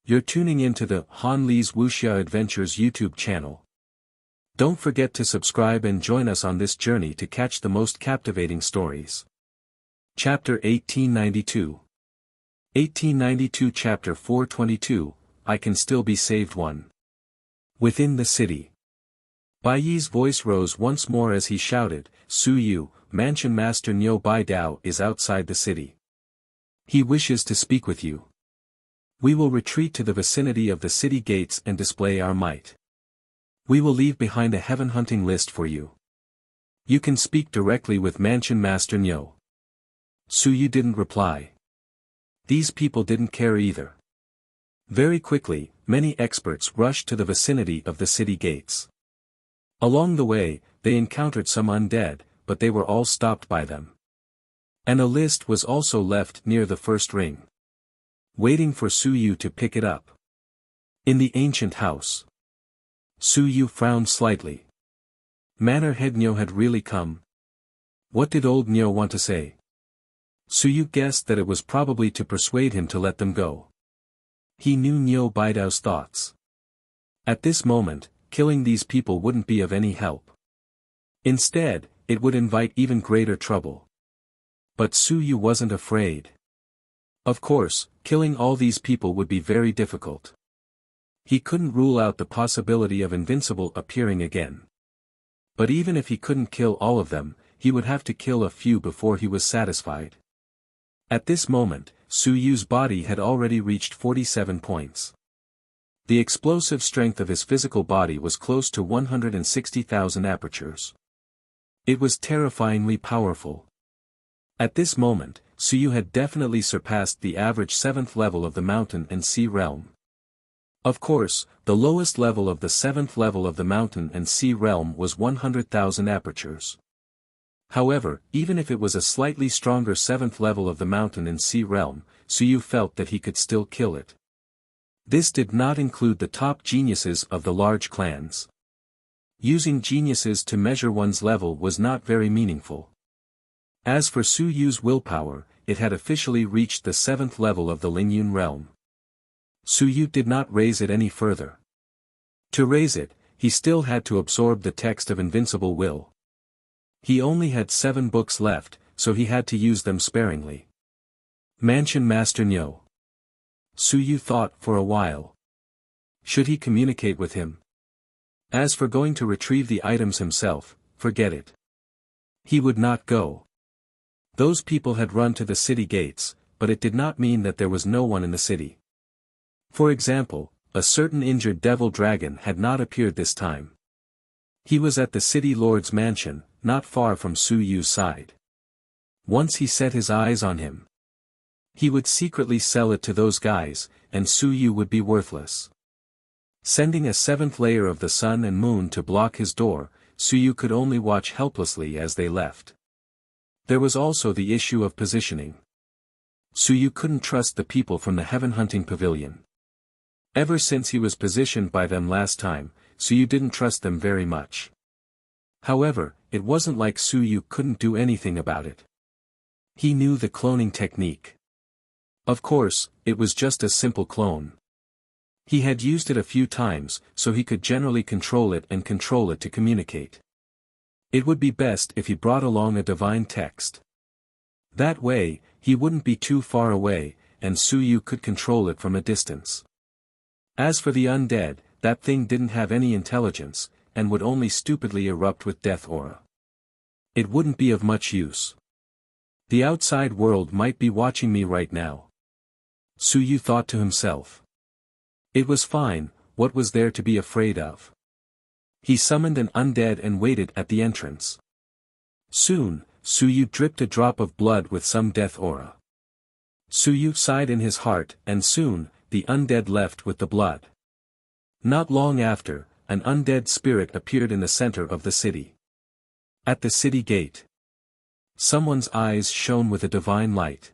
You're tuning into the Han Li's Wuxia Adventures YouTube channel. Don't forget to subscribe and join us on this journey to catch the most captivating stories. Chapter 1892. 1892 Chapter 422, I Can Still Be Saved 1. Within the city. Bai Yi's voice rose once more as he shouted, Su Yu, Mansion Master Niu Bai Dao is outside the city. He wishes to speak with you. We will retreat to the vicinity of the city gates and display our might. We will leave behind a heaven-hunting list for you. You can speak directly with Mansion Master Niu. Su Yu didn't reply. These people didn't care either. Very quickly, many experts rushed to the vicinity of the city gates. Along the way, they encountered some undead, but they were all stopped by them. And a list was also left near the first ring, waiting for Su Yu to pick it up. In the ancient house. Su Yu frowned slightly. Manor head Niu had really come. What did old Niu want to say? Su Yu guessed that it was probably to persuade him to let them go. He knew Niu Baidao's thoughts. At this moment, killing these people wouldn't be of any help. Instead, it would invite even greater trouble. But Su Yu wasn't afraid. Of course, killing all these people would be very difficult. He couldn't rule out the possibility of Invincible appearing again. But even if he couldn't kill all of them, he would have to kill a few before he was satisfied. At this moment, Su Yu's body had already reached 47 points. The explosive strength of his physical body was close to 160,000 apertures. It was terrifyingly powerful. At this moment, Su Yu had definitely surpassed the average 7th level of the mountain and sea realm. Of course, the lowest level of the 7th level of the mountain and sea realm was 100,000 apertures. However, even if it was a slightly stronger 7th level of the mountain and sea realm, Su Yu felt that he could still kill it. This did not include the top geniuses of the large clans. Using geniuses to measure one's level was not very meaningful. As for Su Yu's willpower, it had officially reached the 7th level of the Lingyun realm. Su Yu did not raise it any further. To raise it, he still had to absorb the text of Invincible Will. He only had 7 books left, so he had to use them sparingly. Mansion Master Niu. Su Yu thought for a while. Should he communicate with him? As for going to retrieve the items himself, forget it. He would not go. Those people had run to the city gates, but it did not mean that there was no one in the city. For example, a certain injured devil dragon had not appeared this time. He was at the city lord's mansion, not far from Su Yu's side. Once he set his eyes on him, he would secretly sell it to those guys, and Su Yu would be worthless. Sending a 7th layer of the sun and moon to block his door, Su Yu could only watch helplessly as they left. There was also the issue of positioning. Su Yu couldn't trust the people from the heaven-hunting pavilion. Ever since he was positioned by them last time, Su Yu didn't trust them very much. However, it wasn't like Su Yu couldn't do anything about it. He knew the cloning technique. Of course, it was just a simple clone. He had used it a few times, so he could generally control it to communicate. It would be best if he brought along a divine text. That way, he wouldn't be too far away, and Su Yu could control it from a distance. As for the undead, that thing didn't have any intelligence, and would only stupidly erupt with death aura. It wouldn't be of much use. The outside world might be watching me right now. Su Yu thought to himself. It was fine, what was there to be afraid of? He summoned an undead and waited at the entrance. Soon, Su Yu dripped a drop of blood with some death aura. Su Yu sighed in his heart, and soon, the undead left with the blood. Not long after, an undead spirit appeared in the center of the city. At the city gate. Someone's eyes shone with a divine light.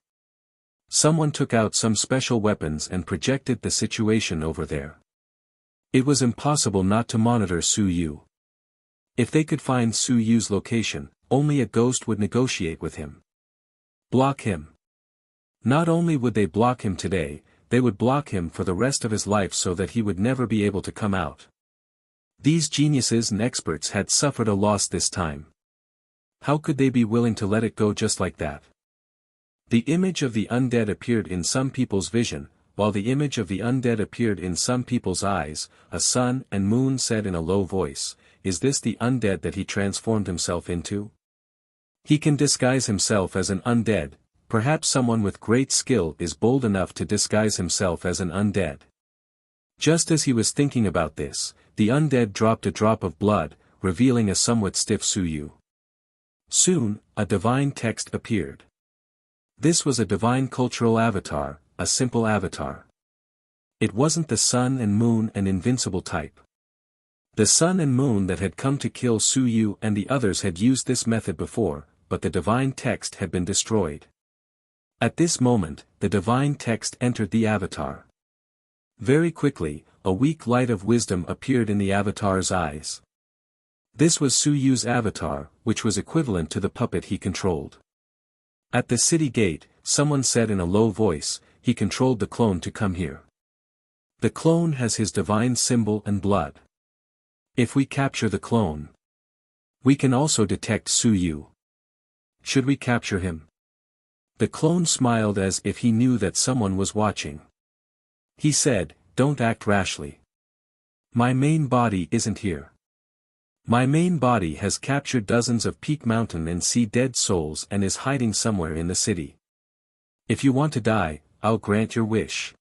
Someone took out some special weapons and projected the situation over there. It was impossible not to monitor Su Yu. If they could find Su Yu's location, only a ghost would negotiate with him. Block him. Not only would they block him today, they would block him for the rest of his life so that he would never be able to come out. These geniuses and experts had suffered a loss this time. How could they be willing to let it go just like that? The image of the undead appeared in some people's vision, while the image of the undead appeared in some people's eyes. A sun and moon said in a low voice, "Is this the undead that he transformed himself into? He can disguise himself as an undead. Perhaps someone with great skill is bold enough to disguise himself as an undead." Just as he was thinking about this, the undead dropped a drop of blood, revealing a somewhat stiff Suyu. Soon, a divine text appeared. This was a divine cultural avatar, a simple avatar. It wasn't the sun and moon and invincible type. The sun and moon that had come to kill Suyu and the others had used this method before, but the divine text had been destroyed. At this moment, the divine text entered the avatar. Very quickly, a weak light of wisdom appeared in the avatar's eyes. This was Suyu's avatar, which was equivalent to the puppet he controlled. At the city gate, someone said in a low voice, "He controlled the clone to come here. The clone has his divine symbol and blood. If we capture the clone, we can also detect Suyu. Should we capture him?" The clone smiled as if he knew that someone was watching. He said, "Don't act rashly. My main body isn't here. My main body has captured dozens of Peak Mountain and Sea dead souls and is hiding somewhere in the city. If you want to die, I'll grant your wish."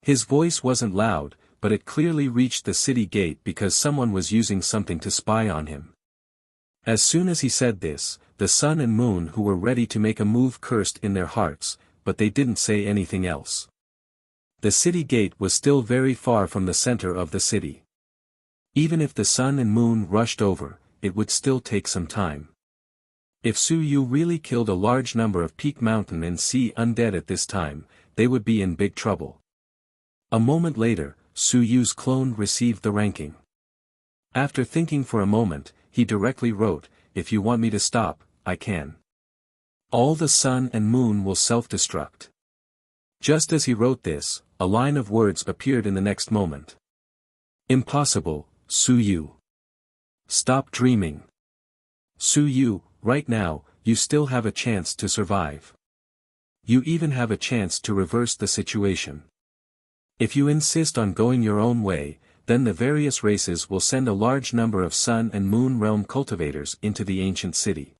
His voice wasn't loud, but it clearly reached the city gate because someone was using something to spy on him. As soon as he said this, the sun and moon who were ready to make a move cursed in their hearts, but they didn't say anything else. The city gate was still very far from the center of the city. Even if the sun and moon rushed over, it would still take some time. If Suyu really killed a large number of Peak Mountain and Sea undead at this time, they would be in big trouble. A moment later, Suyu's clone received the ranking. After thinking for a moment, he directly wrote, "If you want me to stop, I can. All the sun and moon will self-destruct." Just as he wrote this, a line of words appeared in the next moment. "Impossible, Suyu. Stop dreaming. Suyu, right now, you still have a chance to survive. You even have a chance to reverse the situation. If you insist on going your own way, then the various races will send a large number of sun and moon realm cultivators into the ancient city.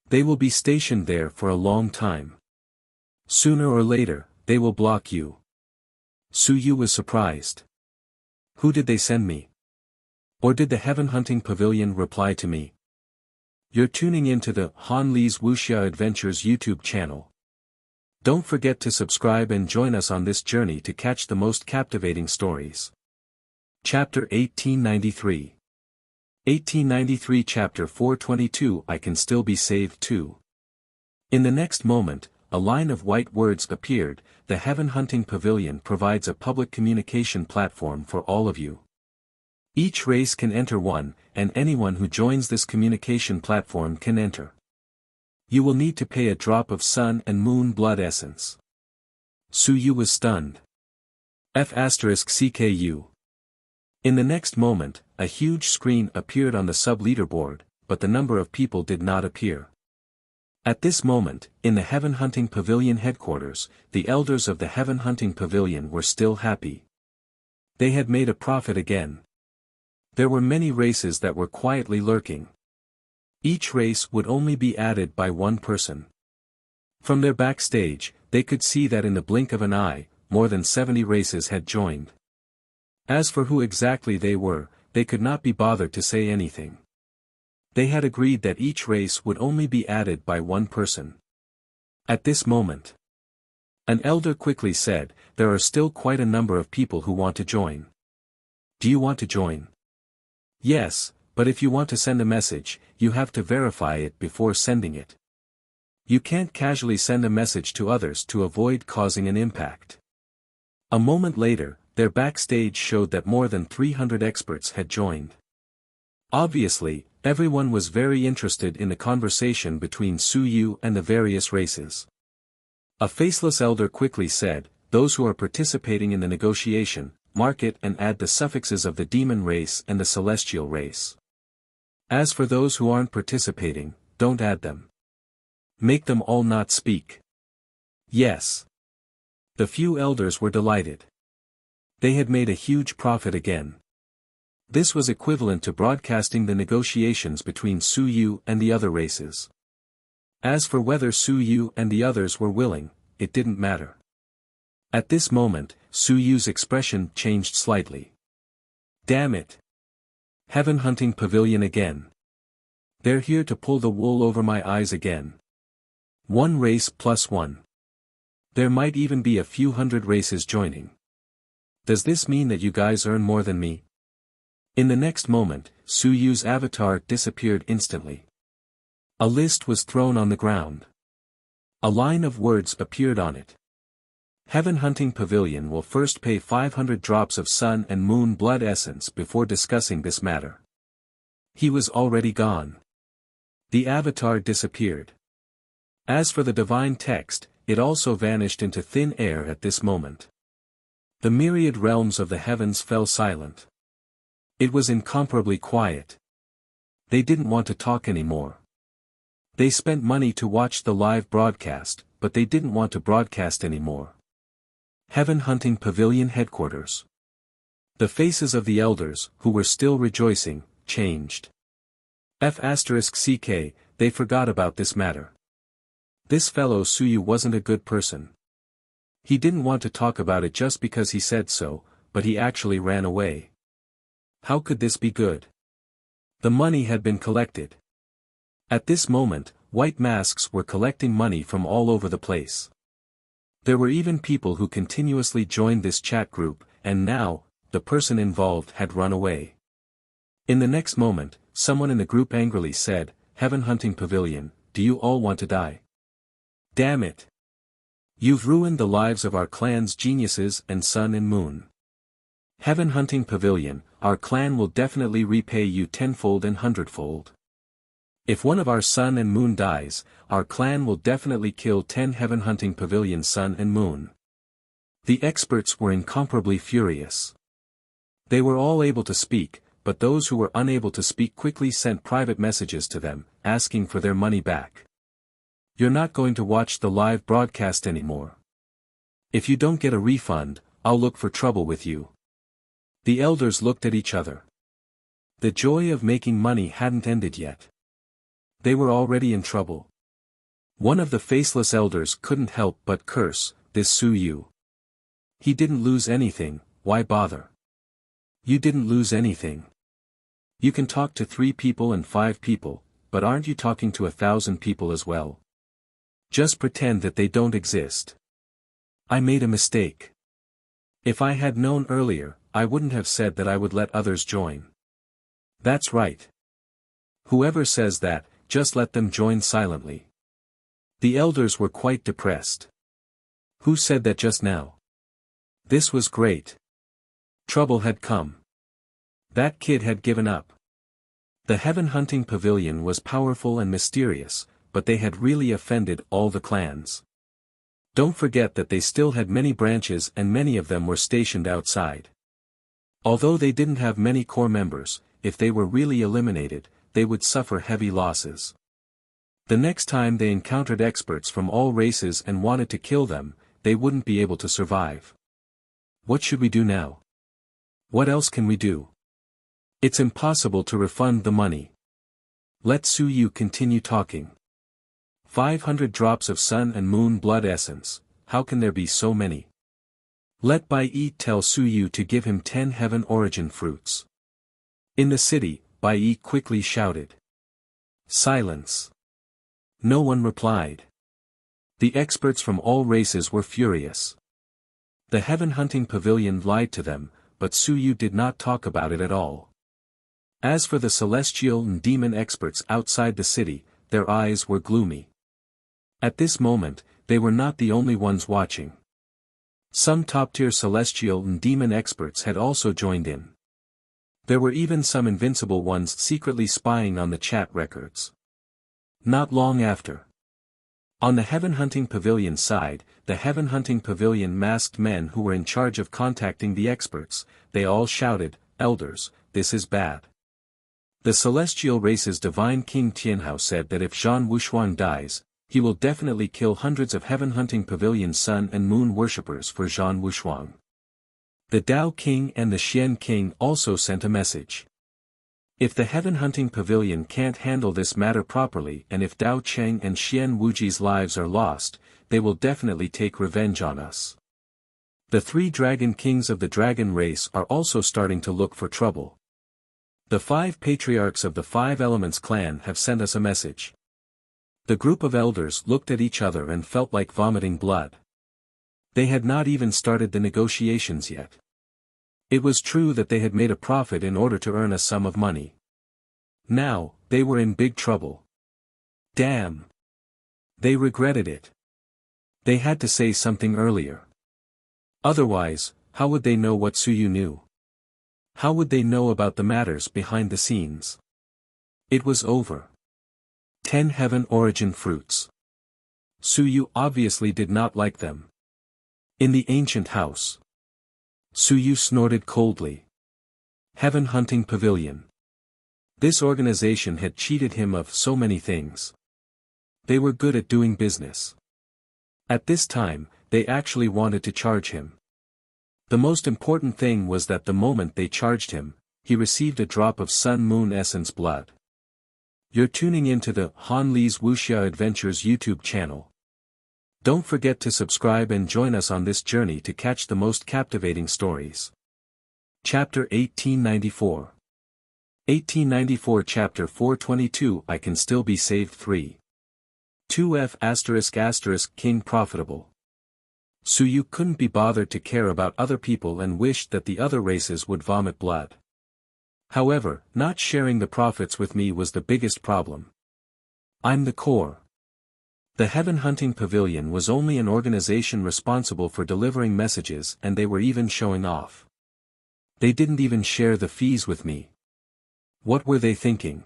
They will be stationed there for a long time. Sooner or later, they will block you." Suyu was surprised. Who did they send me? Or did the Heaven Hunting Pavilion reply to me? You're tuning into the Han Lee's Wuxia Adventures YouTube channel. Don't forget to subscribe and join us on this journey to catch the most captivating stories. Chapter 1893. 1893 Chapter 422 I Can Still Be Saved Too. In the next moment, a line of white words appeared. The Heaven Hunting Pavilion provides a public communication platform for all of you. Each race can enter one, and anyone who joins this communication platform can enter. You will need to pay a drop of sun and moon blood essence. Suyu was stunned. F*CKU. In the next moment, a huge screen appeared on the sub-leaderboard, but the number of people did not appear. At this moment, in the Heaven Hunting Pavilion headquarters, the elders of the Heaven Hunting Pavilion were still happy. They had made a profit again. There were many races that were quietly lurking. Each race would only be added by one person. From their backstage, they could see that in the blink of an eye, more than 70 races had joined. As for who exactly they were, they could not be bothered to say anything. They had agreed that each race would only be added by one person. At this moment, an elder quickly said, "There are still quite a number of people who want to join. Do you want to join?" "Yes, but if you want to send a message, you have to verify it before sending it. You can't casually send a message to others to avoid causing an impact." A moment later, their backstage showed that more than 300 experts had joined. Obviously, everyone was very interested in the conversation between Suyu and the various races. A faceless elder quickly said, those who are participating in the negotiation, mark it and add the suffixes of the demon race and the celestial race. As for those who aren't participating, don't add them. Make them all not speak. Yes. The few elders were delighted. They had made a huge profit again. This was equivalent to broadcasting the negotiations between Su Yu and the other races. As for whether Su Yu and the others were willing, it didn't matter. At this moment, Su Yu's expression changed slightly. Damn it! Heaven hunting pavilion again. They're here to pull the wool over my eyes again. One race plus one. There might even be a few hundred races joining. Does this mean that you guys earn more than me? In the next moment, Su Yu's avatar disappeared instantly. A list was thrown on the ground. A line of words appeared on it. Heaven Hunting Pavilion will first pay 500 drops of sun and moon blood essence before discussing this matter. He was already gone. The avatar disappeared. As for the divine text, it also vanished into thin air at this moment. The myriad realms of the heavens fell silent. It was incomparably quiet. They didn't want to talk anymore. They spent money to watch the live broadcast, but they didn't want to broadcast anymore. Heaven Hunting Pavilion Headquarters. The faces of the elders, who were still rejoicing, changed. *CK, they forgot about this matter. This fellow Su Yu wasn't a good person. He didn't want to talk about it just because he said so, but he actually ran away. How could this be good? The money had been collected. At this moment, white masks were collecting money from all over the place. There were even people who continuously joined this chat group, and now, the person involved had run away. In the next moment, someone in the group angrily said, "Heaven Hunting Pavilion, do you all want to die? Damn it! You've ruined the lives of our clan's geniuses and sun and moon. Heaven Hunting Pavilion, our clan will definitely repay you tenfold and hundredfold. If one of our sun and moon dies, our clan will definitely kill 10 Heaven Hunting Pavilion sun and moon." The experts were incomparably furious. They were all able to speak, but those who were unable to speak quickly sent private messages to them, asking for their money back. You're not going to watch the live broadcast anymore. If you don't get a refund, I'll look for trouble with you. The elders looked at each other. The joy of making money hadn't ended yet. They were already in trouble. One of the faceless elders couldn't help but curse, "This Su Yu. He didn't lose anything, why bother? You didn't lose anything. You can talk to 3 people and 5 people, but aren't you talking to 1,000 people as well? Just pretend that they don't exist. I made a mistake. If I had known earlier, I wouldn't have said that I would let others join. That's right. Whoever says that, just let them join silently." The elders were quite depressed. Who said that just now? This was great. Trouble had come. That kid had given up. The Heaven Hunting Pavilion was powerful and mysterious, but they had really offended all the clans. Don't forget that they still had many branches and many of them were stationed outside. Although they didn't have many core members, if they were really eliminated, they would suffer heavy losses. The next time they encountered experts from all races and wanted to kill them, they wouldn't be able to survive. What should we do now? What else can we do? It's impossible to refund the money. Let Su Yu continue talking. 500 drops of sun and moon blood essence, how can there be so many? Let Bai Yi tell Su Yu to give him 10 heaven origin fruits. In the city, Bai Yi quickly shouted. Silence. No one replied. The experts from all races were furious. The Heaven Hunting Pavilion lied to them, but Su Yu did not talk about it at all. As for the celestial and demon experts outside the city, their eyes were gloomy. At this moment, they were not the only ones watching. Some top-tier celestial and demon experts had also joined in. There were even some invincible ones secretly spying on the chat records. Not long after, On the heaven hunting pavilion side, the heaven hunting pavilion masked men who were in charge of contacting the experts, they all shouted, "Elders, this is bad." The celestial race's divine king Tianhao said that if Zhan Wuxuang dies, he will definitely kill hundreds of heaven hunting pavilion sun and moon worshippers for Zhan Wuxuang. The Dao King and the Xian King also sent a message. If the heaven hunting pavilion can't handle this matter properly and if Dao Cheng and Xian Wuji's lives are lost, they will definitely take revenge on us. The 3 dragon kings of the dragon race are also starting to look for trouble. The 5 patriarchs of the 5 Elements clan have sent us a message. The group of elders looked at each other and felt like vomiting blood. They had not even started the negotiations yet. It was true that they had made a profit in order to earn a sum of money. Now, they were in big trouble. Damn! They regretted it. They had to say something earlier. Otherwise, how would they know what Suyu knew? How would they know about the matters behind the scenes? It was over. 10 heaven origin fruits. Suyu obviously did not like them. In the ancient house. Suyu snorted coldly. Heaven hunting pavilion. This organization had cheated him of so many things. They were good at doing business. At this time, they actually wanted to charge him. The most important thing was that the moment they charged him, he received a drop of sun-moon essence blood. You're tuning into the Han Li's Wuxia Adventures YouTube channel. Don't forget to subscribe and join us on this journey to catch the most captivating stories. Chapter 1894. 1894 Chapter 422 I Can Still Be Saved 3. 2F*** King Profitable. Suyu couldn't be bothered to care about other people and wished that the other races would vomit blood. However, not sharing the profits with me was the biggest problem. I'm the core. The Heaven Hunting Pavilion was only an organization responsible for delivering messages and they were even showing off. They didn't even share the fees with me. What were they thinking?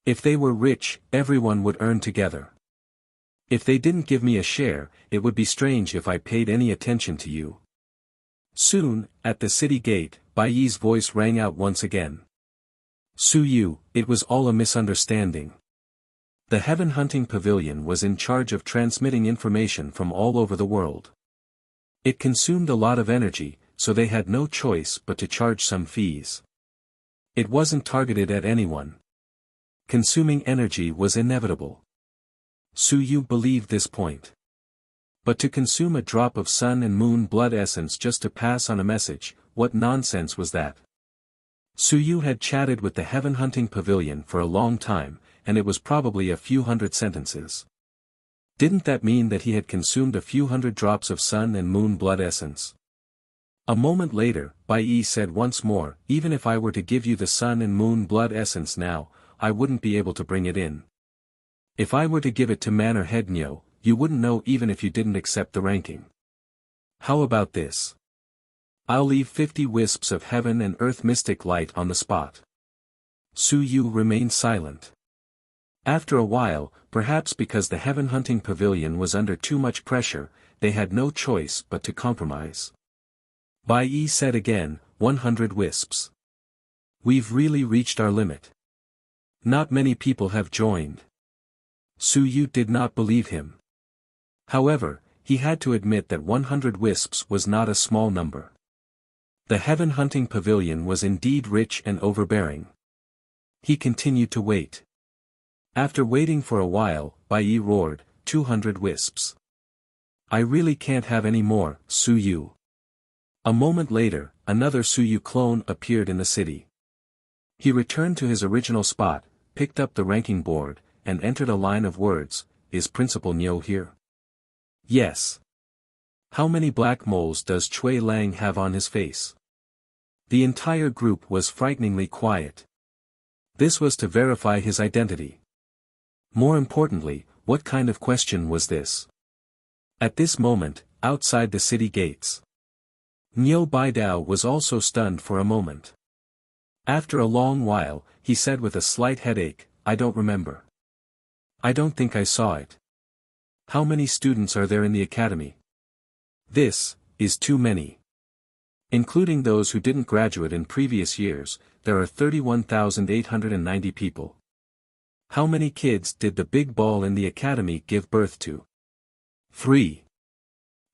If they were rich, everyone would earn together. If they didn't give me a share, it would be strange if I paid any attention to you. Soon, at the city gate, Bai Yi's voice rang out once again. Suyu, it was all a misunderstanding. The Heaven Hunting Pavilion was in charge of transmitting information from all over the world. It consumed a lot of energy, so they had no choice but to charge some fees. It wasn't targeted at anyone. Consuming energy was inevitable. Suyu believed this point. But to consume a drop of sun and moon blood essence just to pass on a message, what nonsense was that? Suyu had chatted with the Heaven Hunting Pavilion for a long time, and it was probably a few hundred sentences. Didn't that mean that he had consumed a few hundred drops of sun and moon blood essence? A moment later, Bai Yi said once more, even if I were to give you the sun and moon blood essence now, I wouldn't be able to bring it in. If I were to give it to Manor Head Nyo, you wouldn't know even if you didn't accept the ranking. How about this? I'll leave 50 wisps of heaven and earth mystic light on the spot. Suyu remained silent. After a while, perhaps because the Heaven Hunting Pavilion was under too much pressure, they had no choice but to compromise. Bai Yi said again, 100 wisps. We've really reached our limit. Not many people have joined. Suyu did not believe him. However, he had to admit that 100 wisps was not a small number. The Heaven Hunting Pavilion was indeed rich and overbearing. He continued to wait. After waiting for a while, Bai Yi roared, 200 wisps. I really can't have any more, Suyu. A moment later, another Suyu clone appeared in the city. He returned to his original spot, picked up the ranking board, and entered a line of words, is Principal Nyo here? Yes. How many black moles does Chui Lang have on his face? The entire group was frighteningly quiet. This was to verify his identity. More importantly, what kind of question was this? At this moment, outside the city gates. Nyo Baidao was also stunned for a moment. After a long while, he said with a slight headache, I don't remember. I don't think I saw it. How many students are there in the academy? This is too many. Including those who didn't graduate in previous years, there are 31,890 people. How many kids did the big ball in the academy give birth to? 3.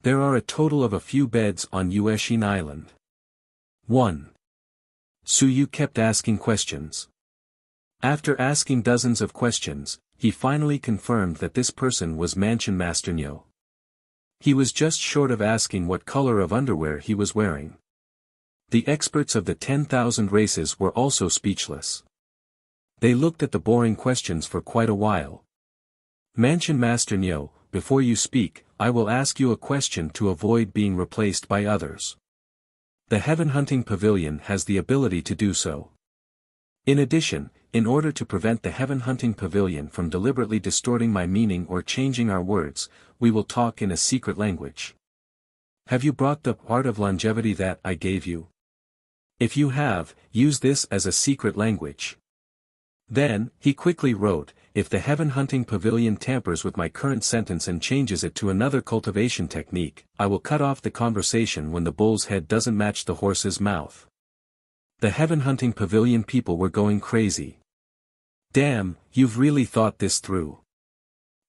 There are a total of a few beds on Wuxia Island. 1. Suyu kept asking questions. After asking dozens of questions, he finally confirmed that this person was Mansion Master Nyo. He was just short of asking what color of underwear he was wearing. The experts of the 10,000 races were also speechless. They looked at the boring questions for quite a while. Mansion Master Nyo, before you speak, I will ask you a question to avoid being replaced by others. The Heaven Hunting Pavilion has the ability to do so. In addition, in order to prevent the Heaven Hunting Pavilion from deliberately distorting my meaning or changing our words, we will talk in a secret language. Have you brought the art of longevity that I gave you? If you have, use this as a secret language. Then, he quickly wrote, if the Heaven Hunting Pavilion tampers with my current sentence and changes it to another cultivation technique, I will cut off the conversation when the bull's head doesn't match the horse's mouth. The Heaven Hunting Pavilion people were going crazy. Damn, you've really thought this through.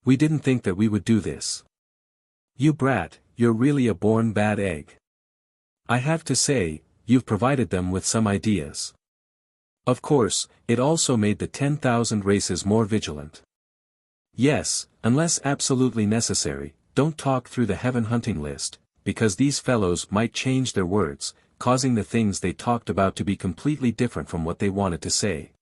We didn't think that we would do this. You brat, you're really a born bad egg. I have to say, you've provided them with some ideas. Of course, it also made the 10,000 races more vigilant. Yes, unless absolutely necessary, don't talk through the Heaven Hunting list, because these fellows might change their words, causing the things they talked about to be completely different from what they wanted to say.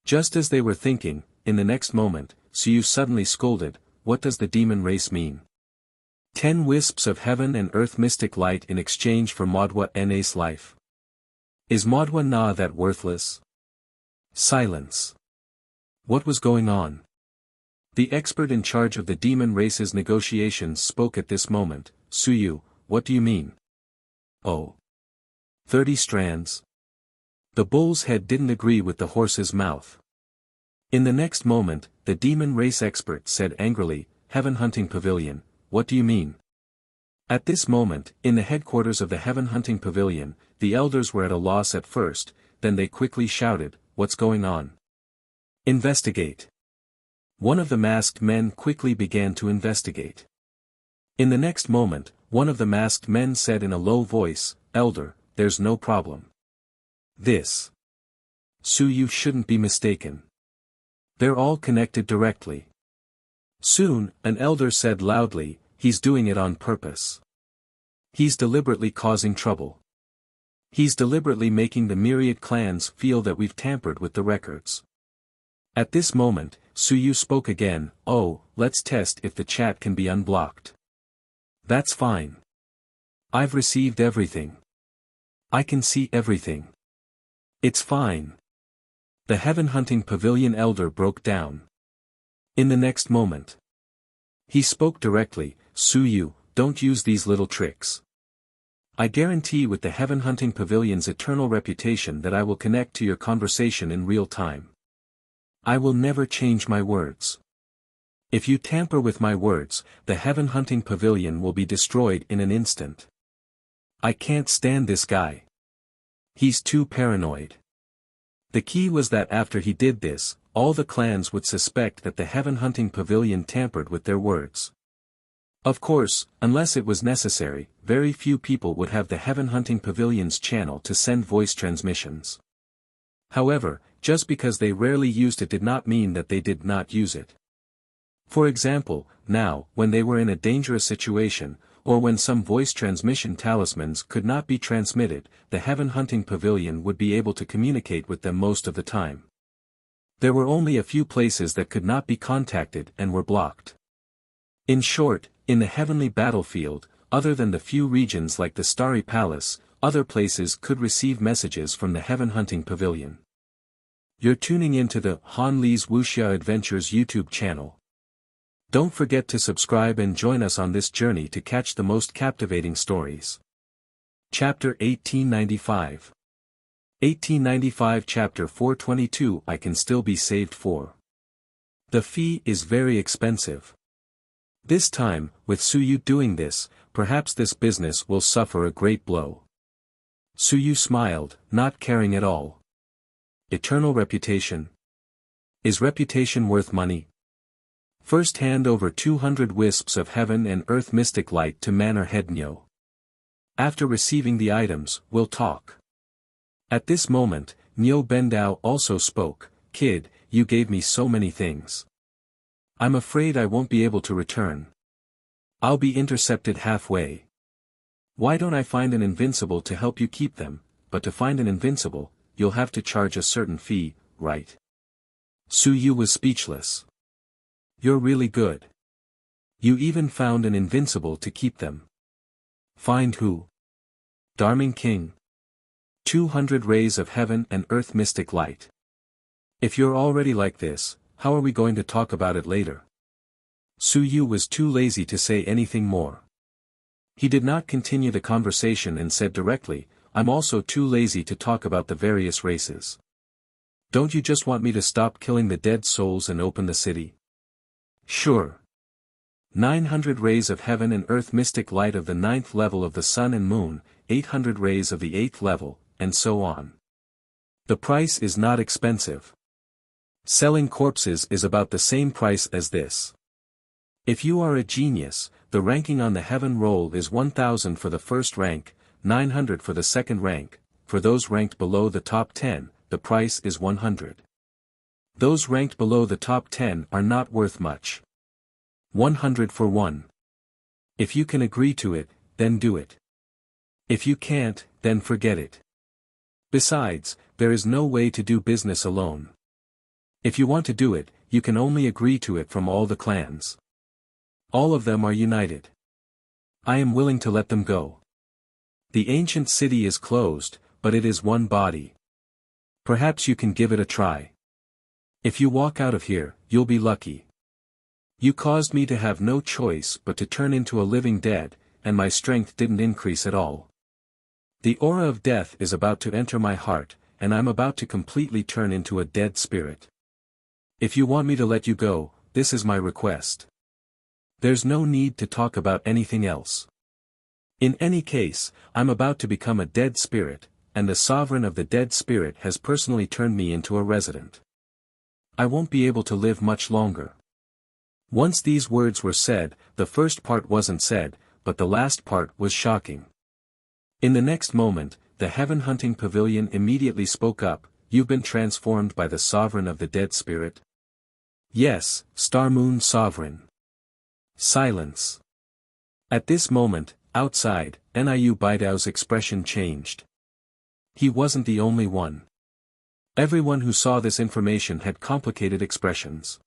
Just as they were thinking, in the next moment, Suyu suddenly scolded, what does the demon race mean? 10 wisps of heaven and earth mystic light in exchange for Modwa Na's life. Is Modwa Na that worthless? Silence. What was going on? The expert in charge of the demon race's negotiations spoke at this moment. Suyu, what do you mean? Oh. 30 strands. The bull's head didn't agree with the horse's mouth. In the next moment, the demon race expert said angrily, Heaven Hunting Pavilion, what do you mean? At this moment, in the headquarters of the Heaven Hunting Pavilion, the elders were at a loss at first, then they quickly shouted, what's going on? Investigate. One of the masked men quickly began to investigate. In the next moment, one of the masked men said in a low voice, Elder, there's no problem. This. Suyu shouldn't be mistaken. They're all connected directly. Soon, an elder said loudly, he's doing it on purpose. He's deliberately causing trouble. He's deliberately making the myriad clans feel that we've tampered with the records. At this moment, Suyu spoke again, oh, let's test if the chat can be unblocked. That's fine. I've received everything. I can see everything. It's fine. The Heaven Hunting Pavilion elder broke down. In the next moment, he spoke directly, Suyu, don't use these little tricks. I guarantee with the Heaven Hunting Pavilion's eternal reputation that I will connect to your conversation in real time. I will never change my words. If you tamper with my words, the Heaven Hunting Pavilion will be destroyed in an instant. I can't stand this guy. He's too paranoid. The key was that after he did this, all the clans would suspect that the Heaven Hunting Pavilion tampered with their words. Of course, unless it was necessary, very few people would have the Heaven Hunting Pavilion's channel to send voice transmissions. However, just because they rarely used it did not mean that they did not use it. For example, now, when they were in a dangerous situation, or when some voice transmission talismans could not be transmitted, the Heaven Hunting Pavilion would be able to communicate with them most of the time. There were only a few places that could not be contacted and were blocked. In short, in the heavenly battlefield, other than the few regions like the Starry Palace, other places could receive messages from the Heaven Hunting Pavilion. You're tuning into the Han Lee's Wuxia Adventures YouTube channel. Don't forget to subscribe and join us on this journey to catch the most captivating stories. Chapter 1895. 1895 Chapter 422 I can still be saved for. The fee is very expensive. This time, with Suyu doing this, perhaps this business will suffer a great blow. Suyu smiled, not caring at all. Eternal reputation. Is reputation worth money? First hand over 200 wisps of heaven and earth mystic light to Manor Head Nyo. After receiving the items, we'll talk. At this moment, Nyo Bendao also spoke. Kid, you gave me so many things. I'm afraid I won't be able to return. I'll be intercepted halfway. Why don't I find an invincible to help you keep them? But to find an invincible, you'll have to charge a certain fee, right? Suyu was speechless. You're really good. You even found an invincible to keep them. Find who? Darming King. 200 rays of heaven and earth mystic light. If you're already like this, how are we going to talk about it later? Suyu was too lazy to say anything more. He did not continue the conversation and said directly, I'm also too lazy to talk about the various races. Don't you just want me to stop killing the dead souls and open the city? Sure. 900 rays of heaven and earth mystic light of the 9th level of the sun and moon, 800 rays of the 8th level, and so on. The price is not expensive. Selling corpses is about the same price as this. If you are a genius, the ranking on the heaven roll is 1000 for the first rank, 900 for the second rank, for those ranked below the top 10, the price is 100. Those ranked below the top 10 are not worth much. 100 for one. If you can agree to it, then do it. If you can't, then forget it. Besides, there is no way to do business alone. If you want to do it, you can only agree to it from all the clans. All of them are united. I am willing to let them go. The ancient city is closed, but it is one body. Perhaps you can give it a try. If you walk out of here, you'll be lucky. You caused me to have no choice but to turn into a living dead, and my strength didn't increase at all. The aura of death is about to enter my heart, and I'm about to completely turn into a dead spirit. If you want me to let you go, this is my request. There's no need to talk about anything else. In any case, I'm about to become a dead spirit, and the sovereign of the dead spirit has personally turned me into a resident. I won't be able to live much longer. Once these words were said, the first part wasn't said, but the last part was shocking. In the next moment, the heaven hunting pavilion immediately spoke up, You've been transformed by the sovereign of the dead spirit? Yes, Star Moon Sovereign. Silence. At this moment, outside, Niu Baidao's expression changed. He wasn't the only one. Everyone who saw this information had complicated expressions.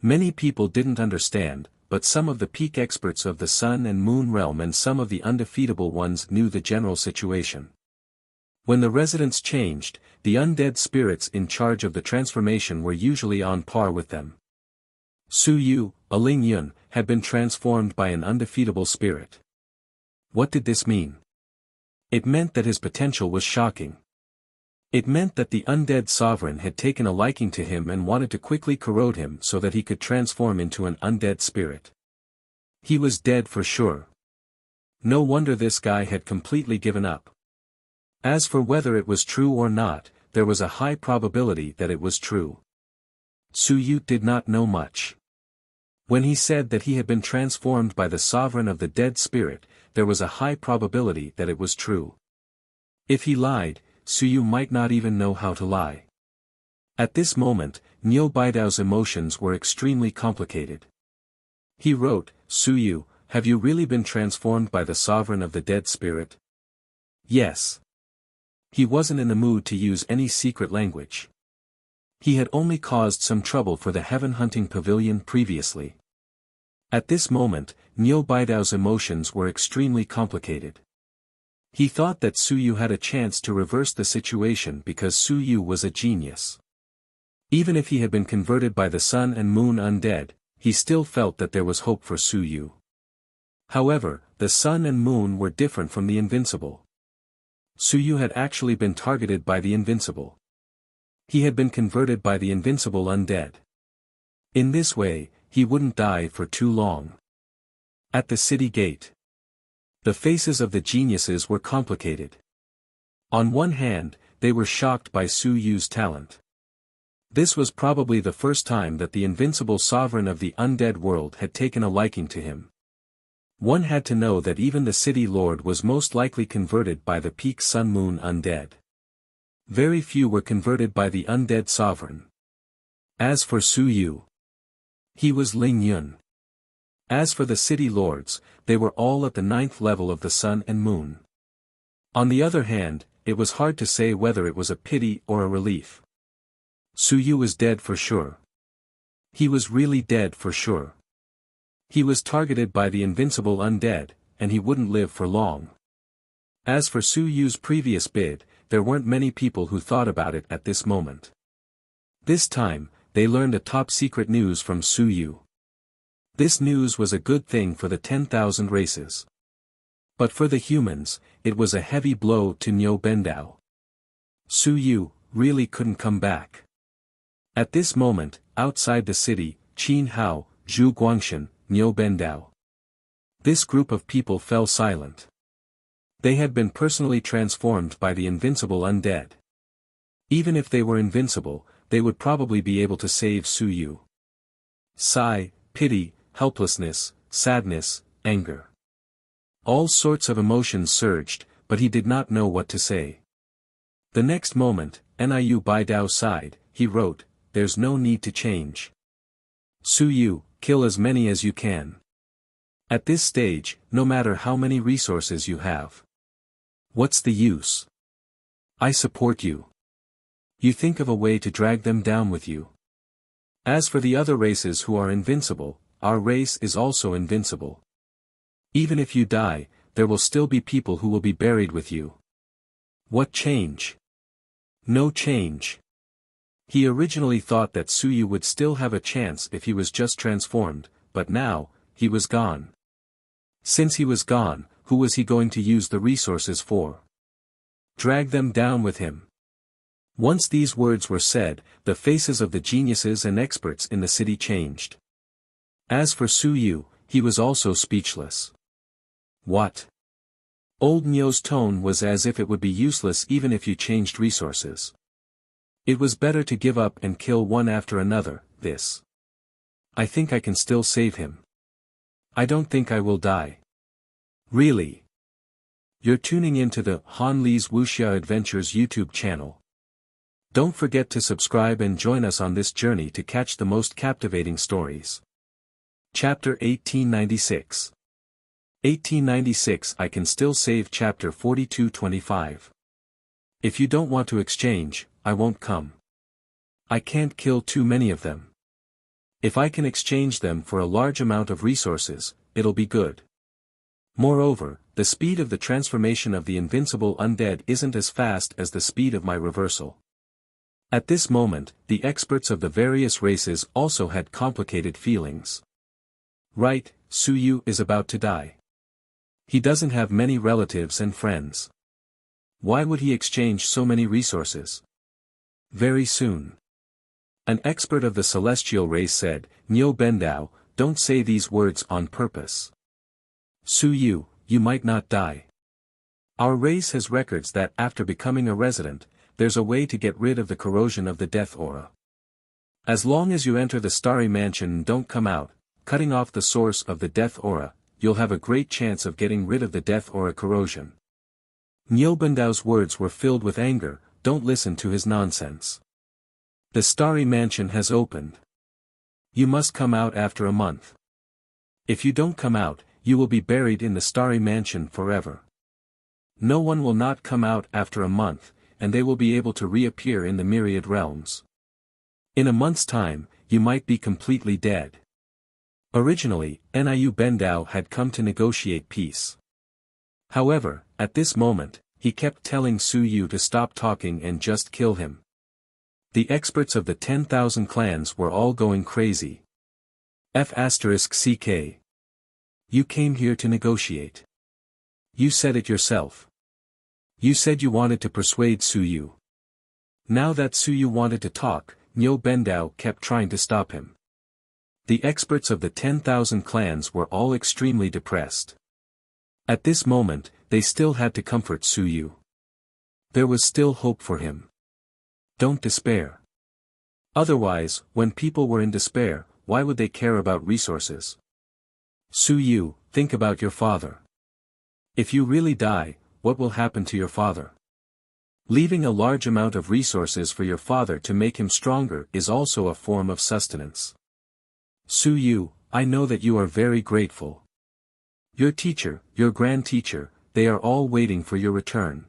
Many people didn't understand, but some of the peak experts of the Sun and Moon realm and some of the undefeatable ones knew the general situation. When the residents changed, the undead spirits in charge of the transformation were usually on par with them. Suyu, a Ling Yun, had been transformed by an undefeatable spirit. What did this mean? It meant that his potential was shocking. It meant that the undead sovereign had taken a liking to him and wanted to quickly corrode him so that he could transform into an undead spirit. He was dead for sure. No wonder this guy had completely given up. As for whether it was true or not, there was a high probability that it was true. Suyu did not know much. When he said that he had been transformed by the sovereign of the dead spirit, there was a high probability that it was true. If he lied, Suyu might not even know how to lie. At this moment, Nyo Baidao's emotions were extremely complicated. He wrote, Suyu, have you really been transformed by the sovereign of the dead spirit? Yes. He wasn't in the mood to use any secret language. He had only caused some trouble for the heaven hunting pavilion previously. At this moment, Nyo Baidao's emotions were extremely complicated. He thought that Suyu had a chance to reverse the situation because Suyu was a genius. Even if he had been converted by the sun and moon undead, he still felt that there was hope for Suyu. However, the sun and moon were different from the invincible. Suyu had actually been targeted by the invincible. He had been converted by the invincible undead. In this way, he wouldn't die for too long. At the city gate. The faces of the geniuses were complicated. On one hand, they were shocked by Su Yu's talent. This was probably the first time that the invincible sovereign of the undead world had taken a liking to him. One had to know that even the city lord was most likely converted by the peak sun-moon undead. Very few were converted by the undead sovereign. As for Su Yu, he was Ling Yun. As for the city lords, they were all at the 9th level of the sun and moon. On the other hand, it was hard to say whether it was a pity or a relief. Su Yu was dead for sure. He was really dead for sure. He was targeted by the invincible undead, and he wouldn't live for long. As for Su Yu's previous bid, there weren't many people who thought about it at this moment. This time, they learned a top-secret news from Su Yu. This news was a good thing for the 10,000 races. But for the humans, it was a heavy blow to Niu Bendao. Su Yu really couldn't come back. At this moment, outside the city, Qin Hao, Zhu Guangshan, Niu Bendao. This group of people fell silent. They had been personally transformed by the invincible undead. Even if they were invincible, they would probably be able to save Su Yu. Sigh, pity, helplessness, sadness, anger. All sorts of emotions surged, but he did not know what to say. The next moment, Niu Baidao sighed, he wrote, "There's no need to change. Su Yu, kill as many as you can. At this stage, no matter how many resources you have. What's the use? I support you. You think of a way to drag them down with you. As for the other races who are invincible, our race is also invincible. Even if you die, there will still be people who will be buried with you. What change? No change." He originally thought that Su Yu would still have a chance if he was just transformed, but now, he was gone. Since he was gone, who was he going to use the resources for? Drag them down with him. Once these words were said, the faces of the geniuses and experts in the city changed. As for Su Yu, he was also speechless. What? Old Niu's tone was as if it would be useless even if you changed resources. It was better to give up and kill one after another, this. I think I can still save him. I don't think I will die. Really? You're tuning into the Han Li's Wuxia Adventures YouTube channel. Don't forget to subscribe and join us on this journey to catch the most captivating stories. Chapter 1896. 1896 I can still save Chapter 4225. If you don't want to exchange, I won't come. I can't kill too many of them. If I can exchange them for a large amount of resources, it'll be good. Moreover, the speed of the transformation of the invincible undead isn't as fast as the speed of my reversal. At this moment, the experts of the various races also had complicated feelings. Right, Su Yu is about to die. He doesn't have many relatives and friends. Why would he exchange so many resources? Very soon. An expert of the celestial race said, "Niu Bendao, don't say these words on purpose. Su Yu, you might not die. Our race has records that after becoming a resident, there's a way to get rid of the corrosion of the death aura. As long as you enter the starry mansion and don't come out, cutting off the source of the death aura, you'll have a great chance of getting rid of the death aura corrosion." Niu Bendao's words were filled with anger. Don't listen to his nonsense. The starry mansion has opened. You must come out after a month. If you don't come out, you will be buried in the starry mansion forever. No one will not come out after a month, and they will be able to reappear in the myriad realms. In a month's time, you might be completely dead. Originally, Niu Bendao had come to negotiate peace. However, at this moment, he kept telling Su Yu to stop talking and just kill him. The experts of the 10,000 clans were all going crazy. F***ck. You came here to negotiate. You said it yourself. You said you wanted to persuade Su Yu. Now that Su Yu wanted to talk, Niu Bendao kept trying to stop him. The experts of the 10,000 clans were all extremely depressed. At this moment, they still had to comfort Su Yu. There was still hope for him. Don't despair. Otherwise, when people were in despair, why would they care about resources? Su Yu, think about your father. If you really die, what will happen to your father? Leaving a large amount of resources for your father to make him stronger is also a form of sustenance. Su Yu, I know that you are very grateful. Your teacher, your grand teacher, they are all waiting for your return.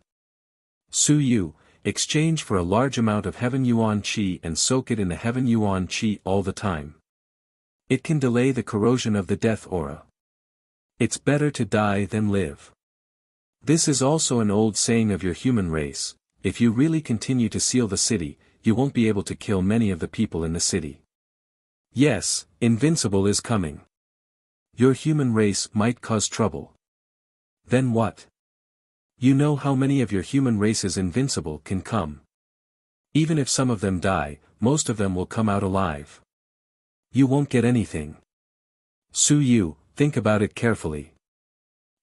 Su Yu, exchange for a large amount of Heaven Yuan Qi and soak it in the Heaven Yuan Qi all the time. It can delay the corrosion of the death aura. It's better to die than live. This is also an old saying of your human race: if you really continue to seal the city, you won't be able to kill many of the people in the city. Yes, invincible is coming. Your human race might cause trouble. Then what? You know how many of your human race's invincible can come. Even if some of them die, most of them will come out alive. You won't get anything. Su Yu, think about it carefully.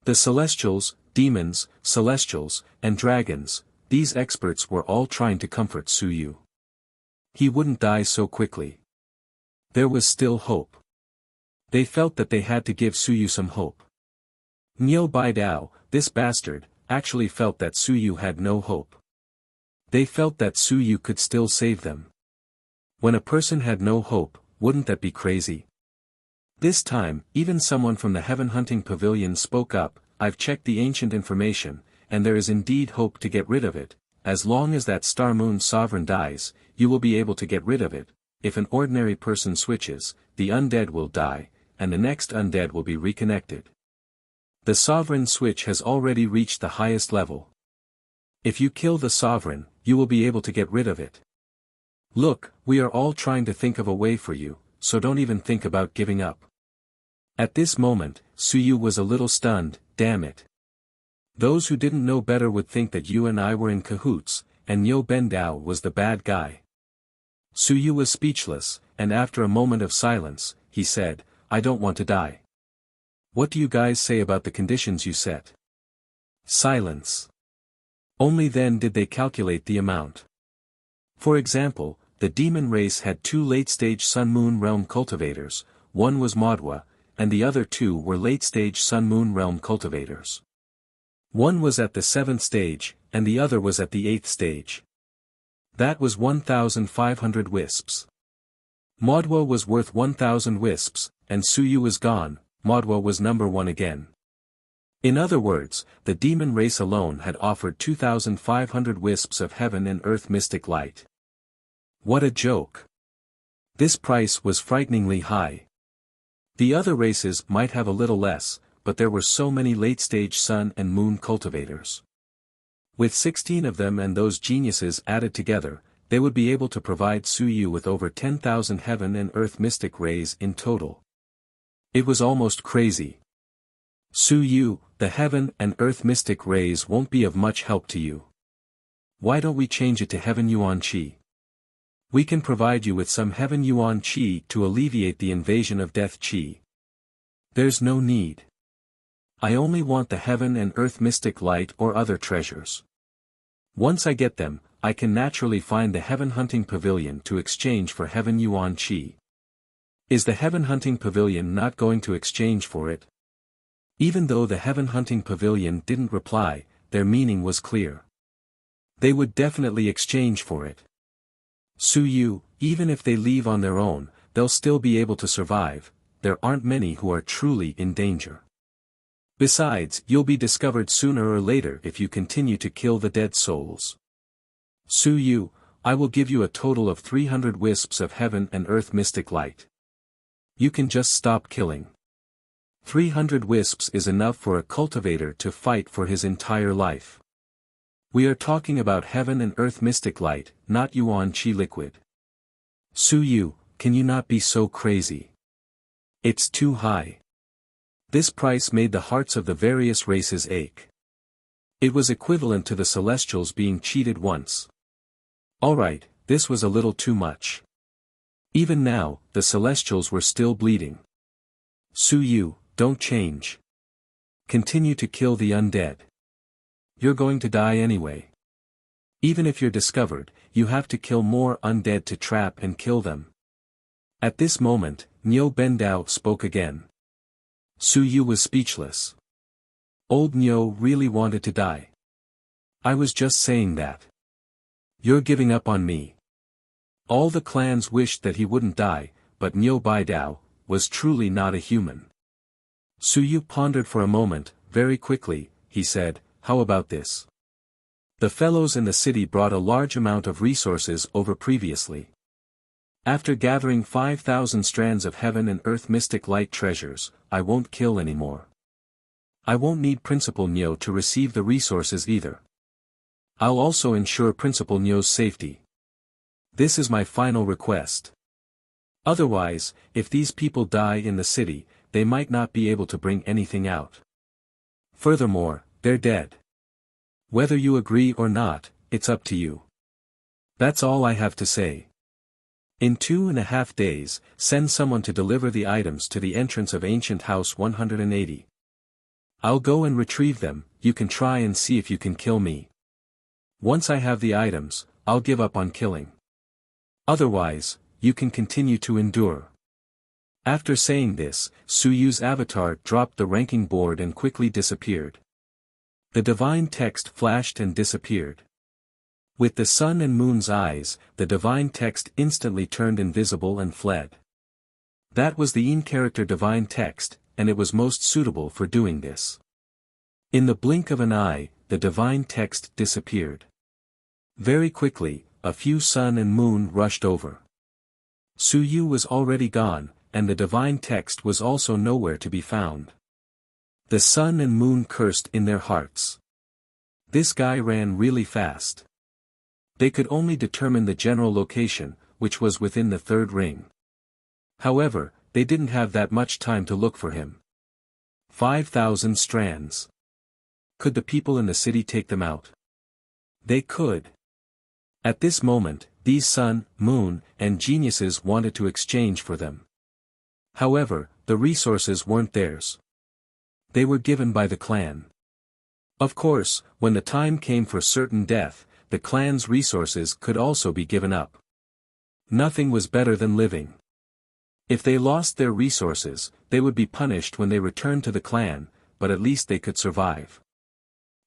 The celestials, demons, celestials, and dragons, these experts were all trying to comfort Su Yu. He wouldn't die so quickly. There was still hope. They felt that they had to give Su Yu some hope. Niu Baidao, this bastard, actually felt that Su Yu had no hope. They felt that Su Yu could still save them. When a person had no hope, wouldn't that be crazy? This time, even someone from the Heaven Hunting Pavilion spoke up: I've checked the ancient information, and there is indeed hope to get rid of it. As long as that Star Moon Sovereign dies, you will be able to get rid of it. If an ordinary person switches, the undead will die, and the next undead will be reconnected. The Sovereign switch has already reached the highest level. If you kill the Sovereign, you will be able to get rid of it. Look, we are all trying to think of a way for you, so don't even think about giving up. At this moment, Su Yu was a little stunned. Damn it. Those who didn't know better would think that you and I were in cahoots, and Niu Bendao was the bad guy. Su Yu was speechless, and after a moment of silence, he said, I don't want to die. What do you guys say about the conditions you set? Silence. Only then did they calculate the amount. For example, the demon race had 2 late-stage Sun-Moon Realm cultivators, one was Modwa, and the other 2 were late-stage Sun-Moon Realm cultivators. One was at the 7th stage, and the other was at the 8th stage. That was 1,500 wisps. Modwa was worth 1,000 wisps, and Su Yu was gone. Modwa was number 1 again. In other words, the demon race alone had offered 2,500 wisps of heaven and earth mystic light. What a joke. This price was frighteningly high. The other races might have a little less, but there were so many late-stage sun and moon cultivators. With 16 of them and those geniuses added together, they would be able to provide Su Yu with over 10,000 heaven and earth mystic rays in total. It was almost crazy. Su Yu, the heaven and earth mystic rays won't be of much help to you. Why don't we change it to Heaven Yuan Qi? We can provide you with some Heaven Yuan Qi to alleviate the invasion of Death Qi. There's no need. I only want the heaven and earth mystic light or other treasures. Once I get them, I can naturally find the Heaven Hunting Pavilion to exchange for Heaven Yuan Qi. Is the Heaven Hunting Pavilion not going to exchange for it? Even though the Heaven Hunting Pavilion didn't reply, their meaning was clear. They would definitely exchange for it. Su Yu, even if they leave on their own, they'll still be able to survive. There aren't many who are truly in danger. Besides, you'll be discovered sooner or later if you continue to kill the dead souls. Su Yu, I will give you a total of 300 wisps of heaven and earth mystic light. You can just stop killing. 300 wisps is enough for a cultivator to fight for his entire life. We are talking about heaven and earth mystic light, not Yuan Qi liquid. Su Yu, can you not be so crazy? It's too high. This price made the hearts of the various races ache. It was equivalent to the Celestials being cheated once. Alright, this was a little too much. Even now, the celestials were still bleeding. Su Yu, don't change. Continue to kill the undead. You're going to die anyway. Even if you're discovered, you have to kill more undead to trap and kill them. At this moment, Niu Bendao spoke again. Su Yu was speechless. Old Niu really wanted to die. I was just saying that. You're giving up on me. All the clans wished that he wouldn't die, but Niu Bendao was truly not a human. Su Yu pondered for a moment. Very quickly, he said, how about this? The fellows in the city brought a large amount of resources over previously. After gathering 5,000 strands of heaven and earth mystic light treasures, I won't kill anymore. I won't need Principal Niu to receive the resources either. I'll also ensure Principal Niu's safety. This is my final request. Otherwise, if these people die in the city, they might not be able to bring anything out. Furthermore, they're dead. Whether you agree or not, it's up to you. That's all I have to say. In 2.5 days, send someone to deliver the items to the entrance of Ancient House 180. I'll go and retrieve them. You can try and see if you can kill me. Once I have the items, I'll give up on killing. Otherwise, you can continue to endure. After saying this, Su Yu's avatar dropped the ranking board and quickly disappeared. The divine text flashed and disappeared. With the sun and moon's eyes, the divine text instantly turned invisible and fled. That was the in-character divine text, and it was most suitable for doing this. In the blink of an eye, the divine text disappeared. Very quickly, a few sun and moon rushed over. Su Yu was already gone, and the divine text was also nowhere to be found. The sun and moon cursed in their hearts. This guy ran really fast. They could only determine the general location, which was within the third ring. However, they didn't have that much time to look for him. 5,000 strands. Could the people in the city take them out? They could. At this moment, these sun, moon, and geniuses wanted to exchange for them. However, the resources weren't theirs. They were given by the clan. Of course, when the time came for certain death, the clan's resources could also be given up. Nothing was better than living. If they lost their resources, they would be punished when they returned to the clan, but at least they could survive.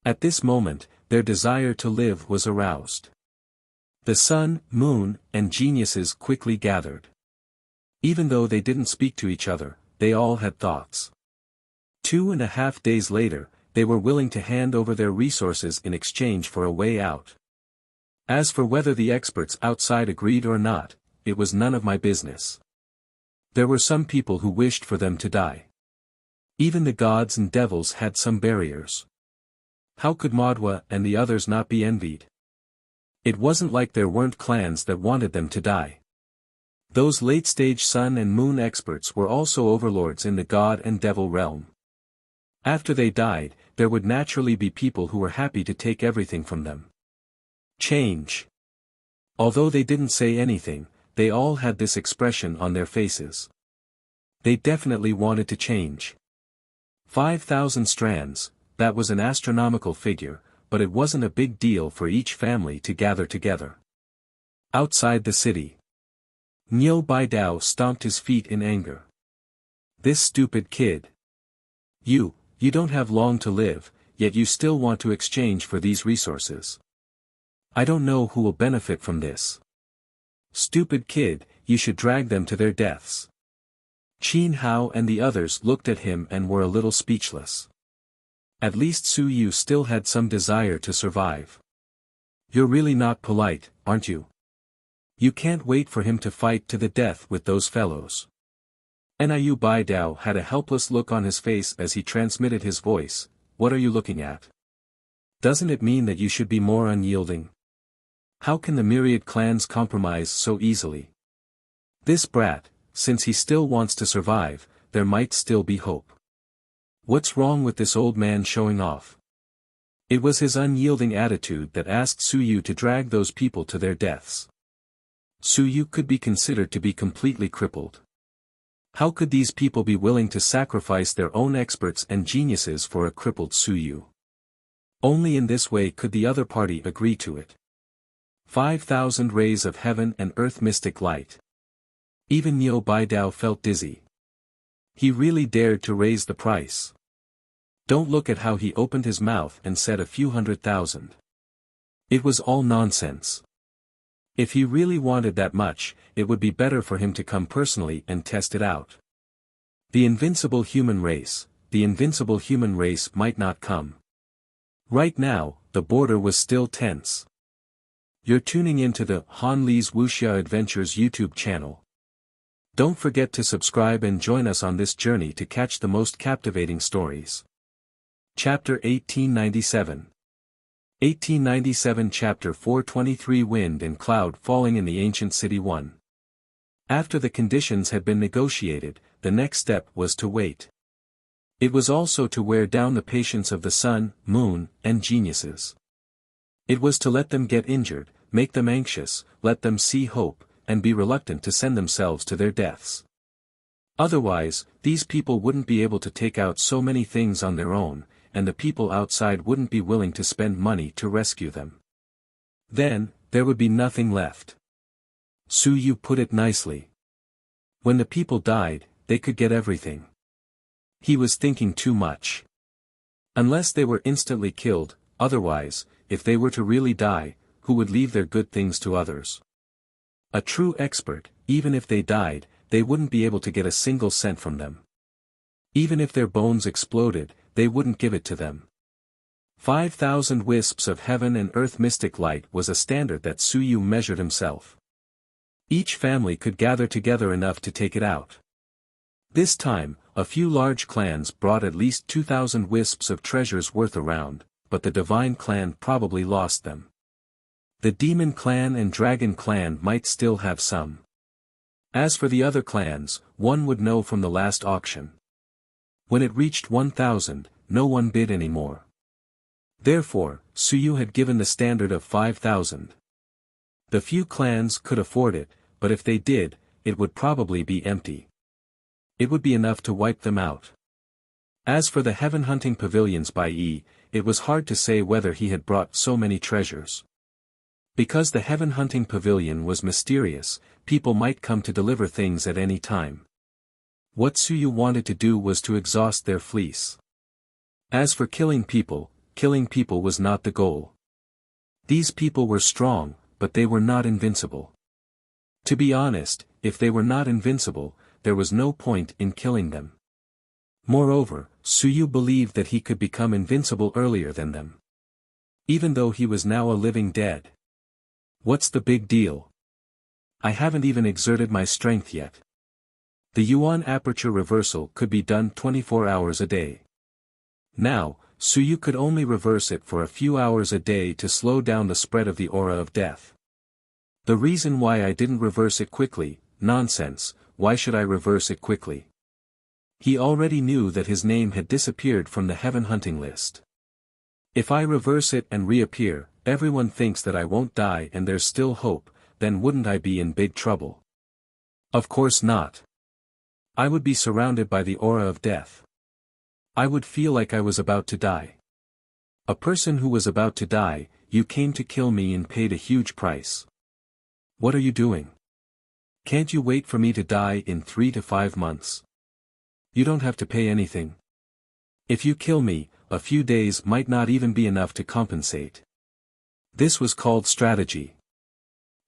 At this moment, their desire to live was aroused. The sun, moon, and geniuses quickly gathered. Even though they didn't speak to each other, they all had thoughts. 2.5 days later, they were willing to hand over their resources in exchange for a way out. As for whether the experts outside agreed or not, it was none of my business. There were some people who wished for them to die. Even the gods and devils had some barriers. How could Madwa and the others not be envied? It wasn't like there weren't clans that wanted them to die. Those late-stage sun and moon experts were also overlords in the god and devil realm. After they died, there would naturally be people who were happy to take everything from them. Change. Although they didn't say anything, they all had this expression on their faces. They definitely wanted to change. 5,000 strands, that was an astronomical figure, but it wasn't a big deal for each family to gather together. Outside the city, Niu Bendao stomped his feet in anger. This stupid kid. You don't have long to live, yet you still want to exchange for these resources. I don't know who will benefit from this. Stupid kid, you should drag them to their deaths. Qin Hao and the others looked at him and were a little speechless. At least Su Yu still had some desire to survive. You're really not polite, aren't you? You can't wait for him to fight to the death with those fellows. Niu Bendao had a helpless look on his face as he transmitted his voice. What are you looking at? Doesn't it mean that you should be more unyielding? How can the myriad clans compromise so easily? This brat, since he still wants to survive, there might still be hope. What's wrong with this old man showing off? It was his unyielding attitude that asked Su Yu to drag those people to their deaths. Su Yu could be considered to be completely crippled. How could these people be willing to sacrifice their own experts and geniuses for a crippled Su Yu? Only in this way could the other party agree to it. 5,000 rays of heaven and earth mystic light. Even Niu Baidao felt dizzy. He really dared to raise the price. Don't look at how he opened his mouth and said a few 100,000. It was all nonsense. If he really wanted that much, it would be better for him to come personally and test it out. The invincible human race might not come. Right now, the border was still tense. You're tuning into the Han Li's Wuxia Adventures YouTube channel. Don't forget to subscribe and join us on this journey to catch the most captivating stories. Chapter 1897. 1897 Chapter 423 Wind and Cloud Falling in the Ancient City 1. After the conditions had been negotiated, the next step was to wait. It was also to wear down the patience of the sun, moon, and geniuses. It was to let them get injured, make them anxious, let them see hope, and be reluctant to send themselves to their deaths. Otherwise, these people wouldn't be able to take out so many things on their own, and the people outside wouldn't be willing to spend money to rescue them. Then, there would be nothing left. Su Yu put it nicely. When the people died, they could get everything. He was thinking too much. Unless they were instantly killed, otherwise, if they were to really die, who would leave their good things to others? A true expert, even if they died, they wouldn't be able to get a single cent from them. Even if their bones exploded, they wouldn't give it to them. 5,000 wisps of heaven and earth mystic light was a standard that Su Yu measured himself. Each family could gather together enough to take it out. This time, a few large clans brought at least 2,000 wisps of treasures worth around, but the divine clan probably lost them. The demon clan and dragon clan might still have some. As for the other clans, one would know from the last auction. When it reached 1,000, no one bid anymore. Therefore, Su Yu had given the standard of 5,000. The few clans could afford it, but if they did, it would probably be empty. It would be enough to wipe them out. As for the heaven-hunting pavilions by Yi, it was hard to say whether he had brought so many treasures. Because the heaven-hunting pavilion was mysterious, people might come to deliver things at any time. What Su Yu wanted to do was to exhaust their fleece. As for killing people was not the goal. These people were strong, but they were not invincible. To be honest, if they were not invincible, there was no point in killing them. Moreover, Su Yu believed that he could become invincible earlier than them. Even though he was now a living dead. What's the big deal? I haven't even exerted my strength yet. The Yuan aperture reversal could be done 24 hours a day. Now, Su Yu could only reverse it for a few hours a day to slow down the spread of the aura of death. The reason why I didn't reverse it quickly, nonsense, why should I reverse it quickly? He already knew that his name had disappeared from the heaven hunting list. If I reverse it and reappear, everyone thinks that I won't die and there's still hope, then wouldn't I be in big trouble? Of course not. I would be surrounded by the aura of death. I would feel like I was about to die. A person who was about to die, you came to kill me and paid a huge price. What are you doing? Can't you wait for me to die in 3 to 5 months? You don't have to pay anything. If you kill me, a few days might not even be enough to compensate. This was called strategy.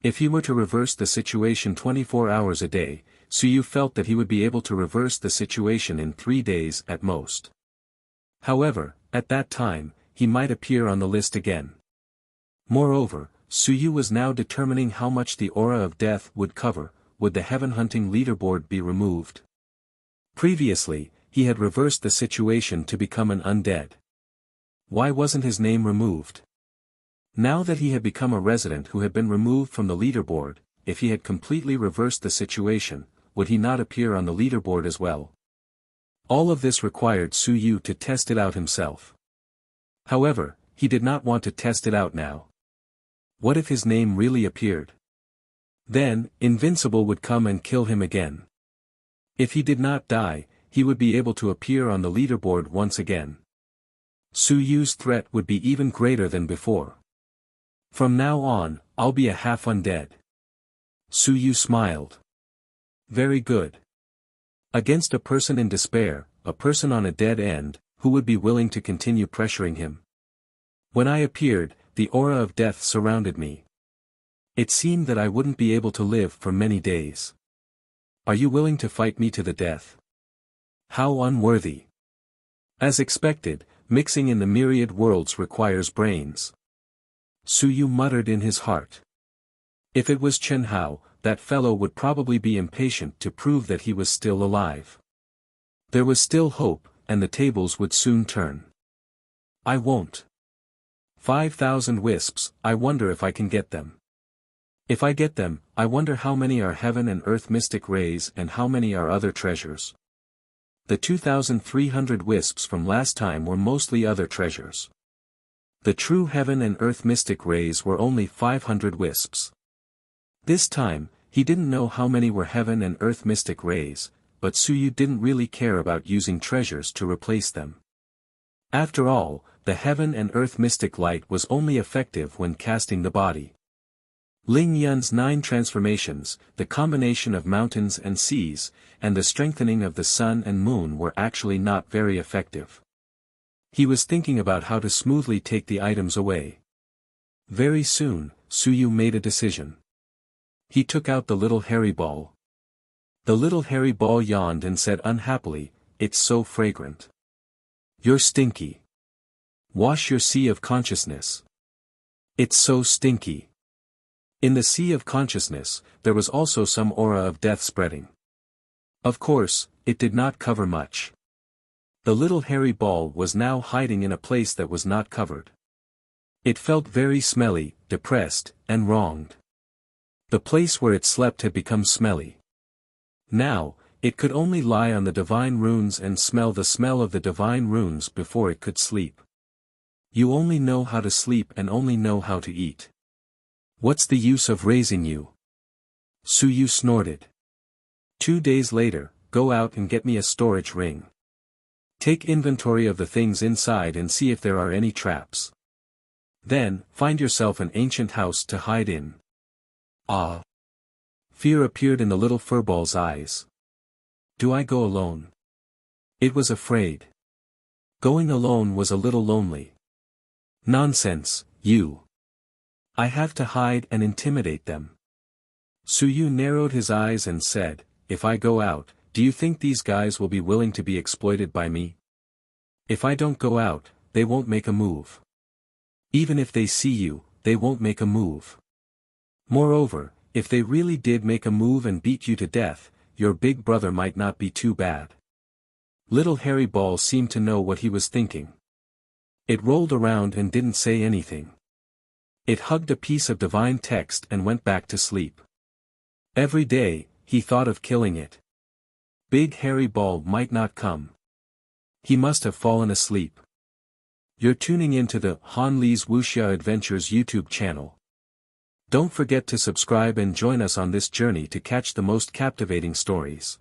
If he were to reverse the situation 24 hours a day, Su Yu felt that he would be able to reverse the situation in 3 days at most. However, at that time, he might appear on the list again. Moreover, Su Yu was now determining how much the aura of death would cover. Would the heaven-hunting leaderboard be removed? Previously, he had reversed the situation to become an undead. Why wasn't his name removed? Now that he had become a resident who had been removed from the leaderboard, if he had completely reversed the situation, would he not appear on the leaderboard as well? All of this required Su Yu to test it out himself. However, he did not want to test it out now. What if his name really appeared? Then, Invincible would come and kill him again. If he did not die, he would be able to appear on the leaderboard once again. Su Yu's threat would be even greater than before. From now on, I'll be a half undead. Su Yu smiled. Very good. Against a person in despair, a person on a dead end, who would be willing to continue pressuring him? When I appeared, the aura of death surrounded me. It seemed that I wouldn't be able to live for many days. Are you willing to fight me to the death? How unworthy. As expected, mixing in the myriad worlds requires brains. Su Yu muttered in his heart. If it was Chen Hao, that fellow would probably be impatient to prove that he was still alive. There was still hope, and the tables would soon turn. I won't. 5,000 wisps, I wonder if I can get them. If I get them, I wonder how many are heaven and earth mystic rays and how many are other treasures. The 2,300 wisps from last time were mostly other treasures. The true heaven and earth mystic rays were only 500 wisps. This time, he didn't know how many were heaven and earth mystic rays, but Su Yu didn't really care about using treasures to replace them. After all, the heaven and earth mystic light was only effective when casting the body. Ling Yun's 9 transformations, the combination of mountains and seas, and the strengthening of the sun and moon were actually not very effective. He was thinking about how to smoothly take the items away. Very soon, Su Yu made a decision. He took out the little hairy ball. The little hairy ball yawned and said unhappily, "It's so fragrant. You're stinky. Wash your sea of consciousness. It's so stinky." In the sea of consciousness, there was also some aura of death spreading. Of course, it did not cover much. The little hairy ball was now hiding in a place that was not covered. It felt very smelly, depressed, and wronged. The place where it slept had become smelly. Now, it could only lie on the divine runes and smell the smell of the divine runes before it could sleep. You only know how to sleep and only know how to eat. What's the use of raising you? Su Yu snorted. 2 days later, go out and get me a storage ring. Take inventory of the things inside and see if there are any traps. Then, find yourself an ancient house to hide in. Ah! Fear appeared in the little furball's eyes. Do I go alone? It was afraid. Going alone was a little lonely. Nonsense, you. I have to hide and intimidate them. Su Yu narrowed his eyes and said, if I go out, do you think these guys will be willing to be exploited by me? If I don't go out, they won't make a move. Even if they see you, they won't make a move. Moreover, if they really did make a move and beat you to death, your big brother might not be too bad. Little hairy ball seemed to know what he was thinking. It rolled around and didn't say anything. It hugged a piece of divine text and went back to sleep. Every day, he thought of killing it. Big hairy ball might not come. He must have fallen asleep. You're tuning into the Han Li's Wuxia Adventures YouTube channel. Don't forget to subscribe and join us on this journey to catch the most captivating stories.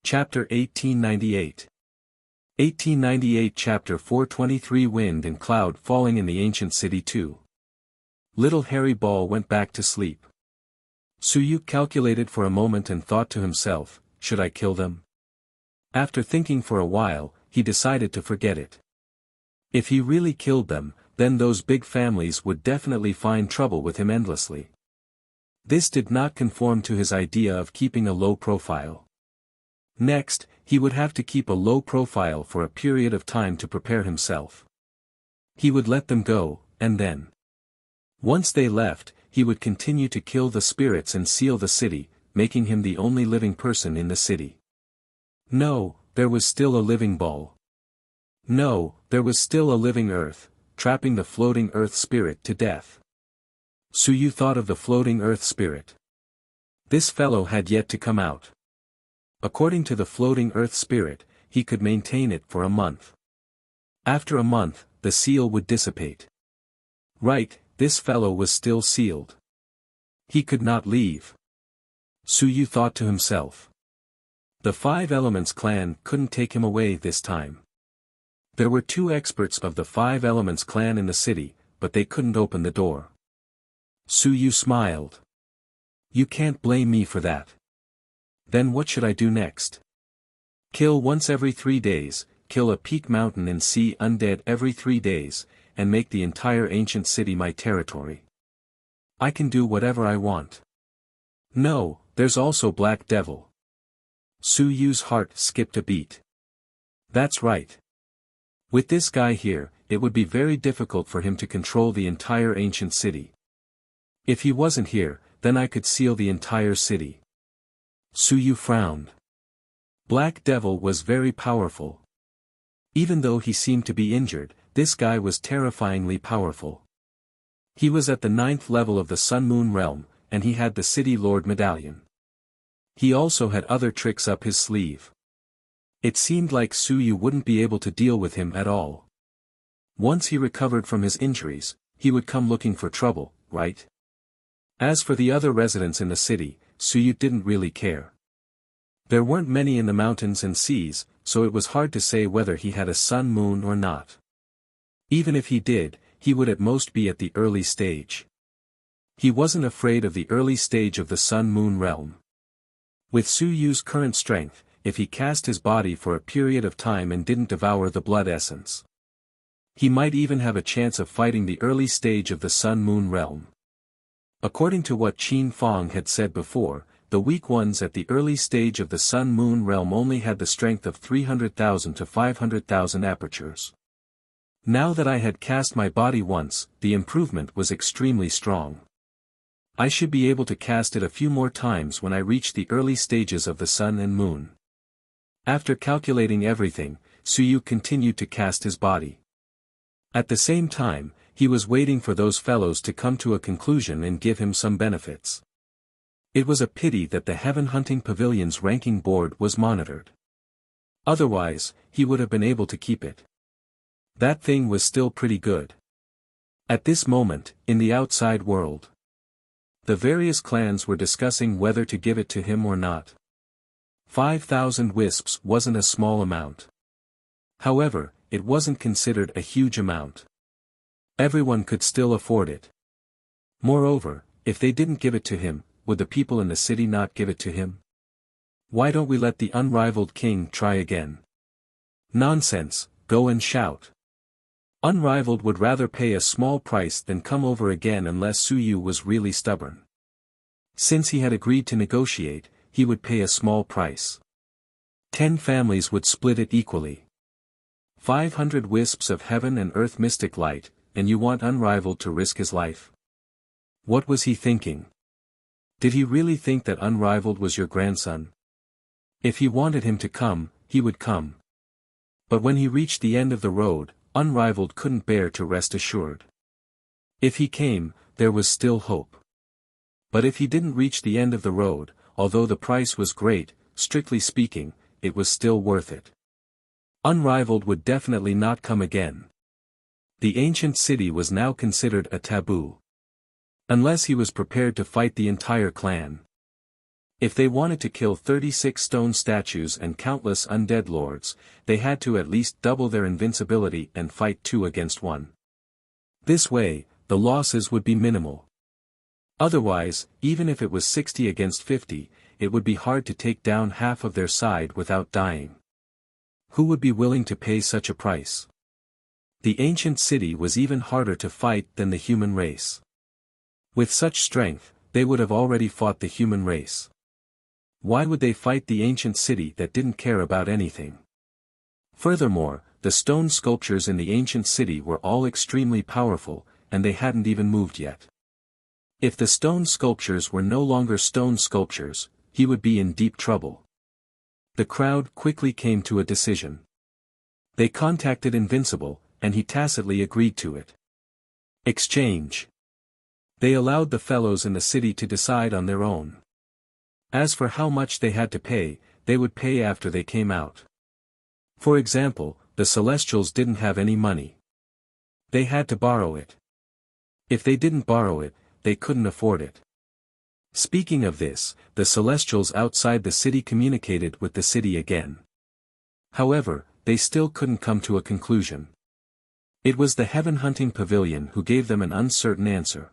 Chapter 1898. 1898 Chapter 423 Wind and Cloud Falling in the Ancient City 2. Little hairy ball went back to sleep. Su Yu calculated for a moment and thought to himself, should I kill them? After thinking for a while, he decided to forget it. If he really killed them, then those big families would definitely find trouble with him endlessly. This did not conform to his idea of keeping a low profile. Next, he would have to keep a low profile for a period of time to prepare himself. He would let them go, and then, once they left, he would continue to kill the spirits and seal the city, making him the only living person in the city. No, there was still a living ball. No, there was still a living earth, trapping the floating earth spirit to death. Su Yu thought of the floating earth spirit. This fellow had yet to come out. According to the floating earth spirit, he could maintain it for a month. After a month, the seal would dissipate. Right, this fellow was still sealed. He could not leave. Su Yu thought to himself. The Five Elements clan couldn't take him away this time. There were 2 experts of the Five Elements clan in the city, but they couldn't open the door. Su Yu smiled. You can't blame me for that. Then what should I do next? Kill once every 3 days, kill a peak mountain and see undead every 3 days, and make the entire ancient city my territory. I can do whatever I want. No, there's also Black Devil. Su Yu's heart skipped a beat. That's right. With this guy here, it would be very difficult for him to control the entire ancient city. If he wasn't here, then I could seal the entire city. Su Yu frowned. Black Devil was very powerful. Even though he seemed to be injured, this guy was terrifyingly powerful. He was at the 9th level of the Sun-Moon realm, and he had the City Lord medallion. He also had other tricks up his sleeve. It seemed like Su Yu wouldn't be able to deal with him at all. Once he recovered from his injuries, he would come looking for trouble, right? As for the other residents in the city, Su Yu didn't really care. There weren't many in the mountains and seas, so it was hard to say whether he had a sun-moon or not. Even if he did, he would at most be at the early stage. He wasn't afraid of the early stage of the sun-moon realm. With Su Yu's current strength, if he cast his body for a period of time and didn't devour the blood essence, he might even have a chance of fighting the early stage of the sun-moon realm. According to what Qin Fong had said before, the weak ones at the early stage of the sun-moon realm only had the strength of 300,000 to 500,000 apertures. Now that I had cast my body once, the improvement was extremely strong. I should be able to cast it a few more times when I reach the early stages of the sun and moon. After calculating everything, Su Yu continued to cast his body. At the same time, he was waiting for those fellows to come to a conclusion and give him some benefits. It was a pity that the Heaven Hunting Pavilion's ranking board was monitored. Otherwise, he would have been able to keep it. That thing was still pretty good. At this moment, in the outside world, the various clans were discussing whether to give it to him or not. 5,000 wisps wasn't a small amount. However, it wasn't considered a huge amount. Everyone could still afford it. Moreover, if they didn't give it to him, would the people in the city not give it to him? Why don't we let the unrivaled king try again? Nonsense, go and shout. Unrivaled would rather pay a small price than come over again unless Su Yu was really stubborn. Since he had agreed to negotiate, he would pay a small price. 10 families would split it equally. 500 wisps of heaven and earth mystic light, and you want Unrivaled to risk his life? What was he thinking? Did he really think that Unrivaled was your grandson? If he wanted him to come, he would come. But when he reached the end of the road, Unrivaled couldn't bear to rest assured. If he came, there was still hope. But if he didn't reach the end of the road, although the price was great, strictly speaking, it was still worth it. Unrivaled would definitely not come again. The ancient city was now considered a taboo. Unless he was prepared to fight the entire clan. If they wanted to kill 36 stone statues and countless undead lords, they had to at least double their invincibility and fight 2 against 1. This way, the losses would be minimal. Otherwise, even if it was 60 against 50, it would be hard to take down half of their side without dying. Who would be willing to pay such a price? The ancient city was even harder to fight than the human race. With such strength, they would have already fought the human race. Why would they fight the ancient city that didn't care about anything? Furthermore, the stone sculptures in the ancient city were all extremely powerful, and they hadn't even moved yet. If the stone sculptures were no longer stone sculptures, he would be in deep trouble. The crowd quickly came to a decision. They contacted Invincible, and he tacitly agreed to it. Exchange. They allowed the fellows in the city to decide on their own. As for how much they had to pay, they would pay after they came out. For example, the Celestials didn't have any money. They had to borrow it. If they didn't borrow it, they couldn't afford it. Speaking of this, the celestials outside the city communicated with the city again. However, they still couldn't come to a conclusion. It was the heaven-hunting pavilion who gave them an uncertain answer.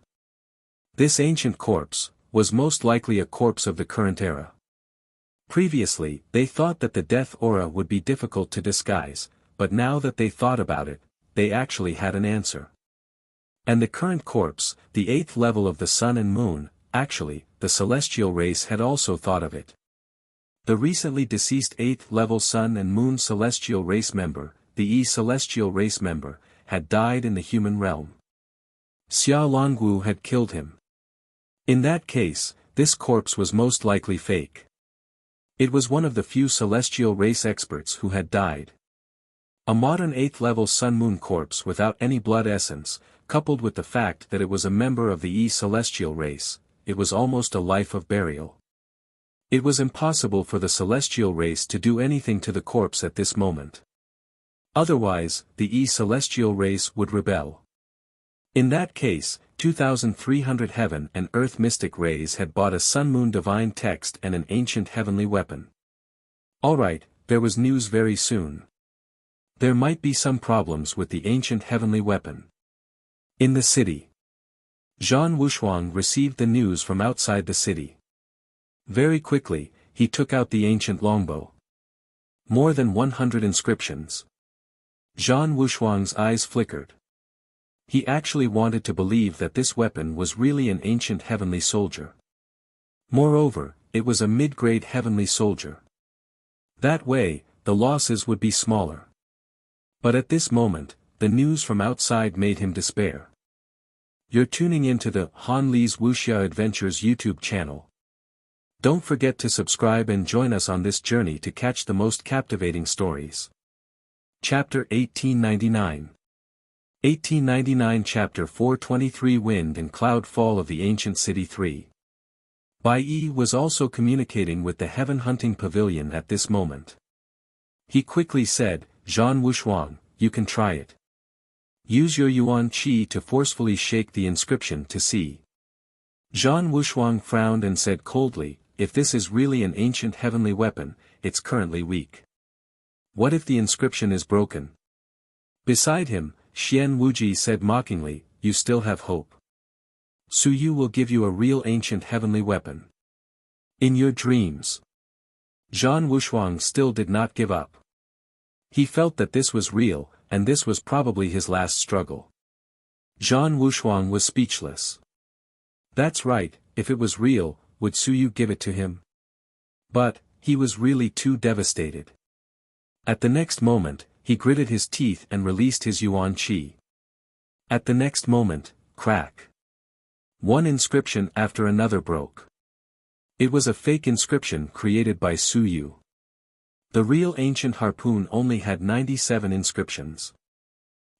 This ancient corpse was most likely a corpse of the current era. Previously, they thought that the death aura would be difficult to disguise, but now that they thought about it, they actually had an answer. And the current corpse, the 8th level of the sun and moon, actually, the celestial race had also thought of it. The recently deceased 8th level sun and moon celestial race member, the E celestial race member, had died in the human realm. Xia Longwu had killed him. In that case, this corpse was most likely fake. It was one of the few celestial race experts who had died. A modern 8th level sun-moon corpse without any blood essence, coupled with the fact that it was a member of the E celestial race, it was almost a life of burial. It was impossible for the celestial race to do anything to the corpse at this moment. Otherwise, the E celestial race would rebel. In that case, 2,300 heaven and earth mystic rays had bought a sun-moon divine text and an ancient heavenly weapon. Alright, there was news very soon. There might be some problems with the ancient heavenly weapon. In the city. Zhan Wushuang received the news from outside the city. Very quickly, he took out the ancient longbow. More than 100 inscriptions. Zhan Wushuang's eyes flickered. He actually wanted to believe that this weapon was really an ancient heavenly soldier. Moreover, it was a mid-grade heavenly soldier. That way, the losses would be smaller. But at this moment, the news from outside made him despair. You're tuning into the Han Li's Wuxia Adventures YouTube channel. Don't forget to subscribe and join us on this journey to catch the most captivating stories. Chapter 1899. 1899 Chapter 423 Wind and Cloud Fall of the Ancient City 3. Bai Yi was also communicating with the heaven-hunting pavilion at this moment. He quickly said, Zhan Wushuang, you can try it. Use your Yuan Qi to forcefully shake the inscription to see. Zhan Wushuang frowned and said coldly, if this is really an ancient heavenly weapon, it's currently weak. What if the inscription is broken? Beside him, Xian Wuji said mockingly, you still have hope. Su Yu will give you a real ancient heavenly weapon. In your dreams. Zhan Wushuang still did not give up. He felt that this was real, and this was probably his last struggle. Zhan Wushuang was speechless. That's right, if it was real, would Su Yu give it to him? But, he was really too devastated. At the next moment, he gritted his teeth and released his Yuan Qi. At the next moment, crack. One inscription after another broke. It was a fake inscription created by Su Yu. The real ancient harpoon only had 97 inscriptions.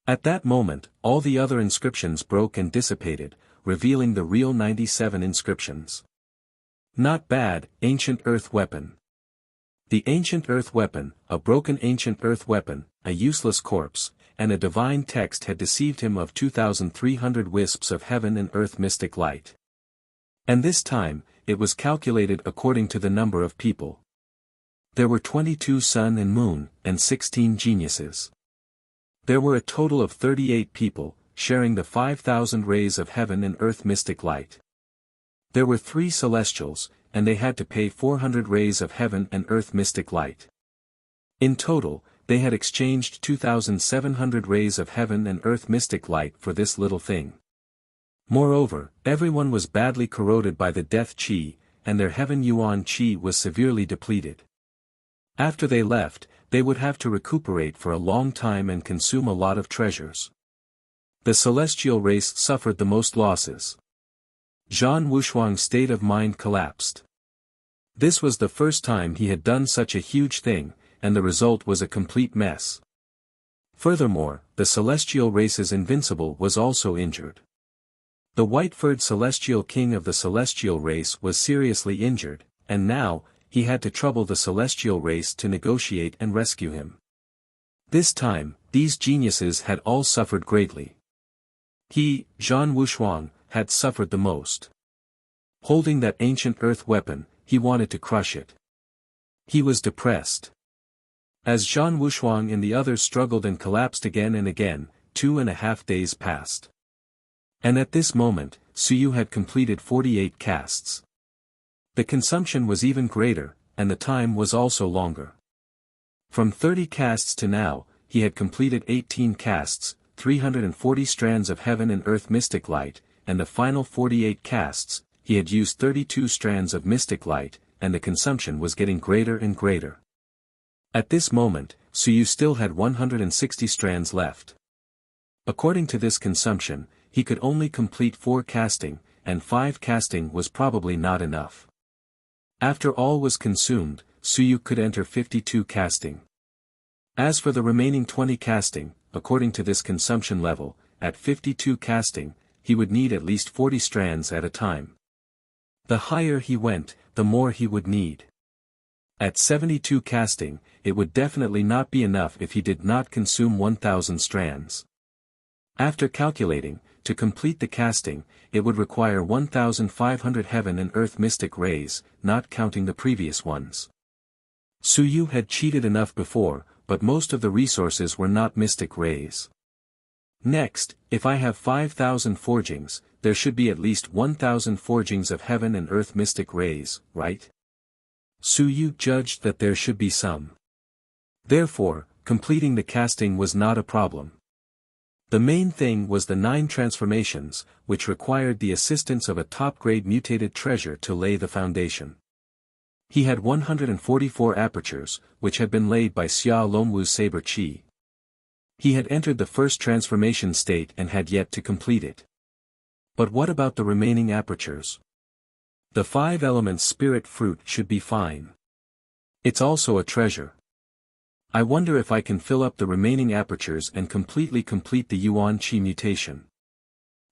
At that moment, all the other inscriptions broke and dissipated, revealing the real 97 inscriptions. Not bad, ancient earth weapon. The ancient earth weapon, a broken ancient earth weapon, a useless corpse, and a divine text had deceived him of 2,300 wisps of heaven and earth mystic light. And this time, it was calculated according to the number of people. There were 22 sun and moon, and 16 geniuses. There were a total of 38 people, sharing the 5,000 rays of heaven and earth mystic light. There were 3 celestials, and they had to pay 400 rays of heaven and earth mystic light. In total, they had exchanged 2,700 rays of heaven and earth mystic light for this little thing. Moreover, everyone was badly corroded by the death qi, and their heaven yuan qi was severely depleted. After they left, they would have to recuperate for a long time and consume a lot of treasures. The celestial race suffered the most losses. Zhan Wushuang's state of mind collapsed. This was the first time he had done such a huge thing, and the result was a complete mess. Furthermore, the celestial race's invincible was also injured. The white-furred celestial king of the celestial race was seriously injured, and now, he had to trouble the celestial race to negotiate and rescue him. This time, these geniuses had all suffered greatly. He, Zhan Wushuang, had suffered the most. Holding that ancient earth weapon, he wanted to crush it. He was depressed. As Zhan Wushuang and the others struggled and collapsed again and again, 2.5 days passed. And at this moment, Suyu had completed 48 casts. The consumption was even greater, and the time was also longer. From 30 casts to now, he had completed 18 casts, 340 strands of heaven and earth mystic light, and the final 48 casts, he had used 32 strands of mystic light, and the consumption was getting greater and greater. At this moment, Suyu still had 160 strands left. According to this consumption, he could only complete 4 casting, and 5 casting was probably not enough. After all was consumed, Suyu could enter 52 casting. As for the remaining 20 casting, according to this consumption level, at 52 casting, he would need at least 40 strands at a time. The higher he went, the more he would need. At 72 casting, it would definitely not be enough if he did not consume 1,000 strands. After calculating, to complete the casting, it would require 1,500 heaven and earth mystic rays, not counting the previous ones. Suyu had cheated enough before, but most of the resources were not mystic rays. Next, if I have 5,000 forgings, there should be at least 1,000 forgings of heaven and earth mystic rays, right? Suyu judged that there should be some. Therefore, completing the casting was not a problem. The main thing was the 9 transformations, which required the assistance of a top-grade mutated treasure to lay the foundation. He had 144 apertures, which had been laid by Xia Longwu's saber qi. He had entered the first transformation state and had yet to complete it. But what about the remaining apertures? The 5 elements spirit fruit should be fine. It's also a treasure. I wonder if I can fill up the remaining apertures and completely complete the Yuan Qi mutation.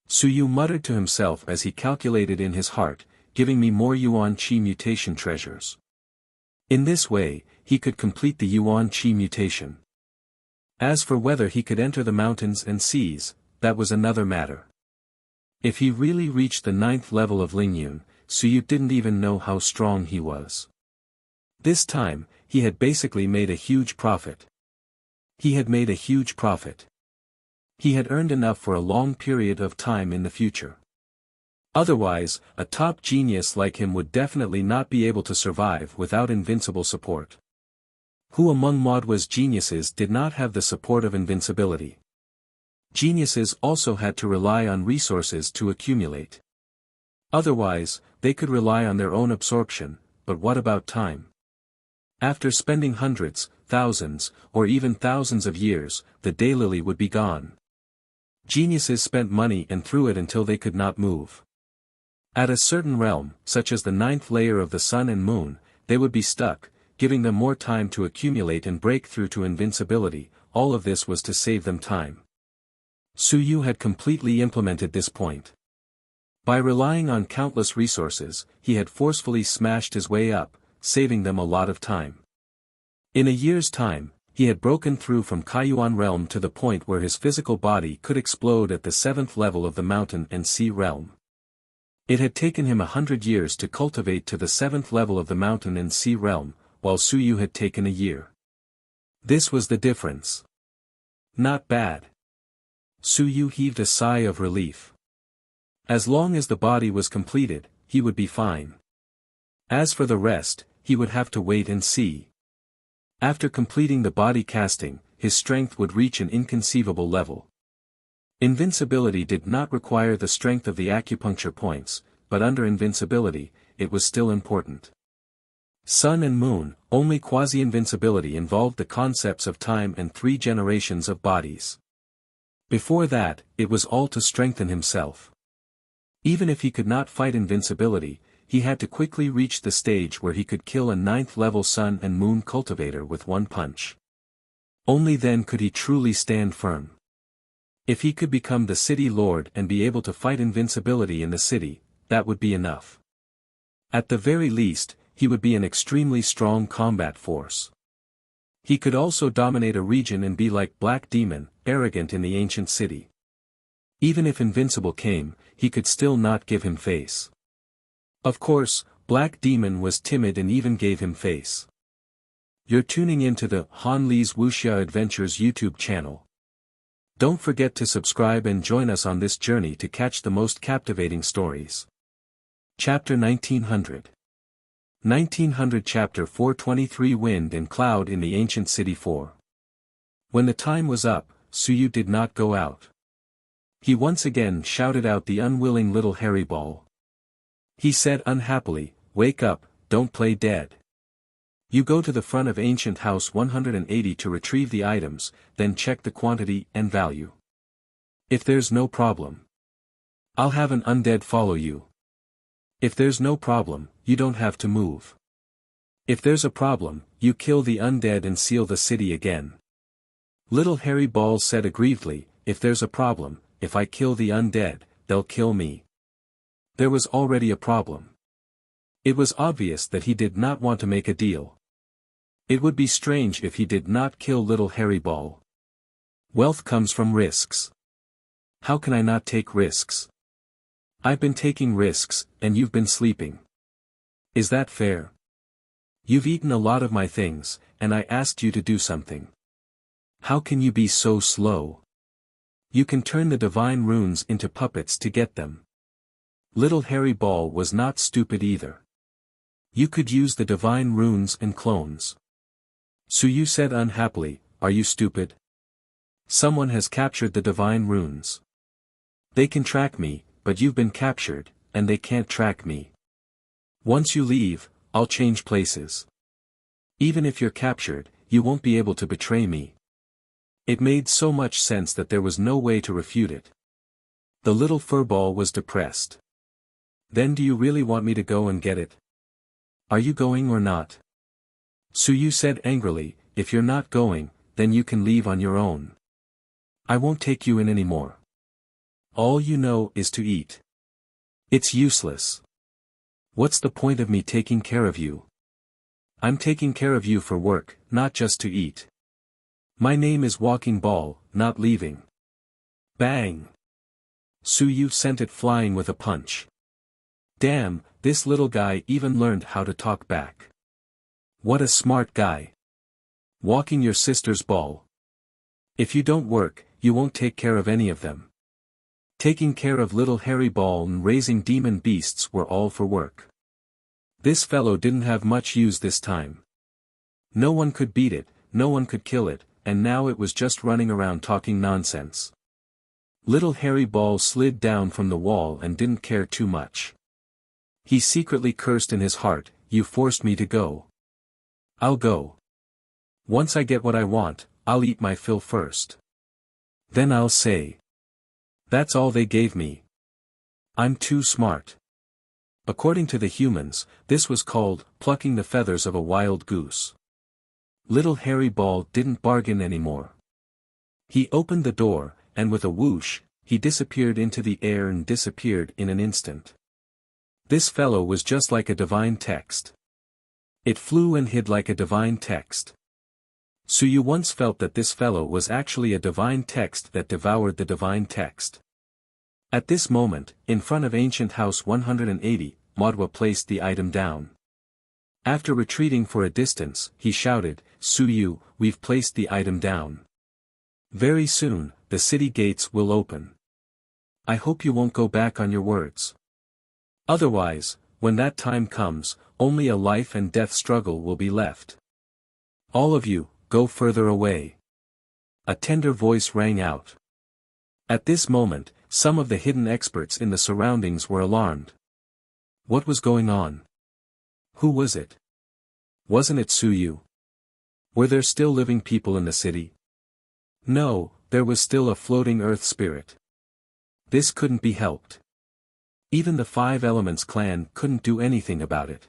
Suyu muttered to himself as he calculated in his heart, giving me more Yuan Qi mutation treasures. In this way, he could complete the Yuan Qi mutation. As for whether he could enter the mountains and seas, that was another matter. If he really reached the 9th level of Lingyun, Suyu didn't even know how strong he was. This time, he had basically made a huge profit. He had made a huge profit. He had earned enough for a long period of time in the future. Otherwise, a top genius like him would definitely not be able to survive without invincible support. Who among Maudwa's geniuses did not have the support of invincibility? Geniuses also had to rely on resources to accumulate. Otherwise, they could rely on their own absorption, but what about time? After spending hundreds, thousands, or even thousands of years, the daylily would be gone. Geniuses spent money and threw it until they could not move. At a certain realm, such as the 9th layer of the sun and moon, they would be stuck, giving them more time to accumulate and break through to invincibility. All of this was to save them time. Suyu had completely implemented this point. By relying on countless resources, he had forcefully smashed his way up, saving them a lot of time. In a year's time, he had broken through from Kaiyuan realm to the point where his physical body could explode at the 7th level of the mountain and sea realm. It had taken him 100 years to cultivate to the 7th level of the mountain and sea realm, while Suyu had taken a year. This was the difference. Not bad. Suyu heaved a sigh of relief. As long as the body was completed, he would be fine. As for the rest, he would have to wait and see. After completing the body casting, his strength would reach an inconceivable level. Invincibility did not require the strength of the acupuncture points, but under invincibility, it was still important. Sun and moon, only quasi-invincibility involved the concepts of time and 3 generations of bodies. Before that, it was all to strengthen himself. Even if he could not fight invincibility, he had to quickly reach the stage where he could kill a 9th level sun and moon cultivator with one punch. Only then could he truly stand firm. If he could become the city lord and be able to fight invincibility in the city, that would be enough. At the very least, he would be an extremely strong combat force. He could also dominate a region and be like Black Demon, arrogant in the ancient city. Even if invincible came, he could still not give him face. Of course, Black Demon was timid and even gave him face. You're tuning into the Han Lee's Wuxia Adventures YouTube channel. Don't forget to subscribe and join us on this journey to catch the most captivating stories. Chapter 1900 Chapter 423 Wind and Cloud in the Ancient City 4. When the time was up, Suyu did not go out. He once again shouted out the unwilling little hairy ball. He said unhappily, "Wake up, don't play dead. You go to the front of Ancient House 180 to retrieve the items, then check the quantity and value. If there's no problem, I'll have an undead follow you. If there's no problem, you don't have to move. If there's a problem, you kill the undead and seal the city again." Little hairy ball said aggrievedly, "If there's a problem, if I kill the undead, they'll kill me." There was already a problem. It was obvious that he did not want to make a deal. It would be strange if he did not kill little hairy ball. Wealth comes from risks. How can I not take risks? I've been taking risks, and you've been sleeping. Is that fair? You've eaten a lot of my things, and I asked you to do something. How can you be so slow? You can turn the divine runes into puppets to get them. Little hairy ball was not stupid either. You could use the divine runes and clones. Suyu said unhappily, "Are you stupid? Someone has captured the divine runes. They can track me, but you've been captured, and they can't track me. Once you leave, I'll change places. Even if you're captured, you won't be able to betray me." It made so much sense that there was no way to refute it. The little furball was depressed. "Then do you really want me to go and get it? Are you going or not?" Suyu said angrily, "If you're not going, then you can leave on your own. I won't take you in anymore. All you know is to eat. It's useless. What's the point of me taking care of you? I'm taking care of you for work, not just to eat. My name is Walking Ball, not leaving." Bang! Suyu sent it flying with a punch. Damn, this little guy even learned how to talk back. What a smart guy. Walking your sister's ball. If you don't work, you won't take care of any of them. Taking care of little hairy ball and raising demon beasts were all for work. This fellow didn't have much use this time. No one could beat it, no one could kill it, and now it was just running around talking nonsense. Little hairy ball slid down from the wall and didn't care too much. He secretly cursed in his heart, "You forced me to go. I'll go. Once I get what I want, I'll eat my fill first. Then I'll say. That's all they gave me. I'm too smart." According to the humans, this was called plucking the feathers of a wild goose. Little hairy ball didn't bargain anymore. He opened the door, and with a whoosh, he disappeared into the air and disappeared in an instant. This fellow was just like a divine text. It flew and hid like a divine text. Suyu once felt that this fellow was actually a divine text that devoured the divine text. At this moment, in front of Ancient House 180, Madwa placed the item down. After retreating for a distance, he shouted, "Suyu, we've placed the item down. Very soon, the city gates will open. I hope you won't go back on your words. Otherwise, when that time comes, only a life and death struggle will be left. All of you, go further away." A tender voice rang out. At this moment, some of the hidden experts in the surroundings were alarmed. What was going on? Who was it? Wasn't it Suyu? Were there still living people in the city? No, there was still a floating earth spirit. This couldn't be helped. Even the Five Elements clan couldn't do anything about it.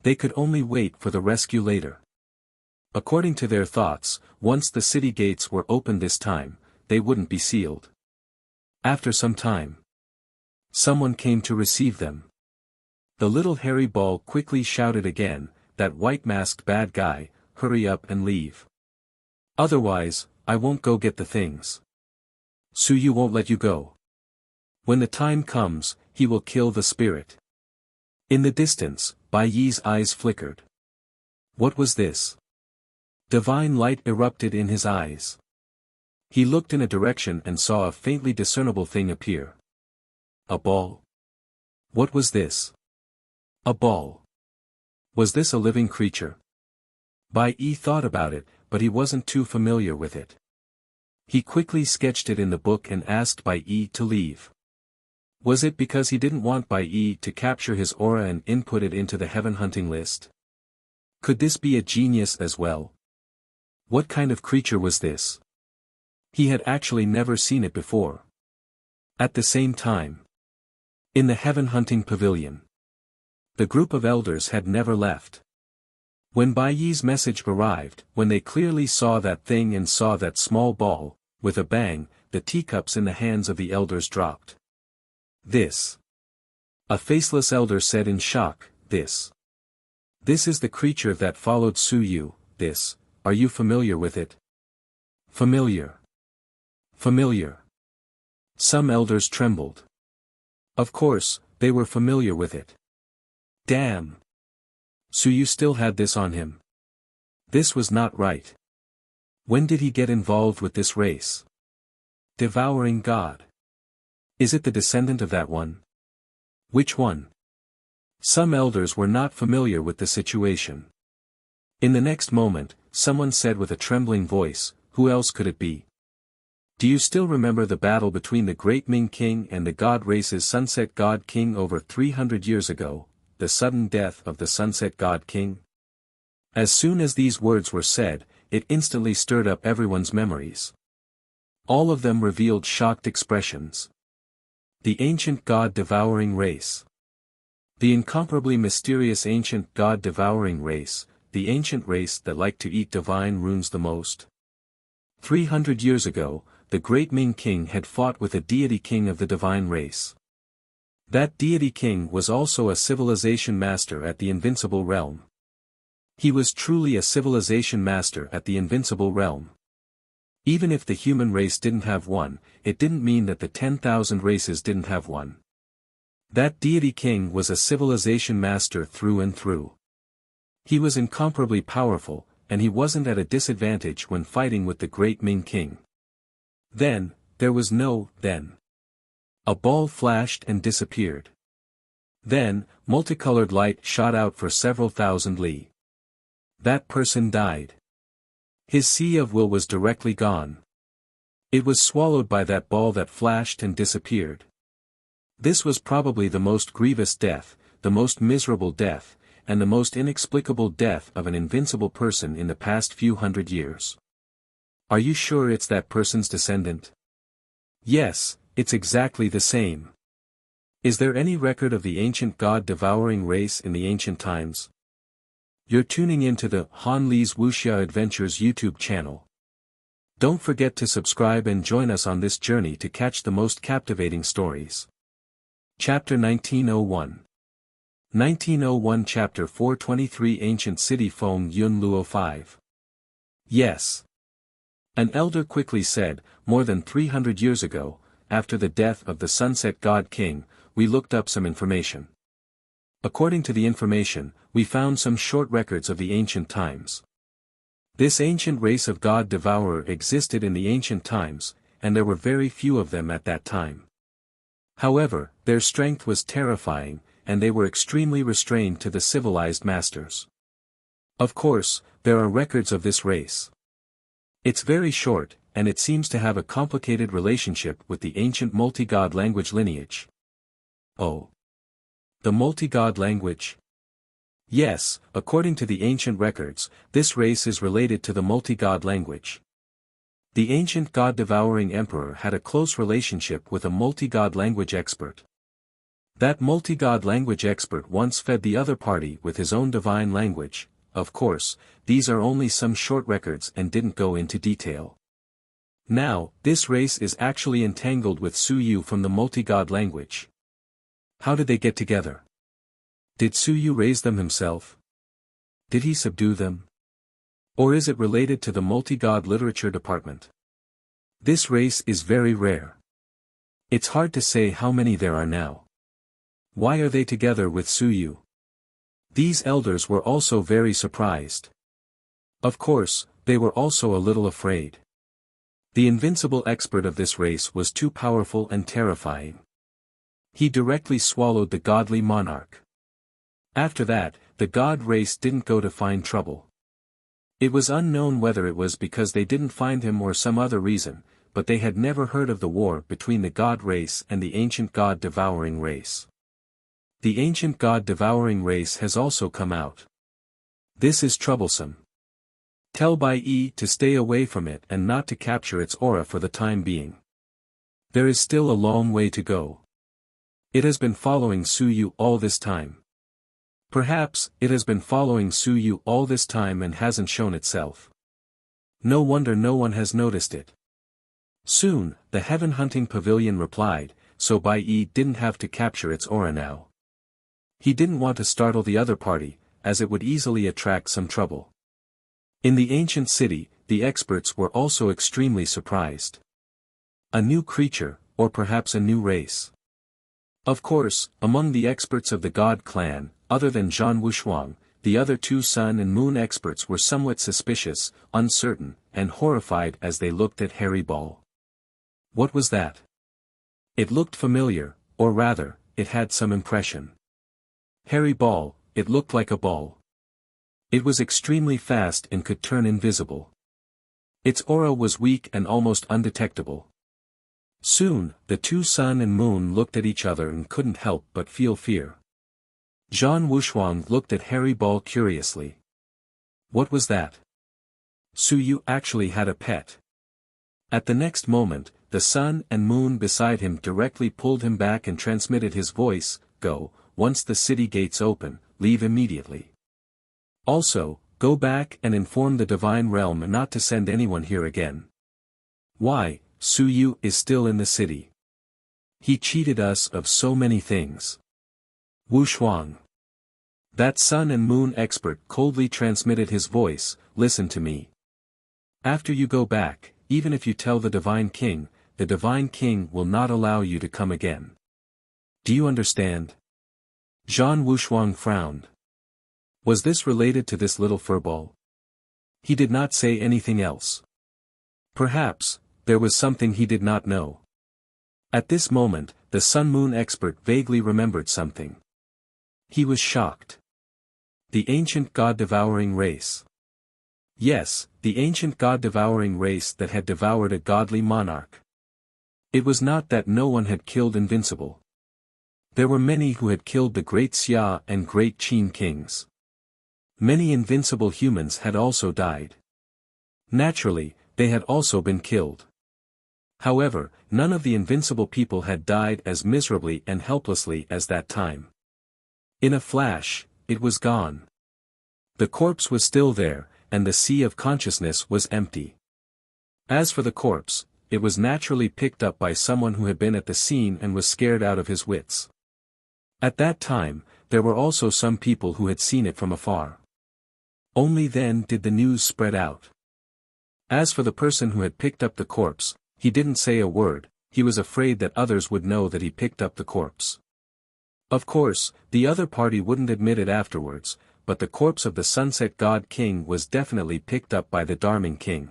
They could only wait for the rescue later. According to their thoughts, once the city gates were opened this time, they wouldn't be sealed. After some time, someone came to receive them. The little hairy ball quickly shouted again, "That white-masked bad guy, hurry up and leave. Otherwise, I won't go get the things. Suyu won't let you go. When the time comes, he will kill the spirit. In the distance, Bai Yi's eyes flickered. What was this? Divine light erupted in his eyes. He looked in a direction and saw a faintly discernible thing appear. A ball? What was this? A ball. Was this a living creature? Bai Yi thought about it, but he wasn't too familiar with it. He quickly sketched it in the book and asked Bai Yi to leave. Was it because he didn't want Bai Yi to capture his aura and input it into the heaven hunting list? Could this be a genius as well? What kind of creature was this? He had actually never seen it before. At the same time, in the heaven hunting pavilion, the group of elders had never left. When Bai Yi's message arrived, when they clearly saw that thing and saw that small ball, with a bang, the teacups in the hands of the elders dropped. This. A faceless elder said in shock, This is the creature that followed Su Yu, this, are you familiar with it? Familiar. Familiar. Some elders trembled. Of course, they were familiar with it. Damn. Su Yu still had this on him. This was not right. When did he get involved with this race? Devouring God. Is it the descendant of that one? Which one? Some elders were not familiar with the situation. In the next moment, someone said with a trembling voice, who else could it be? Do you still remember the battle between the great Ming King and the God race's Sunset God King over 300 years ago, the sudden death of the Sunset God King? As soon as these words were said, it instantly stirred up everyone's memories. All of them revealed shocked expressions. The ancient God-devouring race. The incomparably mysterious ancient God-devouring race, the ancient race that liked to eat divine runes the most. 300 years ago, the great Ming King had fought with a deity king of the divine race. That deity king was also a civilization master at the invincible realm. He was truly a civilization master at the invincible realm. Even if the human race didn't have one, it didn't mean that the 10,000 races didn't have one. That deity king was a civilization master through and through. He was incomparably powerful, and he wasn't at a disadvantage when fighting with the great Ming King. Then, there was no then. A ball flashed and disappeared. Then, multicolored light shot out for several thousand li. That person died. His sea of will was directly gone. It was swallowed by that ball that flashed and disappeared. This was probably the most grievous death, the most miserable death, and the most inexplicable death of an invincible person in the past few hundred years. Are you sure it's that person's descendant? Yes, it's exactly the same. Is there any record of the ancient God-devouring race in the ancient times? You're tuning into the Han Li's Wuxia Adventures YouTube channel. Don't forget to subscribe and join us on this journey to catch the most captivating stories. Chapter 1901. 1901 Chapter 423 Ancient City Feng Yun Luo 5. Yes. An elder quickly said, more than 300 years ago, after the death of the Sunset God King, we looked up some information. According to the information, we found some short records of the ancient times. This ancient race of God-devourer existed in the ancient times, and there were very few of them at that time. However, their strength was terrifying, and they were extremely restrained to the civilized masters. Of course, there are records of this race. It's very short, and it seems to have a complicated relationship with the ancient multi-god language lineage. Oh. The multi-god language? Yes, according to the ancient records, this race is related to the multi-god language. The ancient god-devouring emperor had a close relationship with a multi-god language expert. That multi-god language expert once fed the other party with his own divine language. Of course, these are only some short records and didn't go into detail. Now, this race is actually entangled with Su Yu from the multi-god language. How did they get together? Did Su Yu raise them himself? Did he subdue them? Or is it related to the multi-god literature department? This race is very rare. It's hard to say how many there are now. Why are they together with Suyu? These elders were also very surprised. Of course, they were also a little afraid. The invincible expert of this race was too powerful and terrifying. He directly swallowed the godly monarch. After that, the god race didn't go to find trouble. It was unknown whether it was because they didn't find him or some other reason, but they had never heard of the war between the god race and the ancient god-devouring race. The ancient god-devouring race has also come out. This is troublesome. Tell Bai Yi to stay away from it and not to capture its aura for the time being. There is still a long way to go. It has been following Suyu all this time. Perhaps, it has been following Suyu all this time and hasn't shown itself. No wonder no one has noticed it. Soon, the Heaven Hunting Pavilion replied, so Bai Yi didn't have to capture its aura now. He didn't want to startle the other party, as it would easily attract some trouble. In the ancient city, the experts were also extremely surprised. A new creature, or perhaps a new race. Of course, among the experts of the God clan, other than Zhan Wushuang, the other two sun and moon experts were somewhat suspicious, uncertain, and horrified as they looked at Harry Ball. What was that? It looked familiar, or rather, it had some impression. Harry Ball, it looked like a ball. It was extremely fast and could turn invisible. Its aura was weak and almost undetectable. Soon, the two sun and moon looked at each other and couldn't help but feel fear. Zhan Wushuang looked at Harry Ball curiously. What was that? Suyu actually had a pet. At the next moment, the sun and moon beside him directly pulled him back and transmitted his voice, "Go, once the city gates open, leave immediately. Also, go back and inform the divine realm not to send anyone here again. Why, Suyu is still in the city. He cheated us of so many things." Wushuang. That sun and moon expert coldly transmitted his voice, "Listen to me. After you go back, even if you tell the Divine King will not allow you to come again. Do you understand?" Zhan Wushuang frowned. Was this related to this little furball? He did not say anything else. Perhaps, there was something he did not know. At this moment, the sun-moon expert vaguely remembered something. He was shocked. The ancient god-devouring race. Yes, the ancient god-devouring race that had devoured a godly monarch. It was not that no one had killed Invincible. There were many who had killed the great Xia and great Qin kings. Many invincible humans had also died. Naturally, they had also been killed. However, none of the invincible people had died as miserably and helplessly as that time. In a flash, it was gone. The corpse was still there, and the sea of consciousness was empty. As for the corpse, it was naturally picked up by someone who had been at the scene and was scared out of his wits. At that time, there were also some people who had seen it from afar. Only then did the news spread out. As for the person who had picked up the corpse, he didn't say a word, he was afraid that others would know that he picked up the corpse. Of course, the other party wouldn't admit it afterwards, but the corpse of the Sunset God King was definitely picked up by the Dharming King.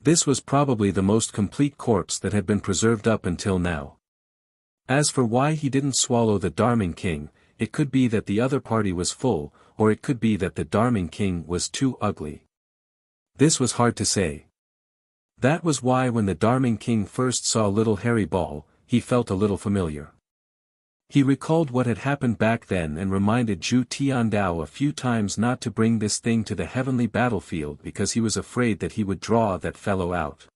This was probably the most complete corpse that had been preserved up until now. As for why he didn't swallow the Dharming King, it could be that the other party was full, or it could be that the Dharming King was too ugly. This was hard to say. That was why when the Dharming King first saw little Harry Ball, he felt a little familiar. He recalled what had happened back then and reminded Zhu Tiandao a few times not to bring this thing to the heavenly battlefield because he was afraid that he would draw that fellow out.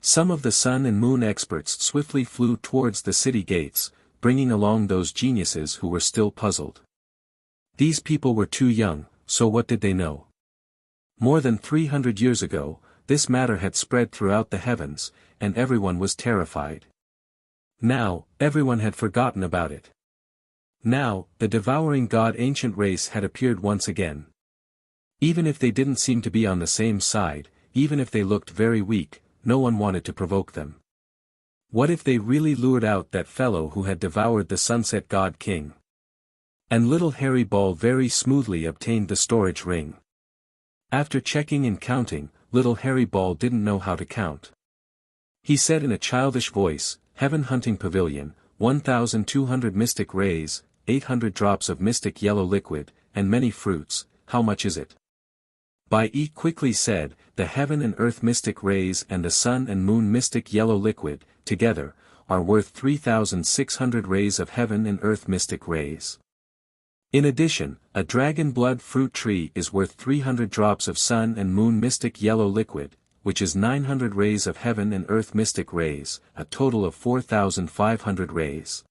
Some of the sun and moon experts swiftly flew towards the city gates, bringing along those geniuses who were still puzzled. These people were too young, so what did they know? More than 300 years ago, this matter had spread throughout the heavens, and everyone was terrified. Now, everyone had forgotten about it. Now, the devouring god ancient race had appeared once again. Even if they didn't seem to be on the same side, even if they looked very weak, no one wanted to provoke them. What if they really lured out that fellow who had devoured the Sunset God King? And little Hairy Ball very smoothly obtained the storage ring. After checking and counting, little Hairy Ball didn't know how to count. He said in a childish voice, "Heaven hunting pavilion, 1,200 mystic rays, 800 drops of mystic yellow liquid, and many fruits, how much is it?" Bai E quickly said, "The heaven and earth mystic rays and the sun and moon mystic yellow liquid, together, are worth 3,600 rays of heaven and earth mystic rays. In addition, a dragon blood fruit tree is worth 300 drops of sun and moon mystic yellow liquid, which is 900 rays of heaven and earth mystic rays, a total of 4,500 rays.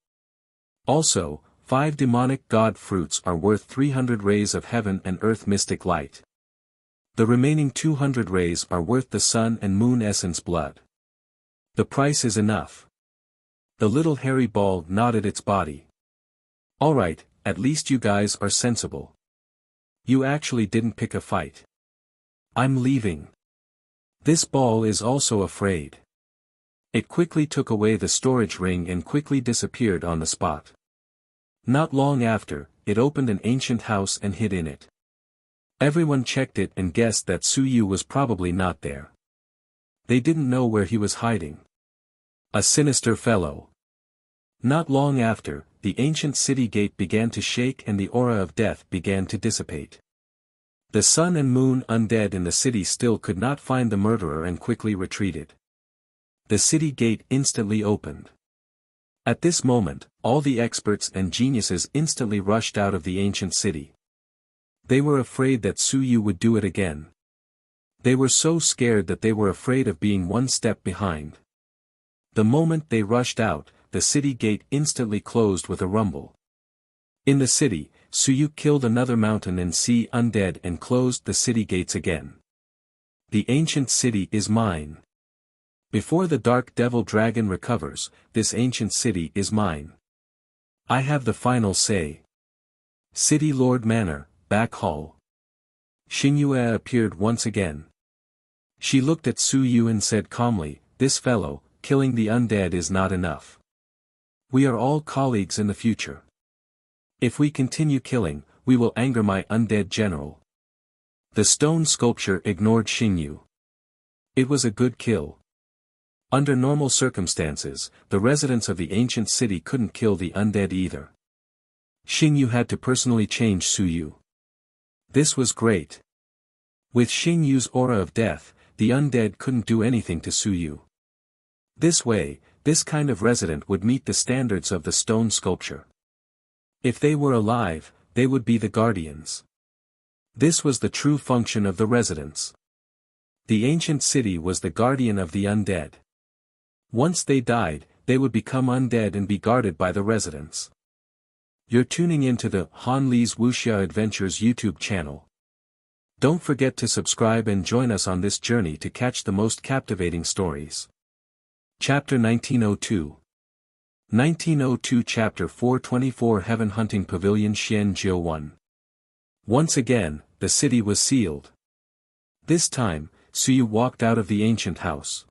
Also, 5 demonic god fruits are worth 300 rays of heaven and earth mystic light. The remaining 200 rays are worth the sun and moon essence blood. The price is enough." The little hairy ball nodded its body. "Alright, at least you guys are sensible. You actually didn't pick a fight. I'm leaving." This ball is also afraid. It quickly took away the storage ring and quickly disappeared on the spot. Not long after, it opened an ancient house and hid in it. Everyone checked it and guessed that Suyu was probably not there. They didn't know where he was hiding. A sinister fellow. Not long after, the ancient city gate began to shake and the aura of death began to dissipate. The sun and moon undead in the city still could not find the murderer and quickly retreated. The city gate instantly opened. At this moment, all the experts and geniuses instantly rushed out of the ancient city. They were afraid that Suyu would do it again. They were so scared that they were afraid of being one step behind. The moment they rushed out, the city gate instantly closed with a rumble. In the city, Suyu killed another mountain and sea undead and closed the city gates again. The ancient city is mine. Before the dark devil dragon recovers, this ancient city is mine. I have the final say. City Lord Manor, back hall. Xingyue appeared once again. She looked at Suyu and said calmly, "This fellow, killing the undead is not enough. We are all colleagues in the future. If we continue killing, we will anger my undead general." The stone sculpture ignored Xingyu. It was a good kill. Under normal circumstances, the residents of the ancient city couldn't kill the undead either. Xingyu had to personally change Suyu. This was great. With Xingyu's aura of death, the undead couldn't do anything to Suyu. This way, this kind of resident would meet the standards of the stone sculpture. If they were alive, they would be the guardians. This was the true function of the residents. The ancient city was the guardian of the undead. Once they died, they would become undead and be guarded by the residents. You're tuning into the Han Lee's Wuxia Adventures YouTube channel. Don't forget to subscribe and join us on this journey to catch the most captivating stories. Chapter 1902. 1902 Chapter 424 Heaven Hunting Pavilion Xian Jiu 1. Once again, the city was sealed. This time, Suyu walked out of the ancient house.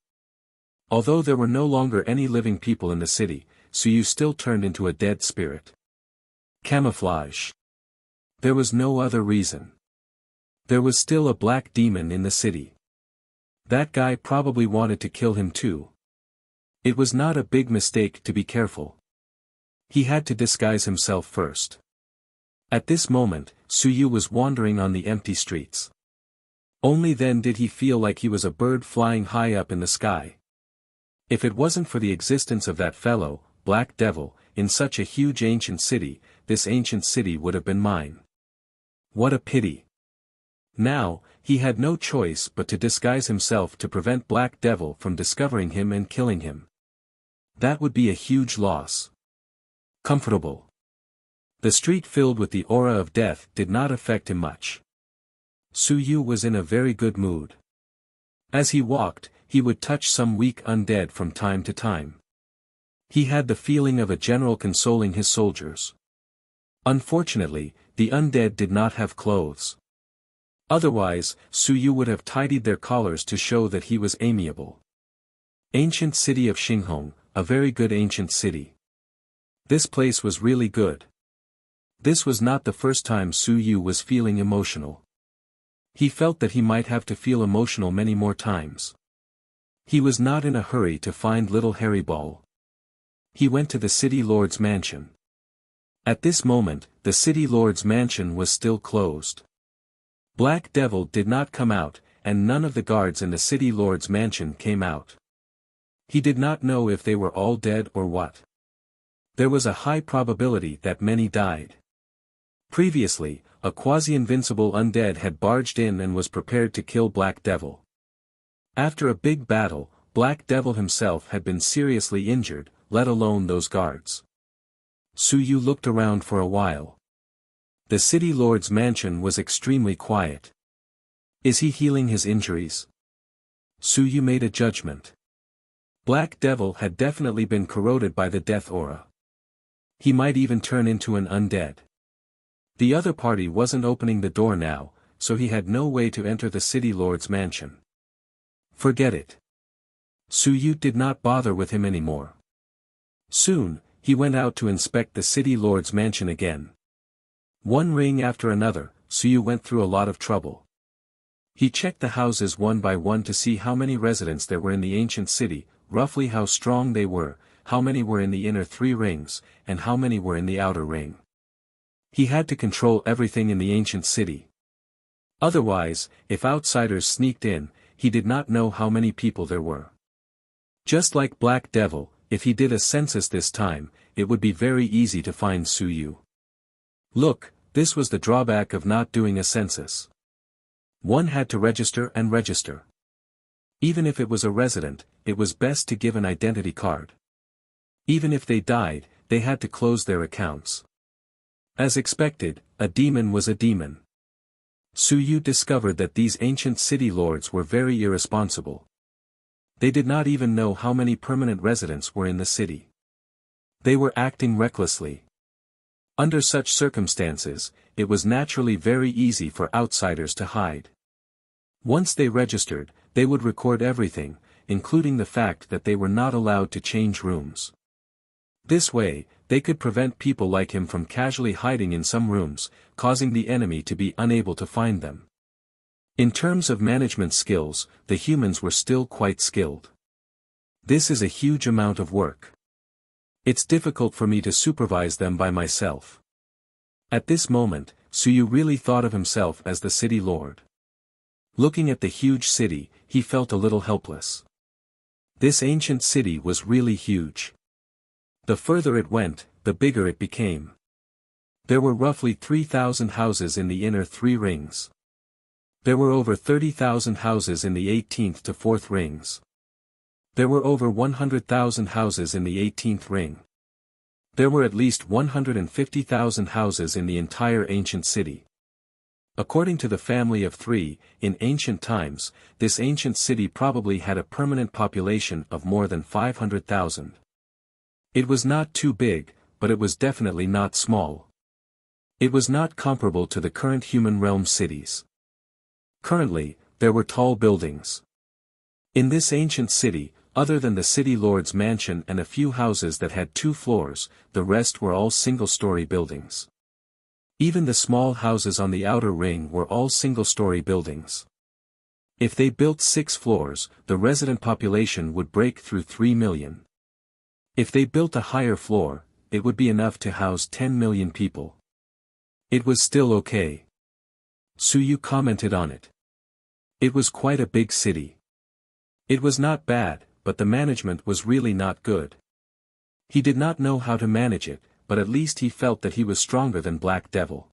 Although there were no longer any living people in the city, Suyu still turned into a dead spirit. Camouflage. There was no other reason. There was still a black demon in the city. That guy probably wanted to kill him too. It was not a big mistake to be careful. He had to disguise himself first. At this moment, Suyu was wandering on the empty streets. Only then did he feel like he was a bird flying high up in the sky. If it wasn't for the existence of that fellow, Black Devil, in such a huge ancient city, this ancient city would have been mine. What a pity. Now, he had no choice but to disguise himself to prevent Black Devil from discovering him and killing him. That would be a huge loss. Comfortable. The street filled with the aura of death did not affect him much. Suyu was in a very good mood. As he walked, he would touch some weak undead from time to time. He had the feeling of a general consoling his soldiers. Unfortunately, the undead did not have clothes. Otherwise, Suyu would have tidied their collars to show that he was amiable. Ancient city of Xinghong, a very good ancient city. This place was really good. This was not the first time Su Yu was feeling emotional. He felt that he might have to feel emotional many more times. He was not in a hurry to find little Harry Ball. He went to the city lord's mansion. At this moment, the city lord's mansion was still closed. Black Devil did not come out, and none of the guards in the city lord's mansion came out. He did not know if they were all dead or what. There was a high probability that many died. Previously, a quasi-invincible undead had barged in and was prepared to kill Black Devil. After a big battle, Black Devil himself had been seriously injured, let alone those guards. Su Yu looked around for a while. The city lord's mansion was extremely quiet. Is he healing his injuries? Su Yu made a judgment. Black Devil had definitely been corroded by the death aura. He might even turn into an undead. The other party wasn't opening the door now, so he had no way to enter the city lord's mansion. Forget it. Su Yu did not bother with him anymore. Soon, he went out to inspect the city lord's mansion again. One ring after another, Su Yu went through a lot of trouble. He checked the houses one by one to see how many residents there were in the ancient city, roughly how strong they were, how many were in the inner 3 rings, and how many were in the outer ring. He had to control everything in the ancient city. Otherwise, if outsiders sneaked in, he did not know how many people there were. Just like Black Devil, if he did a census this time, it would be very easy to find Su Yu. Look, this was the drawback of not doing a census. One had to register and register. Even if it was a resident, it was best to give an identity card. Even if they died, they had to close their accounts. As expected, a demon was a demon. Su Yu discovered that these ancient city lords were very irresponsible. They did not even know how many permanent residents were in the city. They were acting recklessly. Under such circumstances, it was naturally very easy for outsiders to hide. Once they registered, they would record everything, including the fact that they were not allowed to change rooms. This way, they could prevent people like him from casually hiding in some rooms, causing the enemy to be unable to find them. In terms of management skills, the humans were still quite skilled. This is a huge amount of work. It's difficult for me to supervise them by myself. At this moment, Su Yu really thought of himself as the city lord. Looking at the huge city, he felt a little helpless. This ancient city was really huge. The further it went, the bigger it became. There were roughly 3,000 houses in the inner 3 rings. There were over 30,000 houses in the 18th to 4th rings. There were over 100,000 houses in the 18th ring. There were at least 150,000 houses in the entire ancient city. According to the family of 3, in ancient times, this ancient city probably had a permanent population of more than 500,000. It was not too big, but it was definitely not small. It was not comparable to the current human realm cities. Currently, there were tall buildings. In this ancient city, other than the city lord's mansion and a few houses that had 2 floors, the rest were all single-story buildings. Even the small houses on the outer ring were all single-story buildings. If they built 6 floors, the resident population would break through 3 million. If they built a higher floor, it would be enough to house 10 million people. It was still okay. Su Yu commented on it. It was quite a big city. It was not bad, but the management was really not good. He did not know how to manage it, but at least he felt that he was stronger than Black Devil.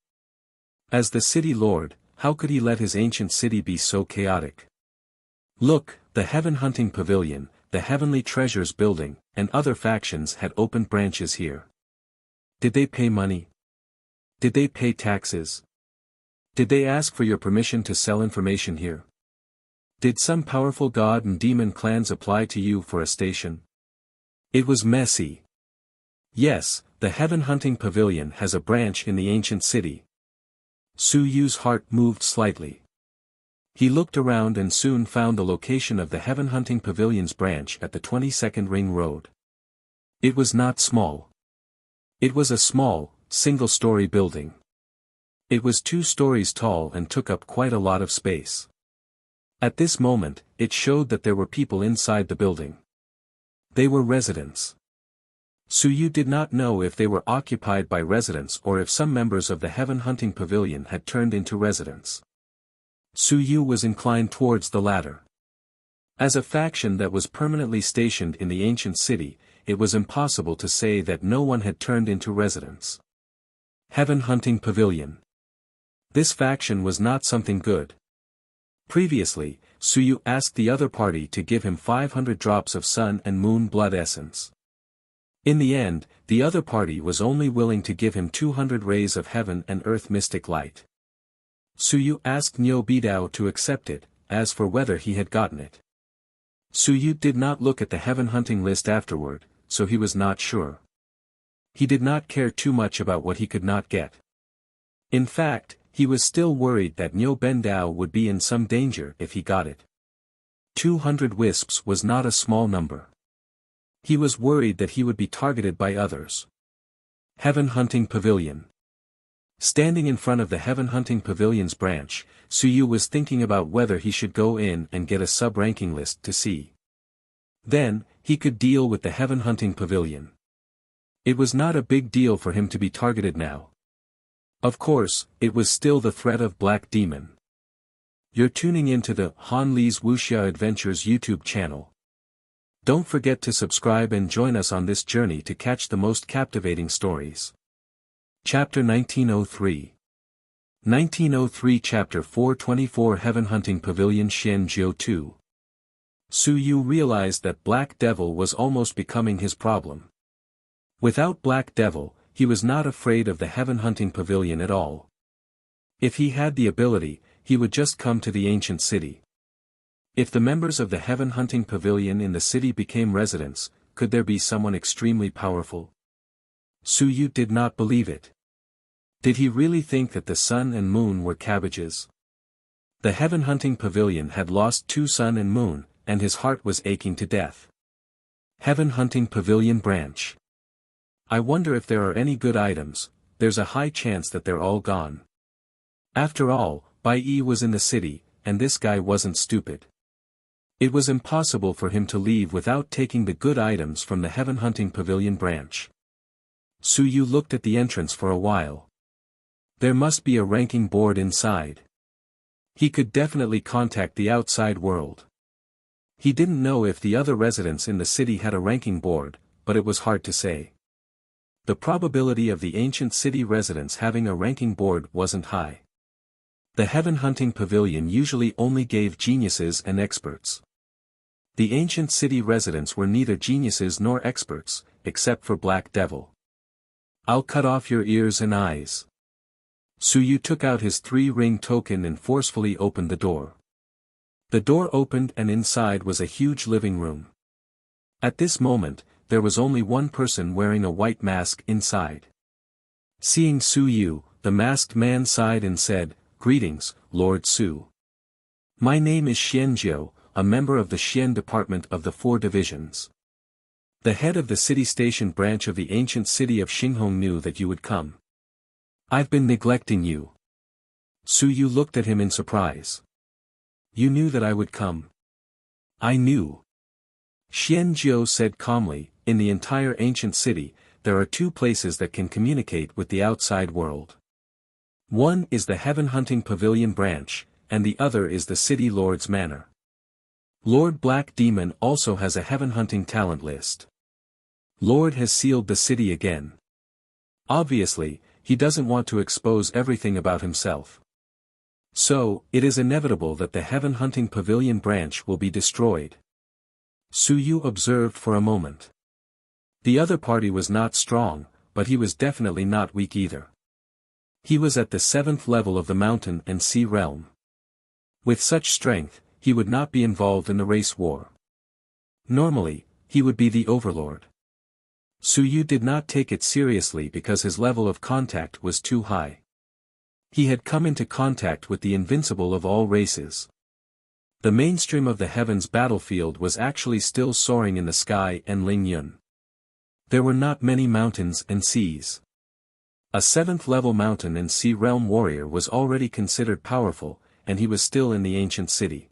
As the city lord, how could he let his ancient city be so chaotic? Look, the Heaven Hunting Pavilion, the Heavenly Treasures Building, and other factions had opened branches here. Did they pay money? Did they pay taxes? Did they ask for your permission to sell information here? Did some powerful god and demon clans apply to you for a station? It was messy. Yes, the Heaven Hunting Pavilion has a branch in the ancient city. Su Yu's heart moved slightly. He looked around and soon found the location of the Heaven Hunting Pavilion's branch at the 22nd Ring Road. It was not small. It was a small, single-story building. It was 2 stories tall and took up quite a lot of space. At this moment, it showed that there were people inside the building. They were residents. Suyu did not know if they were occupied by residents or if some members of the heaven hunting pavilion had turned into residents. Suyu was inclined towards the latter. As a faction that was permanently stationed in the ancient city, it was impossible to say that no one had turned into residents. Heaven hunting pavilion. This faction was not something good. Previously, Suyu asked the other party to give him 500 drops of sun and moon blood essence. In the end, the other party was only willing to give him 200 rays of heaven and earth mystic light. Suyu asked Niu Bidao to accept it, as for whether he had gotten it. Suyu did not look at the heaven hunting list afterward, so he was not sure. He did not care too much about what he could not get. In fact, he was still worried that Niu Bendao would be in some danger if he got it. 200 wisps was not a small number. He was worried that he would be targeted by others. Heaven hunting pavilion. Standing in front of the heaven hunting pavilion's branch, Suyu was thinking about whether he should go in and get a sub-ranking list to see. Then, he could deal with the heaven hunting pavilion. It was not a big deal for him to be targeted now. Of course, it was still the threat of Black Demon. You're tuning into the Han Li's Wuxia Adventures YouTube channel. Don't forget to subscribe and join us on this journey to catch the most captivating stories. Chapter 1903. 1903 Chapter 424 Heaven Hunting Pavilion Xian Jiu 2. Suyu realized that Black Devil was almost becoming his problem. Without Black Devil, he was not afraid of the Heaven Hunting Pavilion at all. If he had the ability, he would just come to the ancient city. If the members of the Heaven Hunting Pavilion in the city became residents, could there be someone extremely powerful? Suyu did not believe it. Did he really think that the sun and moon were cabbages? The Heaven Hunting Pavilion had lost 2 sun and moon, and his heart was aching to death. Heaven Hunting Pavilion Branch. I wonder if there are any good items. There's a high chance that they're all gone. After all, Bai Yi was in the city, and this guy wasn't stupid. It was impossible for him to leave without taking the good items from the Heaven Hunting Pavilion branch. Suyu looked at the entrance for a while. There must be a ranking board inside. He could definitely contact the outside world. He didn't know if the other residents in the city had a ranking board, but it was hard to say. The probability of the ancient city residents having a ranking board wasn't high. The Heaven Hunting Pavilion usually only gave geniuses and experts. The ancient city residents were neither geniuses nor experts, except for Black Devil. I'll cut off your ears and eyes. Suyu took out his 3-ring token and forcefully opened the door. The door opened and inside was a huge living room. At this moment, there was only one person wearing a white mask inside. Seeing Suyu, the masked man sighed and said, "Greetings, Lord Su. My name is Xianjiu, a member of the Xian Department of the 4 Divisions. The head of the city station branch of the ancient city of Xinghong knew that you would come. I've been neglecting you." Suyu looked at him in surprise. "You knew that I would come?" "I knew." Xianjiu said calmly, "In the entire ancient city, there are 2 places that can communicate with the outside world. One is the Heaven Hunting Pavilion branch, and the other is the City Lord's Manor. Lord Black Demon also has a Heaven Hunting talent list. Lord has sealed the city again. Obviously, he doesn't want to expose everything about himself. So, it is inevitable that the Heaven Hunting Pavilion branch will be destroyed." Suyu observed for a moment. The other party was not strong, but he was definitely not weak either. He was at the 7th level of the mountain and sea realm. With such strength, he would not be involved in the race war. Normally, he would be the overlord. Suyu did not take it seriously because his level of contact was too high. He had come into contact with the invincible of all races. The mainstream of the heavens battlefield was actually still soaring in the sky and Ling Yun. There were not many mountains and seas. A 7th-level mountain and sea realm warrior was already considered powerful, and he was still in the ancient city.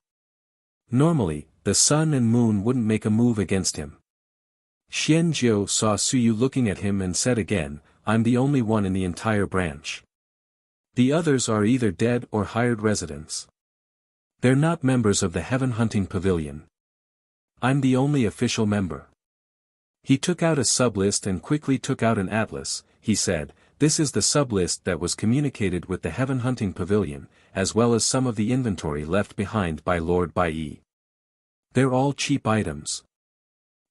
Normally, the sun and moon wouldn't make a move against him. Xian Jiu saw Suyu looking at him and said again, "I'm the only one in the entire branch. The others are either dead or hired residents. They're not members of the Heaven Hunting Pavilion. I'm the only official member." He took out a sublist and quickly took out an atlas. He said, "This is the sublist that was communicated with the Heaven Hunting Pavilion, as well as some of the inventory left behind by Lord Bai. They're all cheap items.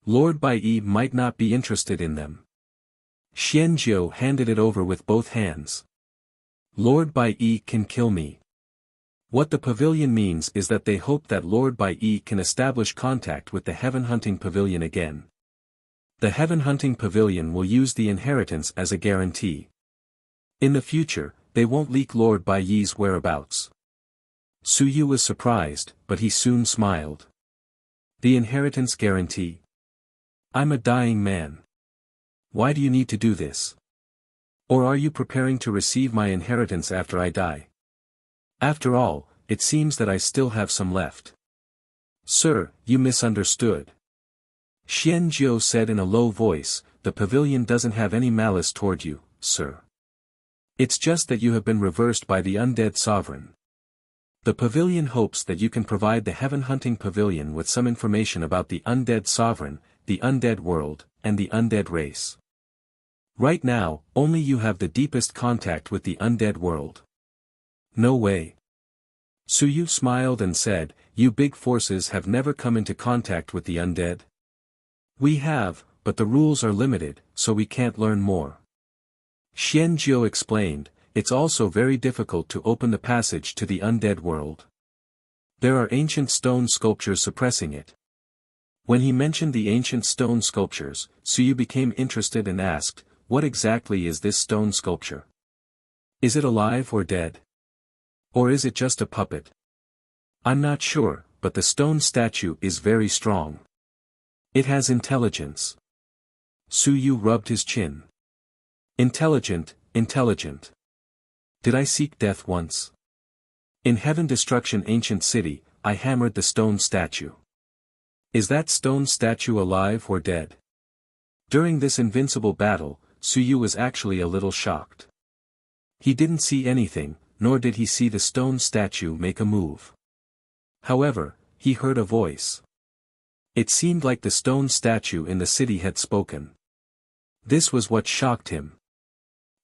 Lord Bai might not be interested in them." Xianjiu handed it over with both hands. "Lord Bai can kill me." What the pavilion means is that they hope that Lord Bai can establish contact with the Heaven Hunting Pavilion again. The Heaven Hunting Pavilion will use the inheritance as a guarantee. In the future, they won't leak Lord Bai's whereabouts. Suyu was surprised, but he soon smiled. The inheritance guarantee? I'm a dying man. Why do you need to do this? Or are you preparing to receive my inheritance after I die? After all, it seems that I still have some left. Sir, you misunderstood. Xianjiu said in a low voice, "The pavilion doesn't have any malice toward you, sir. It's just that you have been reversed by the undead sovereign. The pavilion hopes that you can provide the Heaven Hunting Pavilion with some information about the undead sovereign, the undead world, and the undead race. Right now, only you have the deepest contact with the undead world." "No way." Suyu smiled and said, "You big forces have never come into contact with the undead?" "We have, but the rules are limited, so we can't learn more." Xianjiu explained, "It's also very difficult to open the passage to the undead world. There are ancient stone sculptures suppressing it." When he mentioned the ancient stone sculptures, Suyu became interested and asked, "What exactly is this stone sculpture? Is it alive or dead? Or is it just a puppet?" "I'm not sure, but the stone statue is very strong. It has intelligence." Suyu rubbed his chin. "Intelligent, intelligent. Did I seek death once? In Heaven Destruction Ancient City, I hammered the stone statue. Is that stone statue alive or dead?" During this invincible battle, Suyu was actually a little shocked. He didn't see anything, nor did he see the stone statue make a move. However, he heard a voice. It seemed like the stone statue in the city had spoken. This was what shocked him.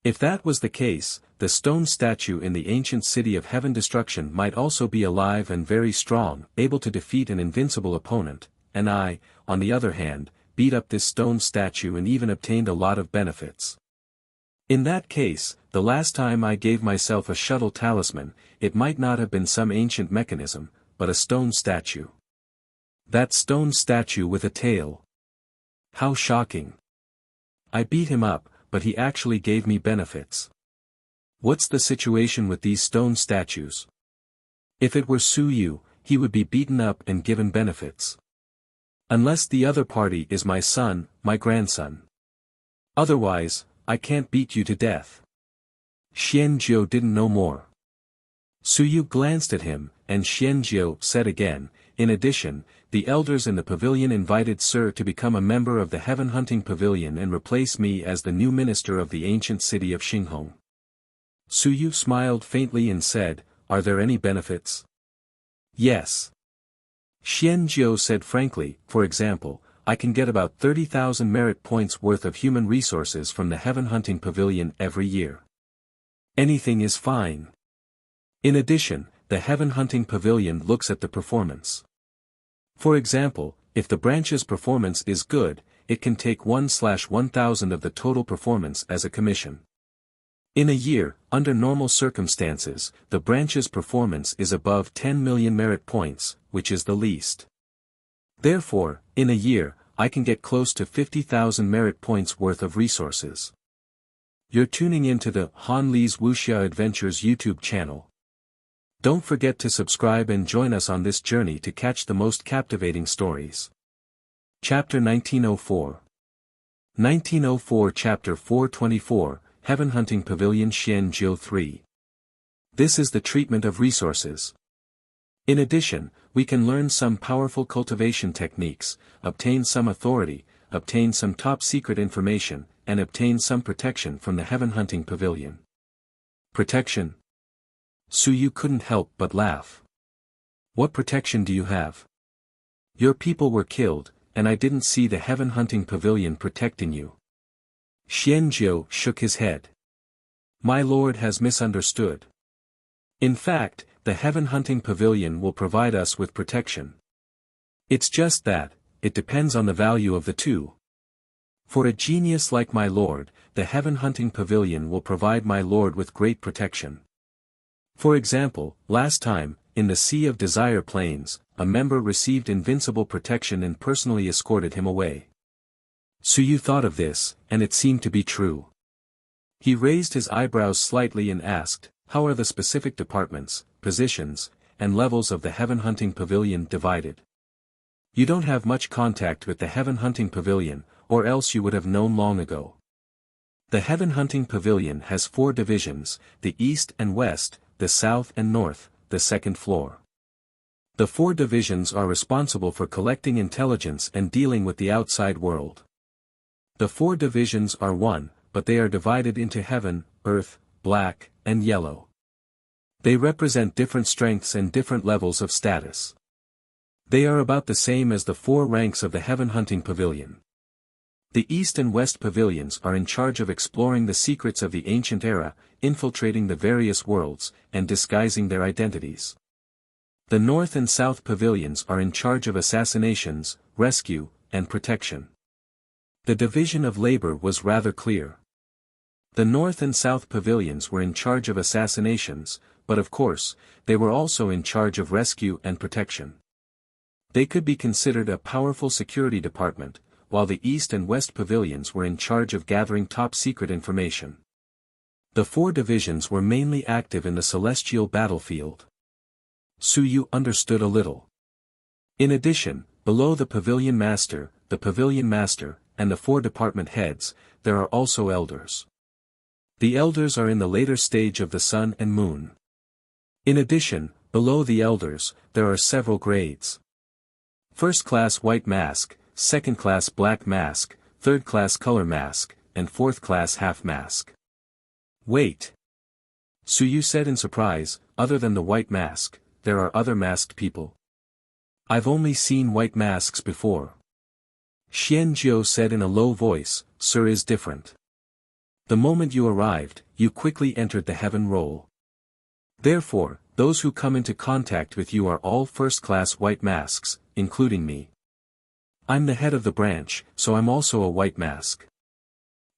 If that was the case, the stone statue in the ancient city of Heaven Destruction might also be alive and very strong, able to defeat an invincible opponent, and I, on the other hand, beat up this stone statue and even obtained a lot of benefits. In that case, the last time I gave myself a shuttle talisman, it might not have been some ancient mechanism, but a stone statue. That stone statue with a tail. How shocking. I beat him up, but he actually gave me benefits. What's the situation with these stone statues? If it were Suyu, he would be beaten up and given benefits. Unless the other party is my son, my grandson. Otherwise, I can't beat you to death. Xianjiu didn't know more. Suyu glanced at him, and Xianjiu said again, "In addition, the elders in the pavilion invited Sir to become a member of the Heaven Hunting Pavilion and replace me as the new minister of the ancient city of Xinghong." Suyu smiled faintly and said, "Are there any benefits?" "Yes." Xianjiu said frankly, "For example, I can get about 30,000 merit points worth of human resources from the Heaven Hunting Pavilion every year. Anything is fine. In addition, the Heaven Hunting Pavilion looks at the performance. For example, if the branch's performance is good, it can take 1/1000 of the total performance as a commission. In a year, under normal circumstances, the branch's performance is above 10 million merit points, which is the least. Therefore, in a year, I can get close to 50,000 merit points worth of resources." You're tuning into the Han Li's Wuxia Adventures YouTube channel. Don't forget to subscribe and join us on this journey to catch the most captivating stories. Chapter 1904. 1904 Chapter 424, Heaven Hunting Pavilion Xian Jiu 3. This is the treatment of resources. In addition, we can learn some powerful cultivation techniques, obtain some authority, obtain some top-secret information, and obtain some protection from the Heaven Hunting Pavilion. Protection? Su Yu couldn't help but laugh. What protection do you have? Your people were killed, and I didn't see the Heaven Hunting Pavilion protecting you. Xian Jiu shook his head. My lord has misunderstood. In fact, the Heaven Hunting Pavilion will provide us with protection. It's just that, it depends on the value of the two. For a genius like my lord, the Heaven Hunting Pavilion will provide my lord with great protection. For example, last time, in the Sea of Desire Plains, a member received invincible protection and personally escorted him away. Su Yu thought of this, and it seemed to be true. He raised his eyebrows slightly and asked, how are the specific departments, positions, and levels of the Heaven Hunting Pavilion divided? You don't have much contact with the Heaven Hunting Pavilion, or else you would have known long ago. The Heaven Hunting Pavilion has 4 divisions, the East and West, the South and North, the second floor. The 4 divisions are responsible for collecting intelligence and dealing with the outside world. The 4 divisions are one, but they are divided into Heaven, Earth, Black, and Yellow. They represent different strengths and different levels of status. They are about the same as the 4 ranks of the Heaven Hunting Pavilion. The East and West pavilions are in charge of exploring the secrets of the ancient era, infiltrating the various worlds, and disguising their identities. The North and South pavilions are in charge of assassinations, rescue, and protection. The division of labor was rather clear. The North and South pavilions were in charge of assassinations, but of course, they were also in charge of rescue and protection. They could be considered a powerful security department, while the East and West pavilions were in charge of gathering top-secret information. The 4 divisions were mainly active in the celestial battlefield. Su Yu understood a little. In addition, below the pavilion master, and the 4 department heads, there are also elders. The elders are in the later stage of the sun and moon. In addition, below the elders, there are several grades. First class white mask, second class black mask, third class color mask, and fourth class half mask. Wait. Su Yu said in surprise, other than the white mask, there are other masked people. I've only seen white masks before. Xian Jiu said in a low voice, Sir is different. The moment you arrived, you quickly entered the heaven role. Therefore, those who come into contact with you are all first-class white masks, including me. I'm the head of the branch, so I'm also a white mask.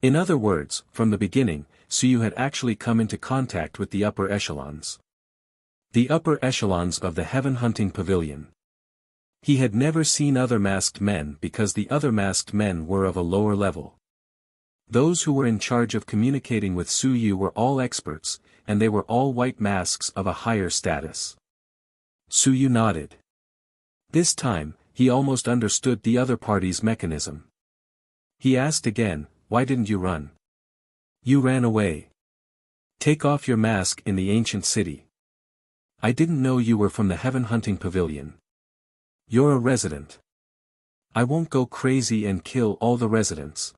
In other words, from the beginning, Su Yu had actually come into contact with the upper echelons. The upper echelons of the Heaven Hunting Pavilion. He had never seen other masked men because the other masked men were of a lower level. Those who were in charge of communicating with Su Yu were all experts, and they were all white masks of a higher status. Su Yu nodded. This time, he almost understood the other party's mechanism. He asked again, why didn't you run? You ran away. Take off your mask in the ancient city. I didn't know you were from the Heaven Hunting Pavilion. You're a resident. I won't go crazy and kill all the residents.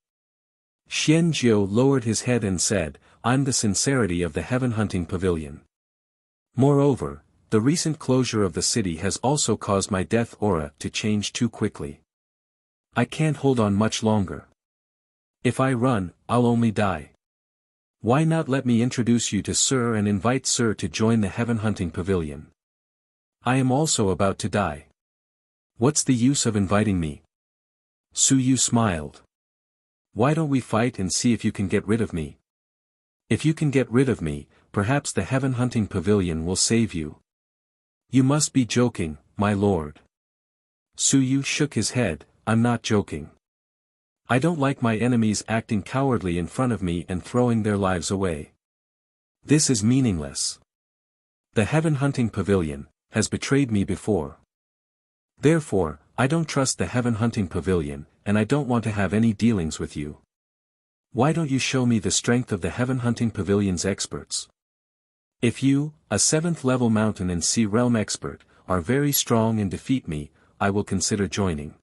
Xian Jiu lowered his head and said, I'm the sincerity of the Heaven Hunting Pavilion. Moreover, the recent closure of the city has also caused my death aura to change too quickly. I can't hold on much longer. If I run, I'll only die. Why not let me introduce you to Sir and invite Sir to join the Heaven Hunting Pavilion? I am also about to die. What's the use of inviting me? Su Yu smiled. Why don't we fight and see if you can get rid of me? If you can get rid of me, perhaps the Heaven Hunting Pavilion will save you. You must be joking, my lord. Su Yu shook his head, I'm not joking. I don't like my enemies acting cowardly in front of me and throwing their lives away. This is meaningless. The Heaven Hunting Pavilion has betrayed me before. Therefore, I don't trust the Heaven Hunting Pavilion, and I don't want to have any dealings with you. Why don't you show me the strength of the Heaven Hunting Pavilion's experts? If you, a 7th level mountain and sea realm expert, are very strong and defeat me, I will consider joining.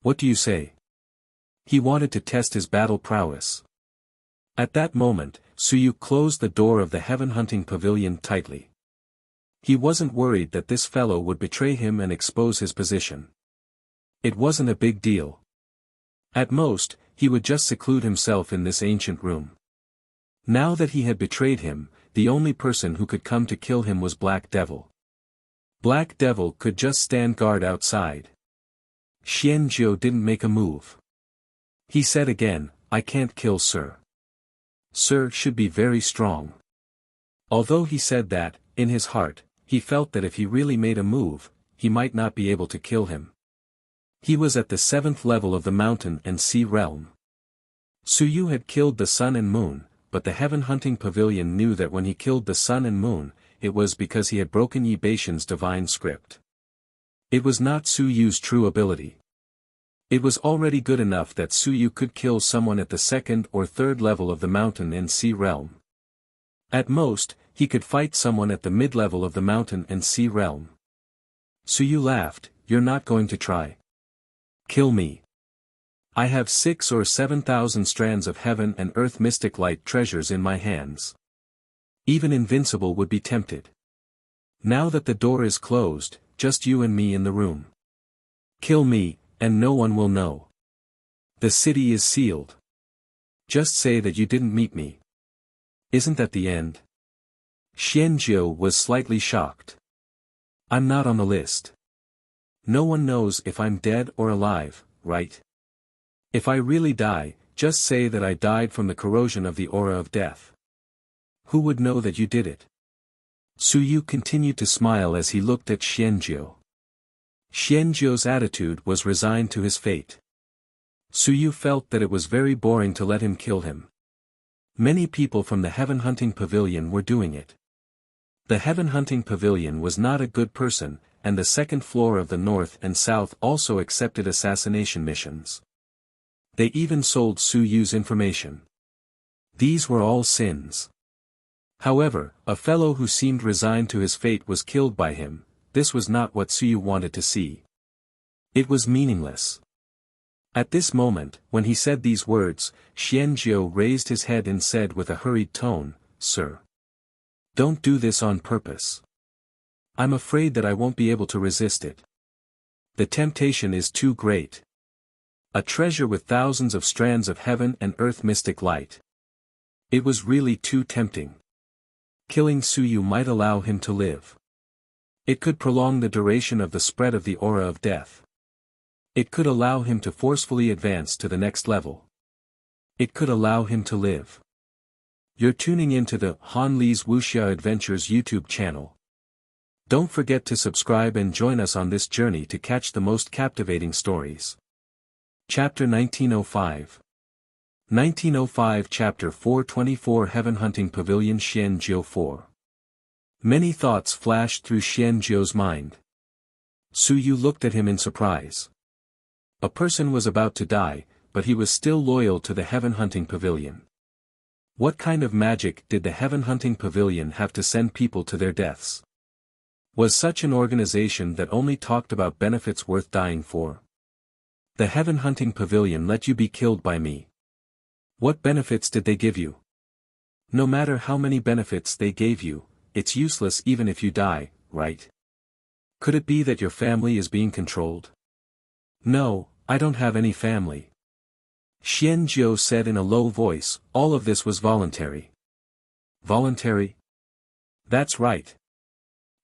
What do you say? He wanted to test his battle prowess. At that moment, Suyu closed the door of the Heaven Hunting Pavilion tightly. He wasn't worried that this fellow would betray him and expose his position. It wasn't a big deal. At most, he would just seclude himself in this ancient room. Now that he had betrayed him, the only person who could come to kill him was Black Devil. Black Devil could just stand guard outside. Xianzhou didn't make a move. He said again, I can't kill Sir. Sir should be very strong. Although he said that, in his heart, he felt that if he really made a move, he might not be able to kill him. He was at the 7th level of the mountain and sea realm. Suyu had killed the sun and moon, but the Heaven Hunting Pavilion knew that when he killed the sun and moon, it was because he had broken Yi Baishan's divine script. It was not Suyu's true ability. It was already good enough that Suyu could kill someone at the 2nd or 3rd level of the mountain and sea realm. At most, he could fight someone at the mid-level of the mountain and sea realm. Suyu laughed, you're not going to try. Kill me. I have 6 or 7,000 strands of heaven and earth mystic light treasures in my hands. Even invincible would be tempted. Now that the door is closed, just you and me in the room. Kill me, and no one will know. The city is sealed. Just say that you didn't meet me. Isn't that the end? Xianzhou was slightly shocked. I'm not on the list. No one knows if I'm dead or alive, right? If I really die, just say that I died from the corrosion of the aura of death. Who would know that you did it? Suyu continued to smile as he looked at Xianzhou. Xianzhou's attitude was resigned to his fate. Suyu felt that it was very boring to let him kill him. Many people from the Heaven Hunting Pavilion were doing it. The Heaven Hunting Pavilion was not a good person, and the 2nd floor of the North and South also accepted assassination missions. They even sold Suyu's information. These were all sins. However, a fellow who seemed resigned to his fate was killed by him. This was not what Suyu wanted to see. It was meaningless. At this moment, when he said these words, Xianzhou raised his head and said with a hurried tone, Sir. Don't do this on purpose. I'm afraid that I won't be able to resist it. The temptation is too great. A treasure with thousands of strands of heaven and earth mystic light. It was really too tempting. Killing Suyu might allow him to live. It could prolong the duration of the spread of the aura of death. It could allow him to forcefully advance to the next level. It could allow him to live. You're tuning into the Han Li's Wuxia Adventures YouTube channel. Don't forget to subscribe and join us on this journey to catch the most captivating stories. Chapter 1905. 1905 Chapter 424 Heaven Hunting Pavilion Xianzhou 4. Many thoughts flashed through Xianzhou's mind. Suyu looked at him in surprise. A person was about to die, but he was still loyal to the Heaven Hunting Pavilion. What kind of magic did the Heaven Hunting Pavilion have to send people to their deaths? Was such an organization that only talked about benefits worth dying for? The Heaven Hunting Pavilion let you be killed by me. What benefits did they give you? No matter how many benefits they gave you, it's useless even if you die, right? Could it be that your family is being controlled? No, I don't have any family. Xianzhou said in a low voice, all of this was voluntary. Voluntary? That's right.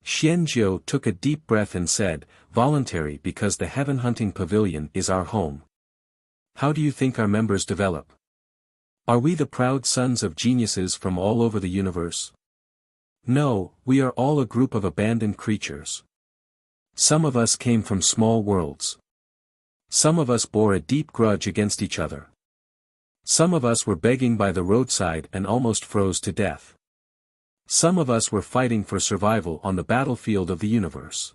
Xianzhou took a deep breath and said, voluntary because the Heaven Hunting Pavilion is our home. How do you think our members develop? Are we the proud sons of geniuses from all over the universe? No, we are all a group of abandoned creatures. Some of us came from small worlds. Some of us bore a deep grudge against each other. Some of us were begging by the roadside and almost froze to death. Some of us were fighting for survival on the battlefield of the universe.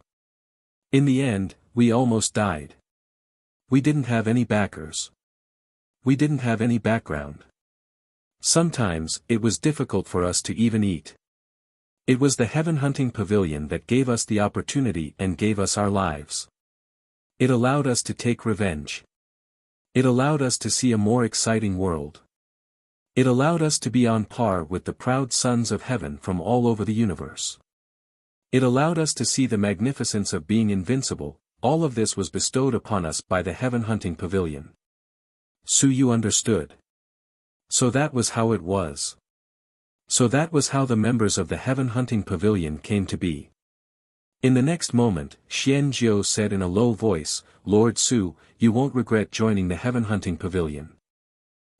In the end, we almost died. We didn't have any backers. We didn't have any background. Sometimes, it was difficult for us to even eat. It was the heaven hunting pavilion that gave us the opportunity and gave us our lives. It allowed us to take revenge. It allowed us to see a more exciting world. It allowed us to be on par with the proud sons of heaven from all over the universe. It allowed us to see the magnificence of being invincible. All of this was bestowed upon us by the heaven hunting pavilion. So you understood. So that was how it was. So that was how the members of the heaven hunting pavilion came to be. In the next moment, Xianzhou said in a low voice, Lord Su, you won't regret joining the heaven hunting pavilion.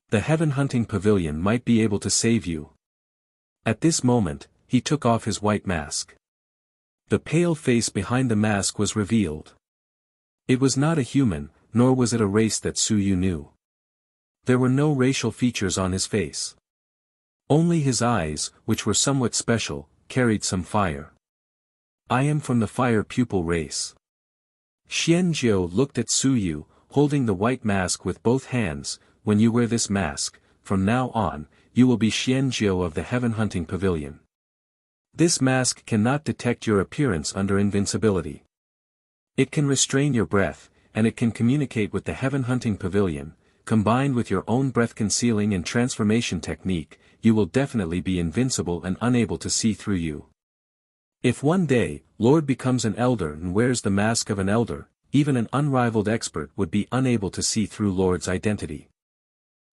The heaven hunting pavilion might be able to save you. At this moment, he took off his white mask. The pale face behind the mask was revealed. It was not a human, nor was it a race that Su Yu knew. There were no racial features on his face. Only his eyes, which were somewhat special, carried some fire. I am from the fire pupil race. Xianzhou looked at Su Yu, holding the white mask with both hands. When you wear this mask, from now on, you will be Xianzhou of the heaven hunting pavilion. This mask cannot detect your appearance under invincibility. It can restrain your breath, and it can communicate with the heaven hunting pavilion. Combined with your own breath concealing and transformation technique, you will definitely be invincible and unable to see through you. If one day, Lord becomes an elder and wears the mask of an elder, even an unrivaled expert would be unable to see through Lord's identity.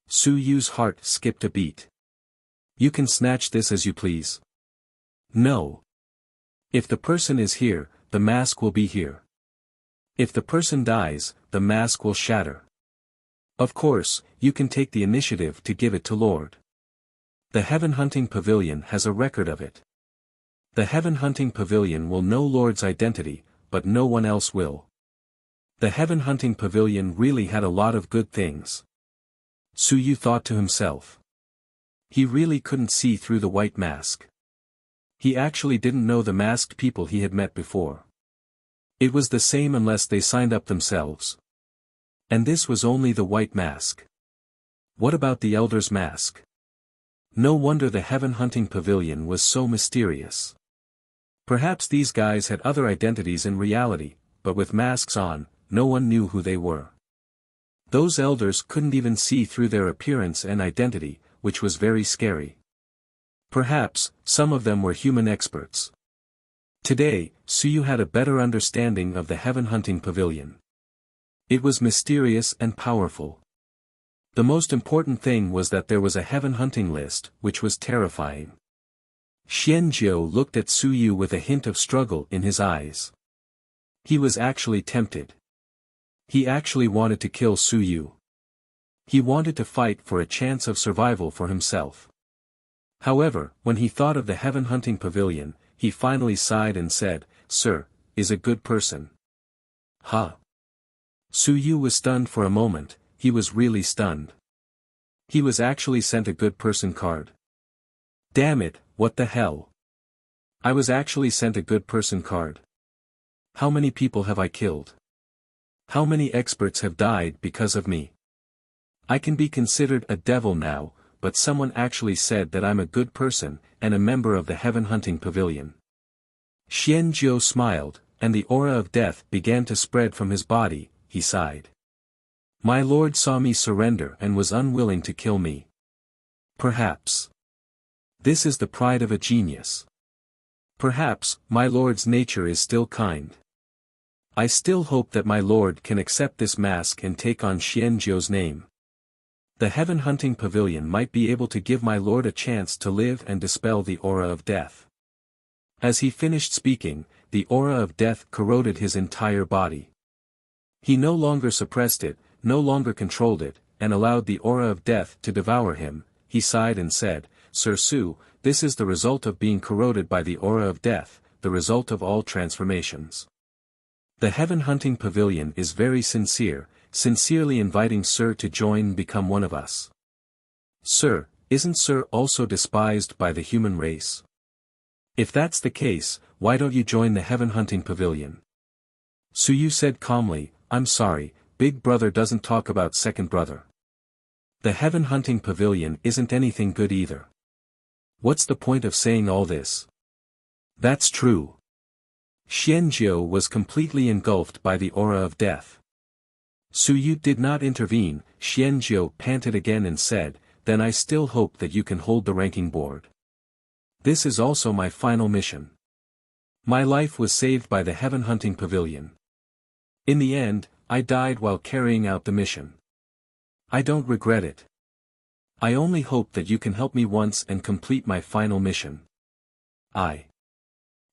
Su Yu's heart skipped a beat. You can snatch this as you please. No. If the person is here, the mask will be here. If the person dies, the mask will shatter. Of course, you can take the initiative to give it to Lord. The heaven hunting pavilion has a record of it. The heaven hunting pavilion will know Lord's identity, but no one else will. The heaven hunting pavilion really had a lot of good things. Su Yu thought to himself. He really couldn't see through the white mask. He actually didn't know the masked people he had met before. It was the same unless they signed up themselves. And this was only the white mask. What about the elder's mask? No wonder the heaven hunting pavilion was so mysterious. Perhaps these guys had other identities in reality, but with masks on, no one knew who they were. Those elders couldn't even see through their appearance and identity, which was very scary. Perhaps, some of them were human experts. Today, Su Yu had a better understanding of the heaven hunting pavilion. It was mysterious and powerful. The most important thing was that there was a heaven hunting list, which was terrifying. Xianzhou looked at Su Yu with a hint of struggle in his eyes. He was actually tempted. He actually wanted to kill Su Yu. He wanted to fight for a chance of survival for himself. However, when he thought of the heaven hunting pavilion, he finally sighed and said, Sir, is a good person. Ha! Su Yu was stunned for a moment. He was really stunned. He was actually sent a good person card. Damn it, what the hell? I was actually sent a good person card. How many people have I killed? How many experts have died because of me? I can be considered a devil now, but someone actually said that I'm a good person, and a member of the heaven hunting pavilion. Xianzhou smiled, and the aura of death began to spread from his body. He sighed. My lord saw me surrender and was unwilling to kill me. Perhaps. This is the pride of a genius. Perhaps, my lord's nature is still kind. I still hope that my lord can accept this mask and take on Xianzhou's name. The heaven hunting pavilion might be able to give my lord a chance to live and dispel the aura of death. As he finished speaking, the aura of death corroded his entire body. He no longer suppressed it, no longer controlled it, and allowed the aura of death to devour him. He sighed and said, Sir Su, this is the result of being corroded by the aura of death, the result of all transformations. The heaven hunting pavilion is very sincere, sincerely inviting Sir to join and become one of us. Sir, isn't Sir also despised by the human race? If that's the case, why don't you join the heaven hunting pavilion? Su Yu said calmly, I'm sorry, big brother doesn't talk about second brother. The heaven hunting pavilion isn't anything good either. What's the point of saying all this? That's true. Xianjiu was completely engulfed by the aura of death. Su Yu did not intervene. Xianjiu panted again and said, "Then I still hope that you can hold the ranking board. This is also my final mission. My life was saved by the heaven hunting pavilion. In the end, I died while carrying out the mission. I don't regret it. I only hope that you can help me once and complete my final mission.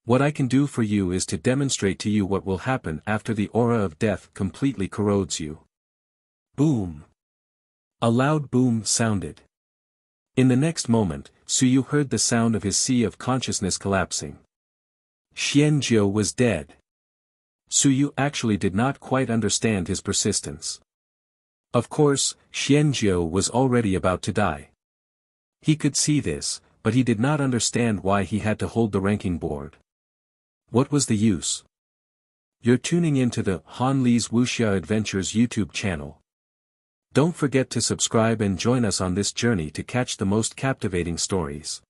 What I can do for you is to demonstrate to you what will happen after the aura of death completely corrodes you." Boom! A loud boom sounded. In the next moment, Su Yu heard the sound of his sea of consciousness collapsing. Xianjiu was dead. Su Yu actually did not quite understand his persistence. Of course, Xianjiu was already about to die. He could see this, but he did not understand why he had to hold the ranking board. What was the use? You're tuning into the Han Li's Wuxia Adventures YouTube channel. Don't forget to subscribe and join us on this journey to catch the most captivating stories.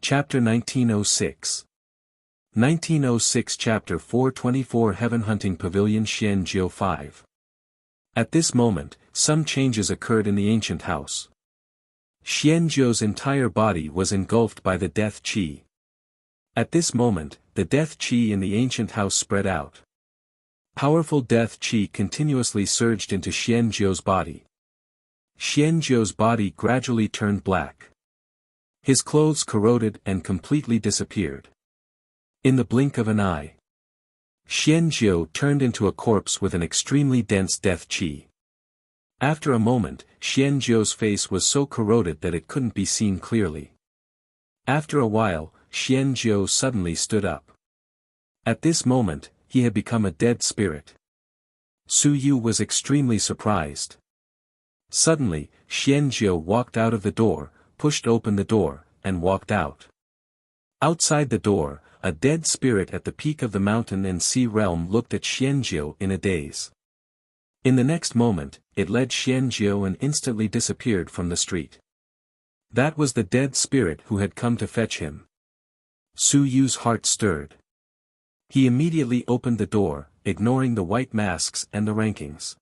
Chapter 1906. 1906 Chapter 424 Heaven Hunting Pavilion Xianjiu 5. At this moment, some changes occurred in the ancient house. Xianjiu's entire body was engulfed by the death qi. At this moment, the death qi in the ancient house spread out. Powerful death qi continuously surged into Xianjiu's body. Xianjiu's body gradually turned black. His clothes corroded and completely disappeared. In the blink of an eye, Xianjiu turned into a corpse with an extremely dense death qi. After a moment, Xianjiu's face was so corroded that it couldn't be seen clearly. After a while, Xianjiu suddenly stood up. At this moment, he had become a dead spirit. Su Yu was extremely surprised. Suddenly, Xianjiu walked out of the door, pushed open the door, and walked out. Outside the door, a dead spirit at the peak of the mountain and sea realm looked at Xianjiu in a daze. In the next moment, it led Xianjiu and instantly disappeared from the street. That was the dead spirit who had come to fetch him. Su Yu's heart stirred. He immediately opened the door, ignoring the white masks and the rankings.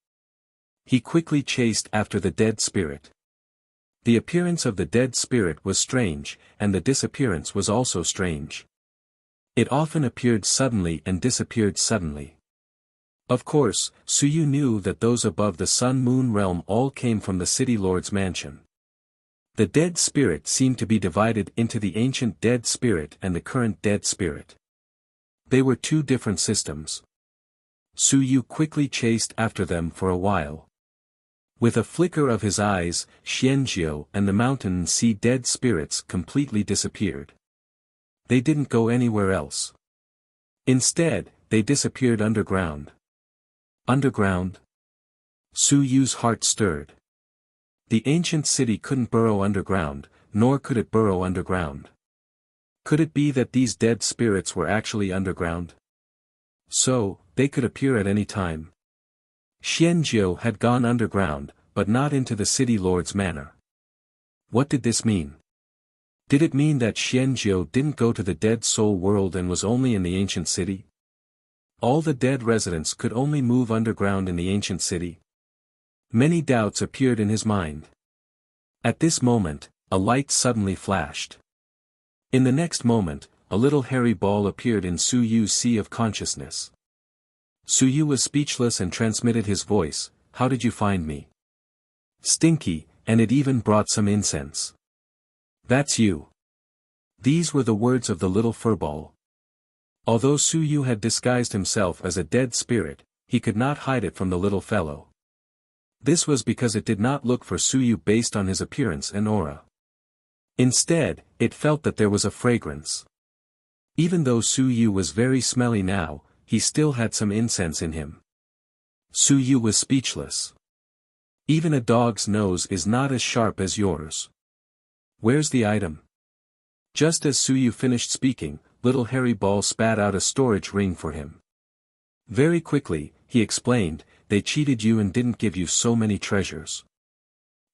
He quickly chased after the dead spirit. The appearance of the dead spirit was strange, and the disappearance was also strange. It often appeared suddenly and disappeared suddenly. Of course, Su Yu knew that those above the Sun-Moon realm all came from the City Lord's mansion. The dead spirit seemed to be divided into the ancient dead spirit and the current dead spirit. They were two different systems. Su Yu quickly chased after them for a while. With a flicker of his eyes, Xianjiu and the mountain and sea dead spirits completely disappeared. They didn't go anywhere else. Instead, they disappeared underground. Underground? Su Yu's heart stirred. The ancient city couldn't burrow underground, nor could it burrow underground. Could it be that these dead spirits were actually underground? So, they could appear at any time. Xianjiu had gone underground, but not into the City Lord's manor. What did this mean? Did it mean that Xianjiu didn't go to the dead soul world and was only in the ancient city? All the dead residents could only move underground in the ancient city? Many doubts appeared in his mind. At this moment, a light suddenly flashed. In the next moment, a little hairy ball appeared in Su Yu's sea of consciousness. Su Yu was speechless and transmitted his voice, "How did you find me?" "Stinky, and it even brought some incense." "That's you." These were the words of the little furball. Although Su Yu had disguised himself as a dead spirit, he could not hide it from the little fellow. This was because it did not look for Su Yu based on his appearance and aura. Instead, it felt that there was a fragrance. Even though Su Yu was very smelly now, he still had some incense in him. Su Yu was speechless. Even a dog's nose is not as sharp as yours. Where's the item? Just as Su Yu finished speaking, little hairy ball spat out a storage ring for him. Very quickly, he explained, "They cheated you and didn't give you so many treasures.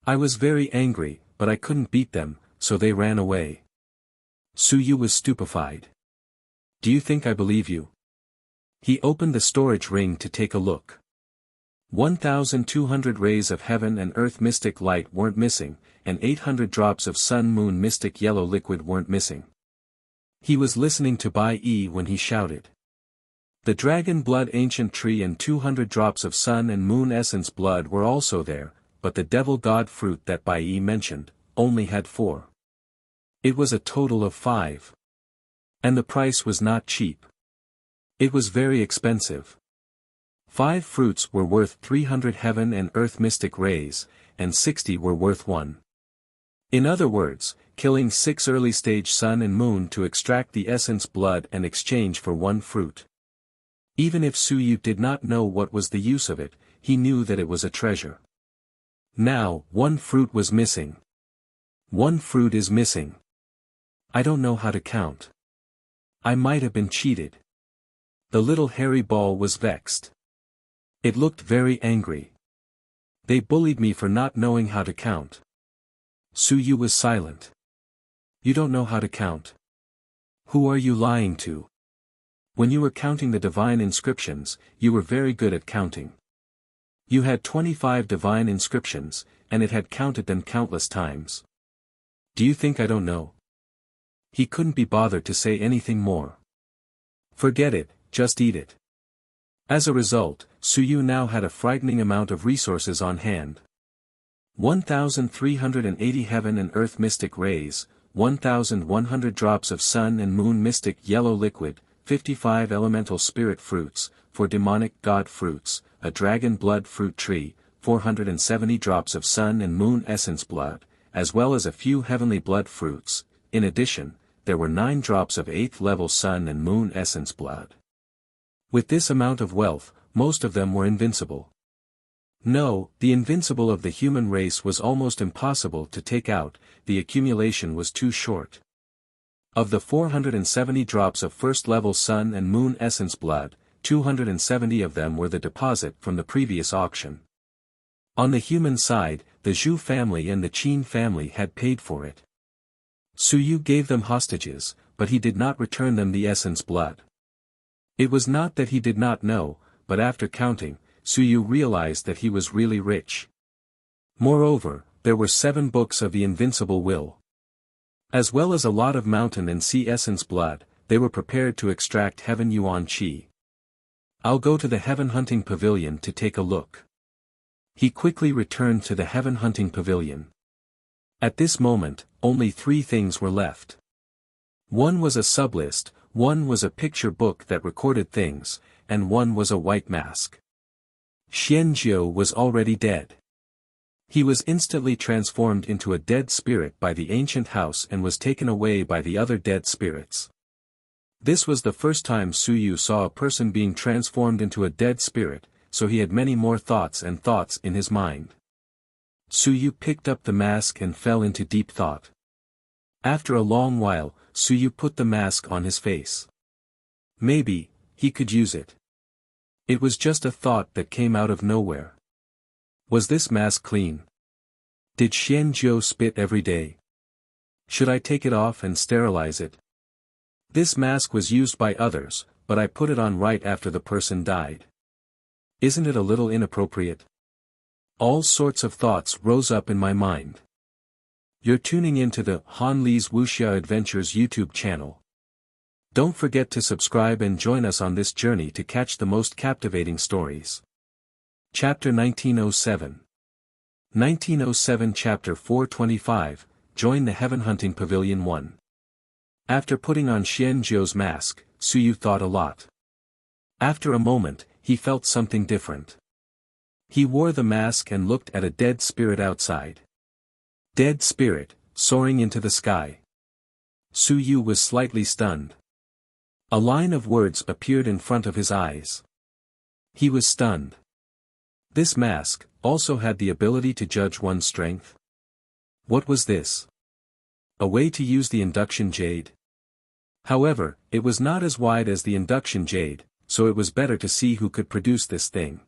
I was very angry, but I couldn't beat them, so they ran away. Su Yu was stupefied. Do you think I believe you? He opened the storage ring to take a look. 1,200 rays of heaven and earth mystic light weren't missing, and 800 drops of sun-moon mystic yellow liquid weren't missing. He was listening to Bai Yi when he shouted. The dragon blood ancient tree and 200 drops of sun and moon essence blood were also there, but the devil god fruit that Bai Yi mentioned, only had 4. It was a total of 5. And the price was not cheap. It was very expensive. 5 fruits were worth 300 heaven and earth mystic rays, and 60 were worth 1. In other words, killing 6 early-stage sun and moon to extract the essence blood and exchange for 1 fruit. Even if Su Yu did not know what was the use of it, he knew that it was a treasure. Now, 1 fruit was missing. 1 fruit is missing. I don't know how to count. I might have been cheated. The little hairy ball was vexed. It looked very angry. They bullied me for not knowing how to count. Su Yu was silent. You don't know how to count. Who are you lying to? When you were counting the divine inscriptions, you were very good at counting. You had 25 divine inscriptions, and it had counted them countless times. Do you think I don't know? He couldn't be bothered to say anything more. Forget it, just eat it. As a result, Su Yu now had a frightening amount of resources on hand. 1,380 heaven and earth mystic rays, 1,100 drops of sun and moon mystic yellow liquid, 55 elemental spirit fruits, 4 demonic god fruits, a dragon blood fruit tree, 470 drops of sun and moon essence blood, as well as a few heavenly blood fruits. In addition, there were 9 drops of 8th level sun and moon essence blood. With this amount of wealth, most of them were invincible. No, the invincible of the human race was almost impossible to take out, the accumulation was too short. Of the 470 drops of first-level sun and moon essence blood, 270 of them were the deposit from the previous auction. On the human side, the Zhu family and the Qin family had paid for it. Su Yu gave them hostages, but he did not return them the essence blood. It was not that he did not know, but after counting, Su Yu realized that he was really rich. Moreover, there were 7 books of the invincible will. As well as a lot of mountain and sea essence blood, they were prepared to extract heaven yuan qi. I'll go to the heaven hunting pavilion to take a look. He quickly returned to the heaven hunting pavilion. At this moment, only 3 things were left. 1 was a sublist, 1 was a picture book that recorded things, and 1 was a white mask. Xianjiu was already dead. He was instantly transformed into a dead spirit by the ancient house and was taken away by the other dead spirits. This was the first time Su Yu saw a person being transformed into a dead spirit, so he had many more thoughts in his mind. Su Yu picked up the mask and fell into deep thought. After a long while, Su Yu put the mask on his face. Maybe, he could use it. It was just a thought that came out of nowhere. Was this mask clean? Did Xianjiu spit every day? Should I take it off and sterilize it? This mask was used by others, but I put it on right after the person died. Isn't it a little inappropriate? All sorts of thoughts rose up in my mind. You're tuning into the Han Li's Wuxia Adventures YouTube channel. Don't forget to subscribe and join us on this journey to catch the most captivating stories. Chapter 1907. 1907 Chapter 425, Join the Heaven Hunting Pavilion 1. After putting on Xianjiu's mask, Su Yu thought a lot. After a moment, he felt something different. He wore the mask and looked at a dead spirit outside. Dead spirit, soaring into the sky. Su Yu was slightly stunned. A line of words appeared in front of his eyes. He was stunned. This mask also had the ability to judge one's strength. What was this? A way to use the induction jade? However, it was not as wide as the induction jade, so it was better to see who could produce this thing.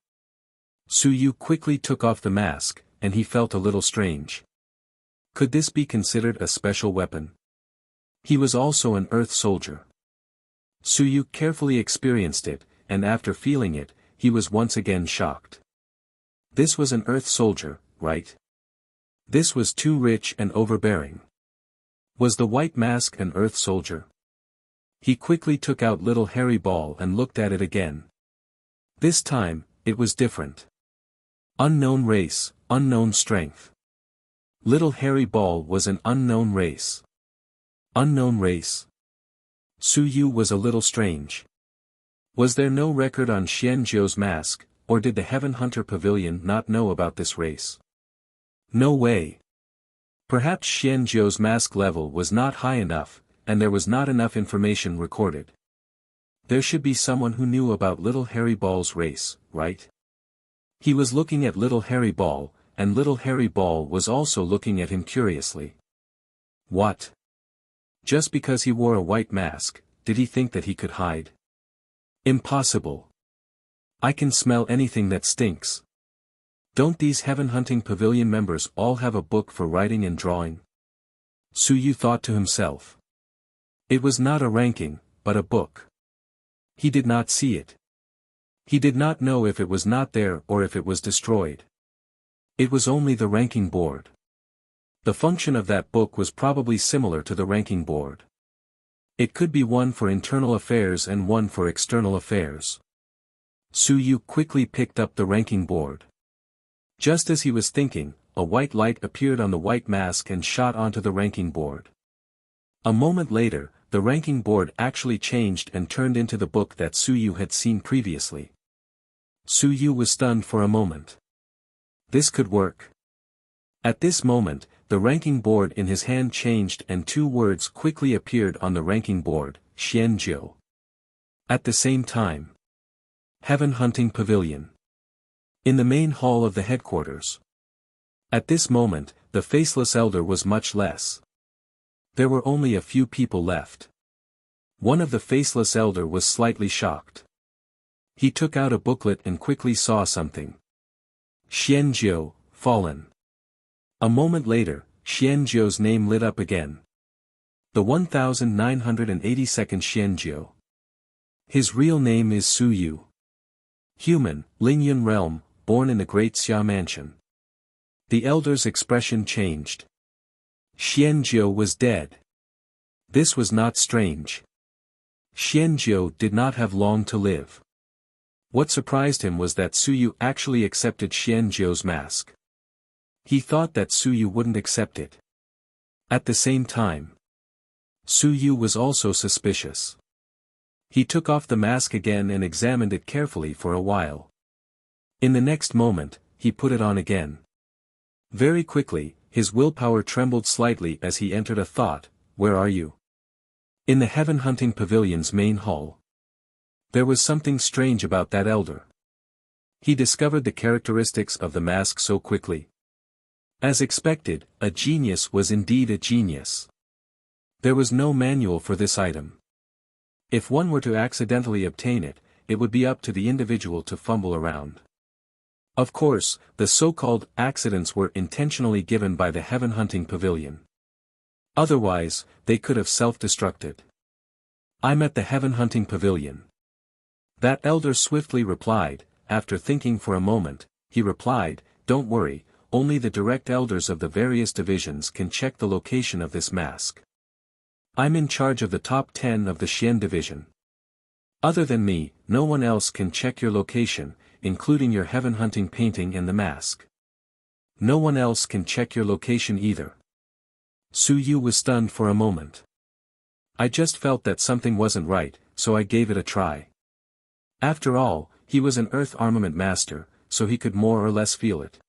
Su Yu quickly took off the mask, and he felt a little strange. Could this be considered a special weapon? He was also an Earth soldier. Suyu carefully experienced it, and after feeling it, he was once again shocked. This was an Earth soldier, right? This was too rich and overbearing. Was the white mask an Earth soldier? He quickly took out little hairy ball and looked at it again. This time, it was different. Unknown race, unknown strength. Little hairy ball was an unknown race. Unknown race. Suyu was a little strange. Was there no record on Xianzhou's mask, or did the Heaven Hunter Pavilion not know about this race? No way. Perhaps Xianzhou's mask level was not high enough, and there was not enough information recorded. There should be someone who knew about Little Hairy Ball's race, right? He was looking at Little Hairy Ball, and Little Hairy Ball was also looking at him curiously. What? Just because he wore a white mask, did he think that he could hide? Impossible. I can smell anything that stinks. Don't these Heaven Hunting Pavilion members all have a book for writing and drawing? Suyu thought to himself. It was not a ranking, but a book. He did not see it. He did not know if it was not there or if it was destroyed. It was only the ranking board. The function of that book was probably similar to the ranking board. It could be one for internal affairs and one for external affairs. Suyu quickly picked up the ranking board. Just as he was thinking, a white light appeared on the white mask and shot onto the ranking board. A moment later, the ranking board actually changed and turned into the book that Suyu had seen previously. Suyu was stunned for a moment. This could work. At this moment, the ranking board in his hand changed and two words quickly appeared on the ranking board, Xianzhou. At the same time. Heaven Hunting Pavilion. In the main hall of the headquarters. At this moment, the faceless elder was much less. There were only a few people left. One of the faceless elder was slightly shocked. He took out a booklet and quickly saw something. Xianzhou, fallen. A moment later, Xianzhou's name lit up again. The 1982nd Xianzhou. His real name is Suyu. Human, Lingyun realm, born in the Great Xia Mansion. The elder's expression changed. Xianzhou was dead. This was not strange. Xianzhou did not have long to live. What surprised him was that Suyu actually accepted Xianzhou's mask. He thought that Suyu wouldn't accept it. At the same time, Suyu was also suspicious. He took off the mask again and examined it carefully for a while. In the next moment, he put it on again. Very quickly, his willpower trembled slightly as he entered a thought, where are you? In the Heaven Hunting Pavilion's main hall. There was something strange about that elder. He discovered the characteristics of the mask so quickly. As expected, a genius was indeed a genius. There was no manual for this item. If one were to accidentally obtain it, it would be up to the individual to fumble around. Of course, the so-called accidents were intentionally given by the Heaven Hunting Pavilion. Otherwise, they could have self-destructed. I'm at the Heaven Hunting Pavilion. That elder swiftly replied. After thinking for a moment, he replied, don't worry, only the direct elders of the various divisions can check the location of this mask. I'm in charge of the top 10 of the Xian division. Other than me, no one else can check your location, including your heaven hunting painting and the mask. No one else can check your location either. Suyu was stunned for a moment. I just felt that something wasn't right, so I gave it a try. After all, he was an Earth armament master, so he could more or less feel it.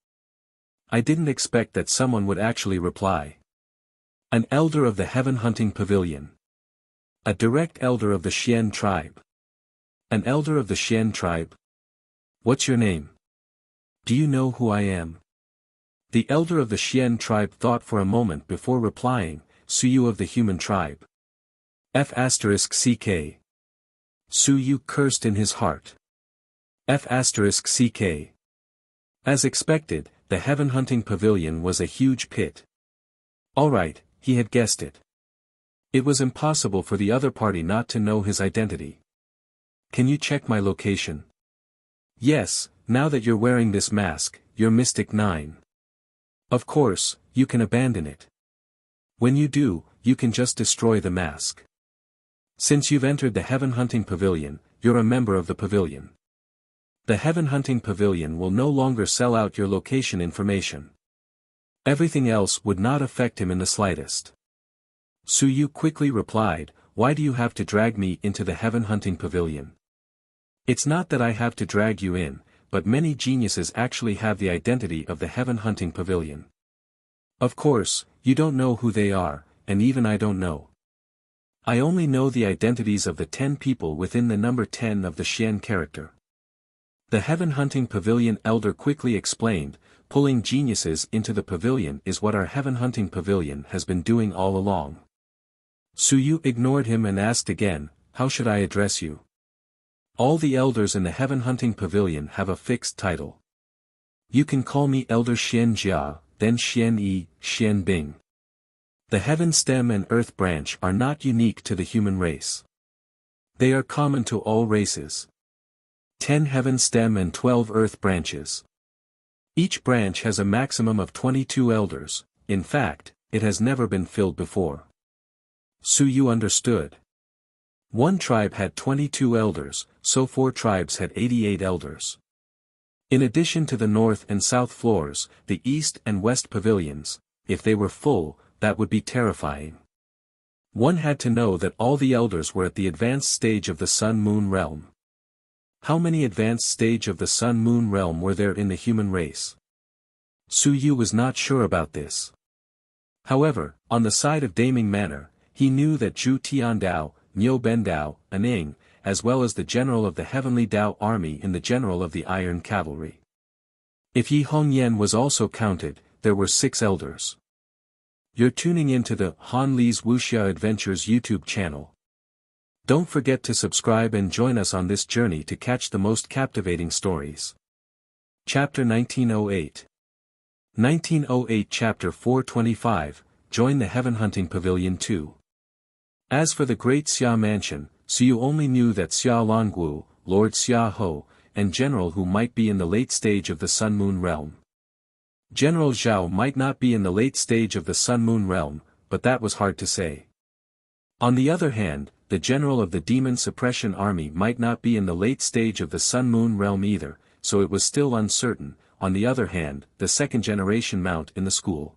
I didn't expect that someone would actually reply. An elder of the Heaven Hunting Pavilion. A direct elder of the Xian tribe. An elder of the Xian tribe? What's your name? Do you know who I am? The elder of the Xian tribe thought for a moment before replying, Suyu of the human tribe. F***ck. Suyu cursed in his heart. F***ck. As expected, the heaven hunting pavilion was a huge pit. Alright, he had guessed it. It was impossible for the other party not to know his identity. Can you check my location? Yes, now that you're wearing this mask, you're Mystic 9. Of course, you can abandon it. When you do, you can just destroy the mask. Since you've entered the heaven hunting pavilion, you're a member of the pavilion. The heaven hunting pavilion will no longer sell out your location information. Everything else would not affect him in the slightest. Suyu quickly replied, "Why do you have to drag me into the heaven hunting pavilion? It's not that I have to drag you in, but many geniuses actually have the identity of the heaven hunting pavilion. Of course, you don't know who they are, and even I don't know. I only know the identities of the 10 people within the number 10 of the Xian character." The heaven hunting pavilion elder quickly explained, "Pulling geniuses into the pavilion is what our heaven hunting pavilion has been doing all along." Suyu ignored him and asked again, "How should I address you?" All the elders in the heaven hunting pavilion have a fixed title. You can call me Elder Xian Jia, then Xian Yi, Xian Bing. The heaven stem and earth branch are not unique to the human race. They are common to all races. 10 heaven stem and 12 earth branches. Each branch has a maximum of 22 elders, in fact, it has never been filled before. Suyu understood. One tribe had 22 elders, so 4 tribes had 88 elders. In addition to the north and south floors, the east and west pavilions, if they were full, that would be terrifying. One had to know that all the elders were at the advanced stage of the Sun-Moon realm. How many advanced stage of the Sun-Moon realm were there in the human race? Suyu was not sure about this. However, on the side of Daming Manor, he knew that Zhu Tiandao, Niu Bendao, Aning, as well as the general of the Heavenly Dao army and the general of the Iron Cavalry. If Yi Hongyan was also counted, there were 6 elders. You're tuning into the Han Li's Wuxia Adventures YouTube channel. Don't forget to subscribe and join us on this journey to catch the most captivating stories. Chapter 1908. 1908 Chapter 425, Join the Heaven Hunting Pavilion 2. As for the Great Xia Mansion, Suyu only knew that Xia Longwu, Lord Xia Ho, and General Hu might be in the late stage of the Sun-Moon realm. General Zhao might not be in the late stage of the Sun-Moon realm, but that was hard to say. On the other hand, the general of the Demon Suppression Army might not be in the late stage of the Sun-Moon realm either, so it was still uncertain. On the other hand, the second-generation mount in the school.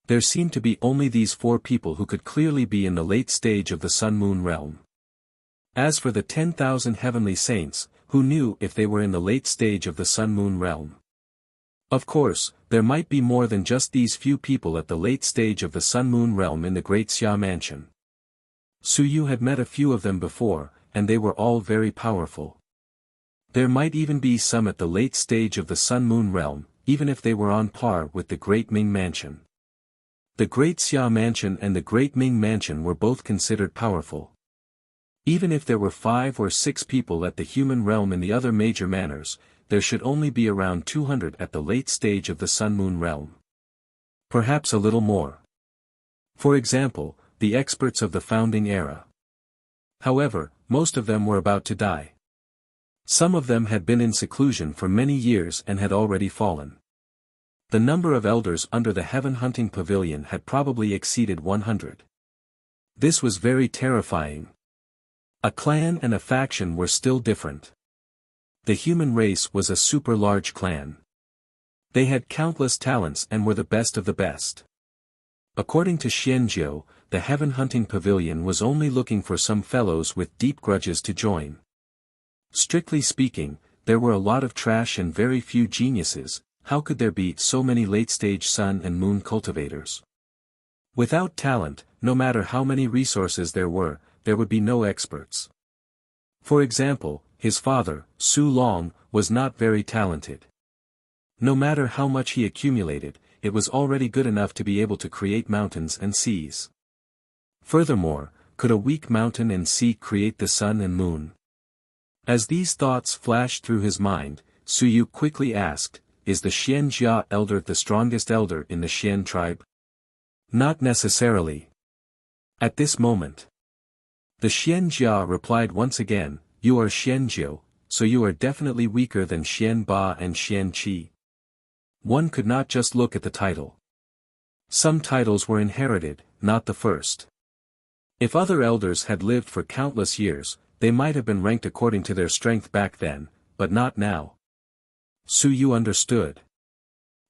There seemed to be only these 4 people who could clearly be in the late stage of the Sun-Moon realm. As for the 10,000 heavenly saints, who knew if they were in the late stage of the Sun-Moon realm? Of course, there might be more than just these few people at the late stage of the Sun-Moon realm in the Great Xia Mansion. Suyu had met a few of them before, and they were all very powerful. There might even be some at the late stage of the Sun-Moon realm, even if they were on par with the Great Ming Mansion. The Great Xia Mansion and the Great Ming Mansion were both considered powerful. Even if there were 5 or 6 people at the human realm in the other major manors, there should only be around 200 at the late stage of the Sun-Moon realm. Perhaps a little more. For example, the experts of the founding era. However, most of them were about to die. Some of them had been in seclusion for many years and had already fallen. The number of elders under the heaven hunting pavilion had probably exceeded 100. This was very terrifying. A clan and a faction were still different. The human race was a super large clan. They had countless talents and were the best of the best. According to Xianzhou, the heaven hunting pavilion was only looking for some fellows with deep grudges to join. Strictly speaking, there were a lot of trash and very few geniuses. How could there be so many late-stage sun and moon cultivators? Without talent, no matter how many resources there would be no experts. For example, his father, Su Long, was not very talented. No matter how much he accumulated, it was already good enough to be able to create mountains and seas. Furthermore, could a weak mountain and sea create the sun and moon? As these thoughts flashed through his mind, Suyu quickly asked, is the Xianjia elder the strongest elder in the Xian tribe? Not necessarily. At this moment, the Xianjia replied once again, you are Xianjiu, so you are definitely weaker than Xianba and Xianqi. One could not just look at the title. Some titles were inherited, not the first. If other elders had lived for countless years, they might have been ranked according to their strength back then, but not now. Su Yu understood.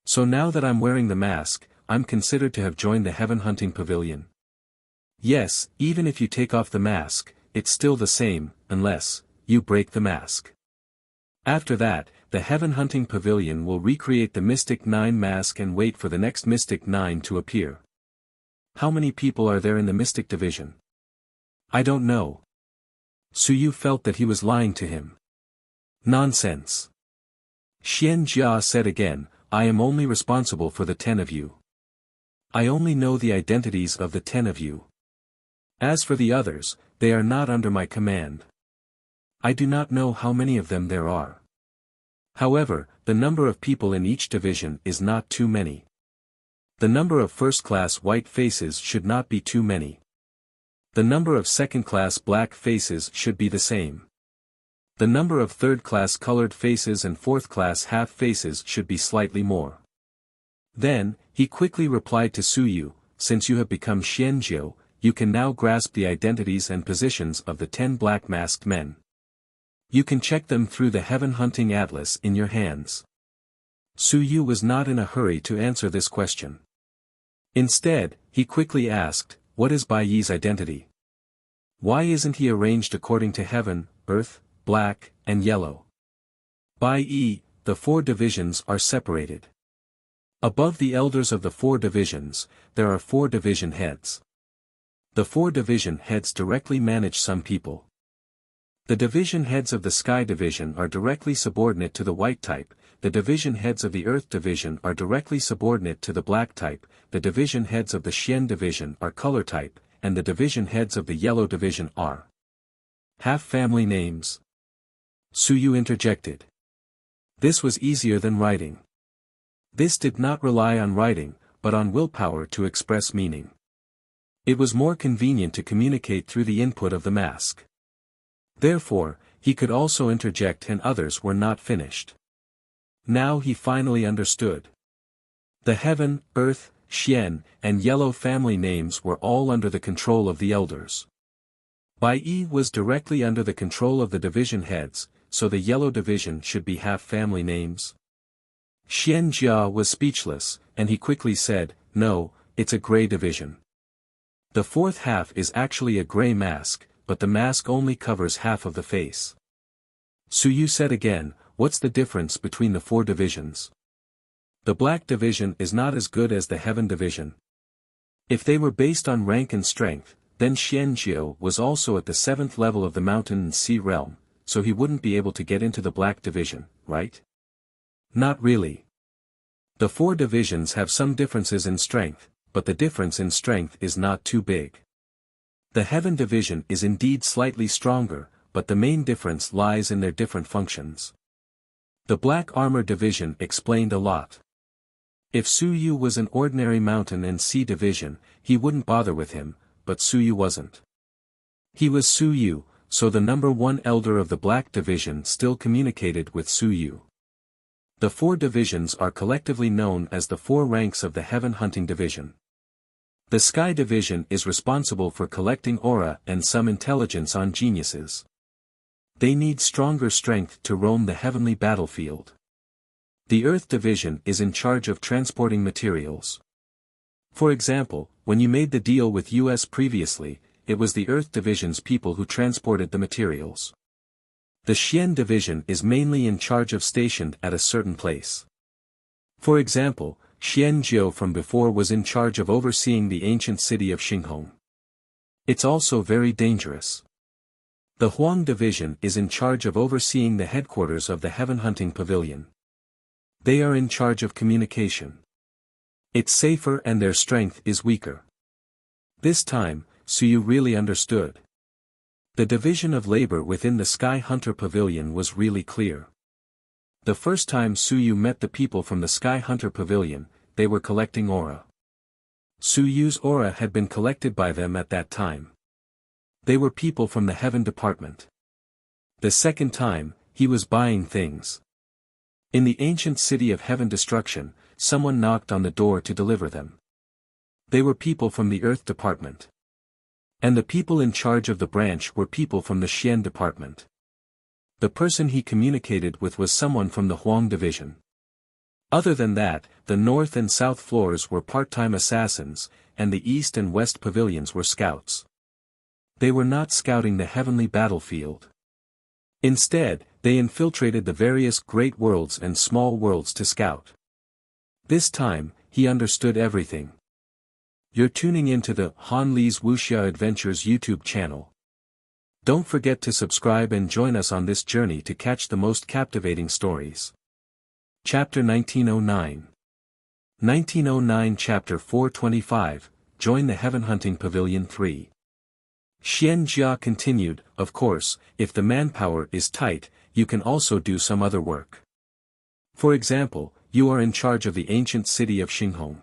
So now that I'm wearing the mask, I'm considered to have joined the heaven hunting pavilion. Yes, even if you take off the mask, it's still the same, unless you break the mask. After that, the heaven hunting pavilion will recreate the Mystic 9 mask and wait for the next Mystic 9 to appear. How many people are there in the Mystic division? I don't know. Su Yu felt that he was lying to him. Nonsense. Xian Jia said again, I am only responsible for the 10 of you. I only know the identities of the 10 of you. As for the others, they are not under my command. I do not know how many of them there are. However, the number of people in each division is not too many. The number of first-class white faces should not be too many. The number of second-class black faces should be the same. The number of third-class colored faces and fourth-class half faces should be slightly more. Then, he quickly replied to Su Yu, since you have become Xianjiu, you can now grasp the identities and positions of the 10 black masked men. You can check them through the heaven hunting atlas in your hands. Su Yu was not in a hurry to answer this question. Instead, he quickly asked, what is Bai Yi's identity? Why isn't he arranged according to heaven, earth, black, and yellow? Bai Yi, the 4 divisions are separated. Above the elders of the 4 divisions, there are 4 division heads. The 4 division heads directly manage some people. The division heads of the Sky division are directly subordinate to the White type, the division heads of the Earth division are directly subordinate to the Black type, the division heads of the Xian division are Color type, and the division heads of the Yellow division are half-family names. Su Yu interjected. This was easier than writing. This did not rely on writing, but on willpower to express meaning. It was more convenient to communicate through the input of the mask. Therefore, he could also interject and others were not finished. Now he finally understood. The Heaven, Earth, Xian, and Yellow family names were all under the control of the elders. Bai Yi was directly under the control of the division heads, so the Yellow division should be half-family names. Xian Jia was speechless, and he quickly said, no, it's a gray division. The 4th half is actually a gray mask, but the mask only covers half of the face. Su Yu said again, what's the difference between the 4 divisions? The Black division is not as good as the Heaven division. If they were based on rank and strength, then Xianjiu was also at the 7th level of the Mountain and Sea realm, so he wouldn't be able to get into the Black division, right? Not really. The 4 divisions have some differences in strength, but the difference in strength is not too big. The Heaven division is indeed slightly stronger, but the main difference lies in their different functions. The Black Armor division explained a lot. If Su Yu was an ordinary Mountain and Sea division, he wouldn't bother with him, but Su Yu wasn't. He was Su Yu, so the number 1 elder of the Black division still communicated with Su Yu. The 4 divisions are collectively known as the 4 ranks of the Heaven Hunting division. The Sky division is responsible for collecting aura and some intelligence on geniuses. They need stronger strength to roam the heavenly battlefield. The Earth division is in charge of transporting materials. For example, when you made the deal with US previously, it was the Earth division's people who transported the materials. The Xian division is mainly in charge of stationed at a certain place. For example, Xianjiu from before was in charge of overseeing the ancient city of Xinghong. It's also very dangerous. The Huang division is in charge of overseeing the headquarters of the Heaven Hunting Pavilion. They are in charge of communication. It's safer and their strength is weaker. This time, Su Yu really understood. The division of labor within the Sky Hunter Pavilion was really clear. The first time Suyu met the people from the Sky Hunter Pavilion, they were collecting aura. Suyu's aura had been collected by them at that time. They were people from the Heaven Department. The second time, he was buying things. In the ancient city of Heaven Destruction, someone knocked on the door to deliver them. They were people from the Earth Department. And the people in charge of the branch were people from the Xian Department. The person he communicated with was someone from the Huang Division. Other than that, the north and south floors were part-time assassins, and the east and west pavilions were scouts. They were not scouting the heavenly battlefield. Instead, they infiltrated the various great worlds and small worlds to scout. This time, he understood everything. You're tuning into the Han Li's Wuxia Adventures YouTube channel. Don't forget to subscribe and join us on this journey to catch the most captivating stories. Chapter 1909. 1909 Chapter 425, Join the Heaven Hunting Pavilion 3. Xian Jia continued, of course, if the manpower is tight, you can also do some other work. For example, you are in charge of the ancient city of Xinghong.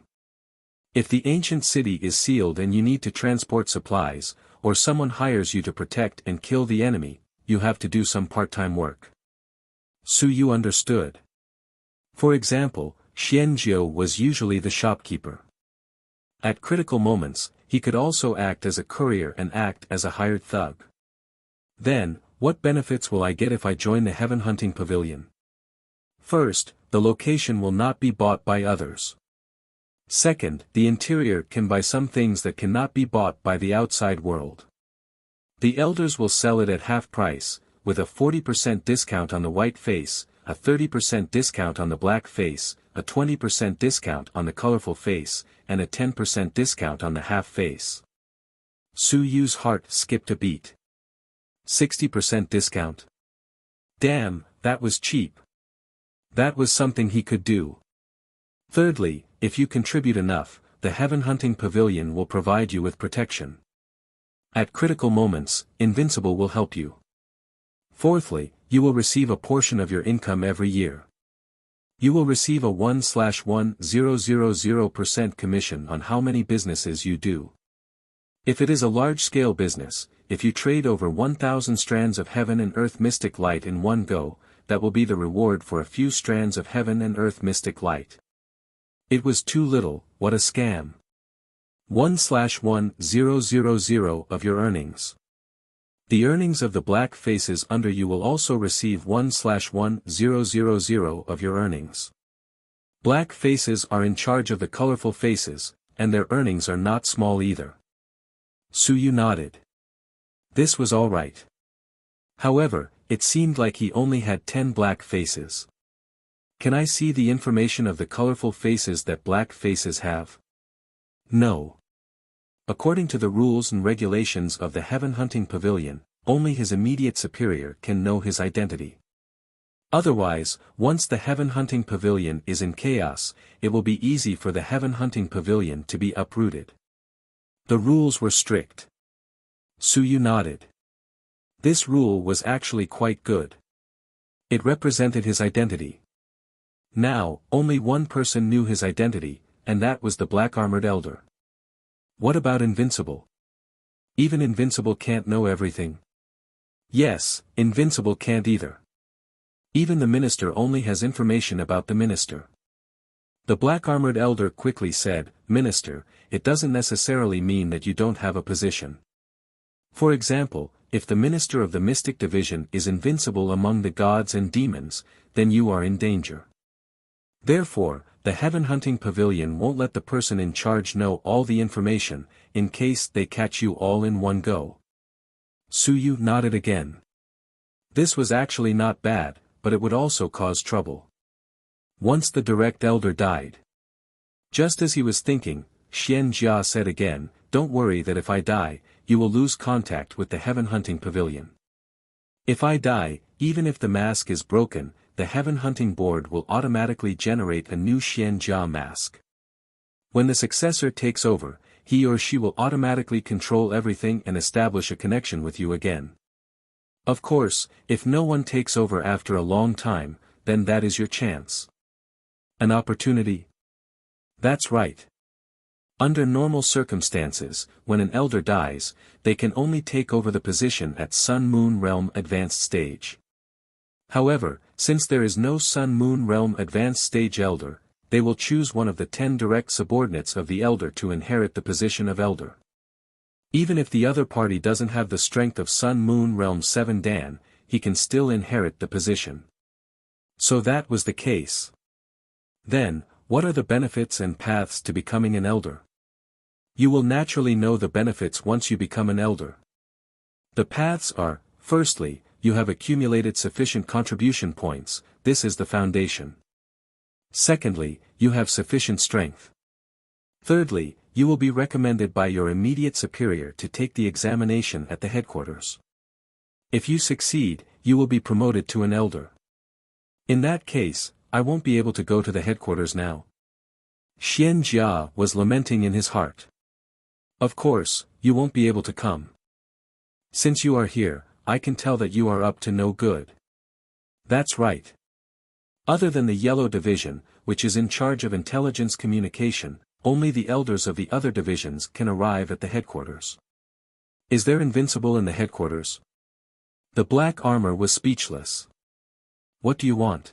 If the ancient city is sealed and you need to transport supplies, or someone hires you to protect and kill the enemy, you have to do some part-time work. Suyu understood. For example, Xianjiu was usually the shopkeeper. At critical moments, he could also act as a courier and act as a hired thug. Then, what benefits will I get if I join the Heaven Hunting Pavilion? First, the location will not be bought by others. Second, the interior can buy some things that cannot be bought by the outside world. The elders will sell it at half price, with a 40% discount on the white face, a 30% discount on the black face, a 20% discount on the colorful face, and a 10% discount on the half face. Suyu's heart skipped a beat. 60% discount. Damn, that was cheap. That was something he could do. Thirdly, if you contribute enough, the Heaven Hunting Pavilion will provide you with protection. At critical moments, Invincible will help you. Fourthly, you will receive a portion of your income every year. You will receive a 1/1000% commission on how many businesses you do. If it is a large-scale business, if you trade over 1,000 strands of heaven and earth mystic light in one go, that will be the reward for a few strands of heaven and earth mystic light. It was too little, what a scam. 1/1000 of your earnings. The earnings of the black faces under you will also receive 1/1000 of your earnings. Black faces are in charge of the colorful faces, and their earnings are not small either. Suyu nodded. This was all right. However, it seemed like he only had 10 black faces. Can I see the information of the colorful faces that black faces have? No. According to the rules and regulations of the Heaven Hunting Pavilion, only his immediate superior can know his identity. Otherwise, once the Heaven Hunting Pavilion is in chaos, it will be easy for the Heaven Hunting Pavilion to be uprooted. The rules were strict. Suyu nodded. This rule was actually quite good. It represented his identity. Now, only one person knew his identity, and that was the black-armored elder. What about Invincible? Even Invincible can't know everything. Yes, Invincible can't either. Even the minister only has information about the minister. The black-armored elder quickly said, Minister, it doesn't necessarily mean that you don't have a position. For example, if the minister of the mystic division is invincible among the gods and demons, then you are in danger. Therefore, the Heaven Hunting Pavilion won't let the person in charge know all the information, in case they catch you all in one go. Suyu nodded again. This was actually not bad, but it would also cause trouble. Once the direct elder died. Just as he was thinking, Xian Jia said again, Don't worry that if I die, you will lose contact with the Heaven Hunting Pavilion. If I die, even if the mask is broken, the Heaven Hunting Board will automatically generate a new Xian Jia mask. When the successor takes over, he or she will automatically control everything and establish a connection with you again. Of course, if no one takes over after a long time, then that is your chance. An opportunity? That's right. Under normal circumstances, when an elder dies, they can only take over the position at Sun-Moon Realm Advanced Stage. However, since there is no Sun-Moon Realm Advanced Stage elder, they will choose one of the 10 direct subordinates of the elder to inherit the position of elder. Even if the other party doesn't have the strength of Sun-Moon Realm 7 Dan, he can still inherit the position. So that was the case. Then, what are the benefits and paths to becoming an elder? You will naturally know the benefits once you become an elder. The paths are, firstly, you have accumulated sufficient contribution points, this is the foundation. Secondly, you have sufficient strength. Thirdly, you will be recommended by your immediate superior to take the examination at the headquarters. If you succeed, you will be promoted to an elder. In that case, I won't be able to go to the headquarters now. Xian Jia was lamenting in his heart. Of course, you won't be able to come. Since you are here, I can tell that you are up to no good. That's right. Other than the Yellow Division, which is in charge of intelligence communication, only the elders of the other divisions can arrive at the headquarters. Is there invincible in the headquarters? The black armor was speechless. What do you want?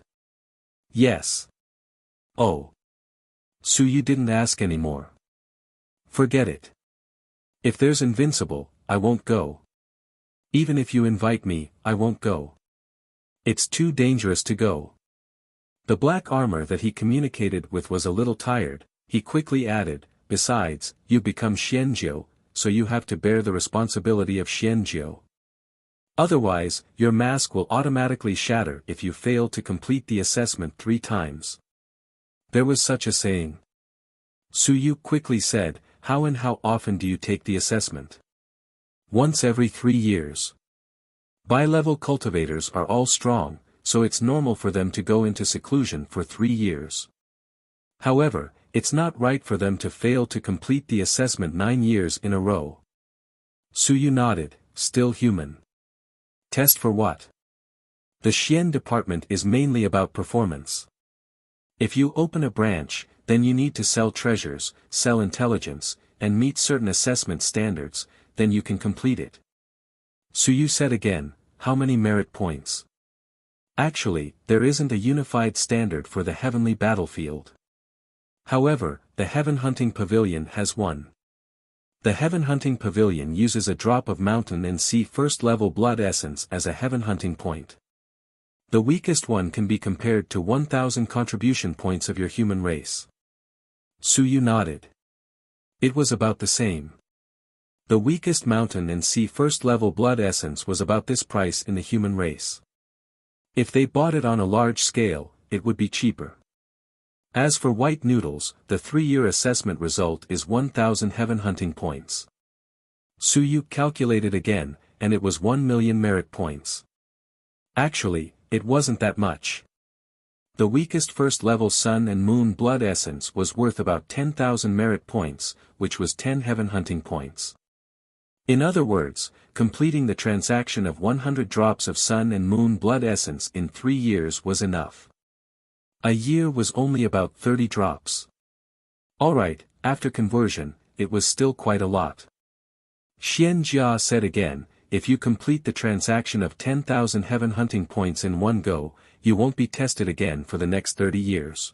Yes. Oh. So you didn't ask anymore. Forget it. If there's invincible, I won't go. Even if you invite me, I won't go. It's too dangerous to go. The black armor that he communicated with was a little tired. He quickly added, besides, you become Xianjiu, so you have to bear the responsibility of Xianjiu. Otherwise, your mask will automatically shatter if you fail to complete the assessment 3 times. There was such a saying. Su Yu quickly said, how and how often do you take the assessment? Once every 3 years. Bi-level cultivators are all strong, so it's normal for them to go into seclusion for 3 years. However, it's not right for them to fail to complete the assessment 9 years in a row. Su Yu nodded, still human. Test for what? The Xian department is mainly about performance. If you open a branch, then you need to sell treasures, sell intelligence, and meet certain assessment standards, then you can complete it. Su Yu said again, how many merit points? Actually, there isn't a unified standard for the heavenly battlefield. However, the Heaven Hunting Pavilion has one. The Heaven Hunting Pavilion uses a drop of Mountain and Sea First Level Blood Essence as a Heaven Hunting point. The weakest one can be compared to 1,000 contribution points of your human race. Su Yu nodded. It was about the same. The weakest Mountain and Sea First Level Blood Essence was about this price in the human race. If they bought it on a large scale, it would be cheaper. As for white noodles, the 3-year assessment result is 1,000 heaven hunting points. Su Yu calculated again, and it was 1 million merit points. Actually, it wasn't that much. The weakest first-level Sun and Moon blood essence was worth about 10,000 merit points, which was 10 heaven hunting points. In other words, completing the transaction of 100 drops of Sun and Moon blood essence in 3 years was enough. A year was only about 30 drops. Alright, after conversion, it was still quite a lot. Xian Jia said again, if you complete the transaction of 10,000 heaven hunting points in one go, you won't be tested again for the next 30 years.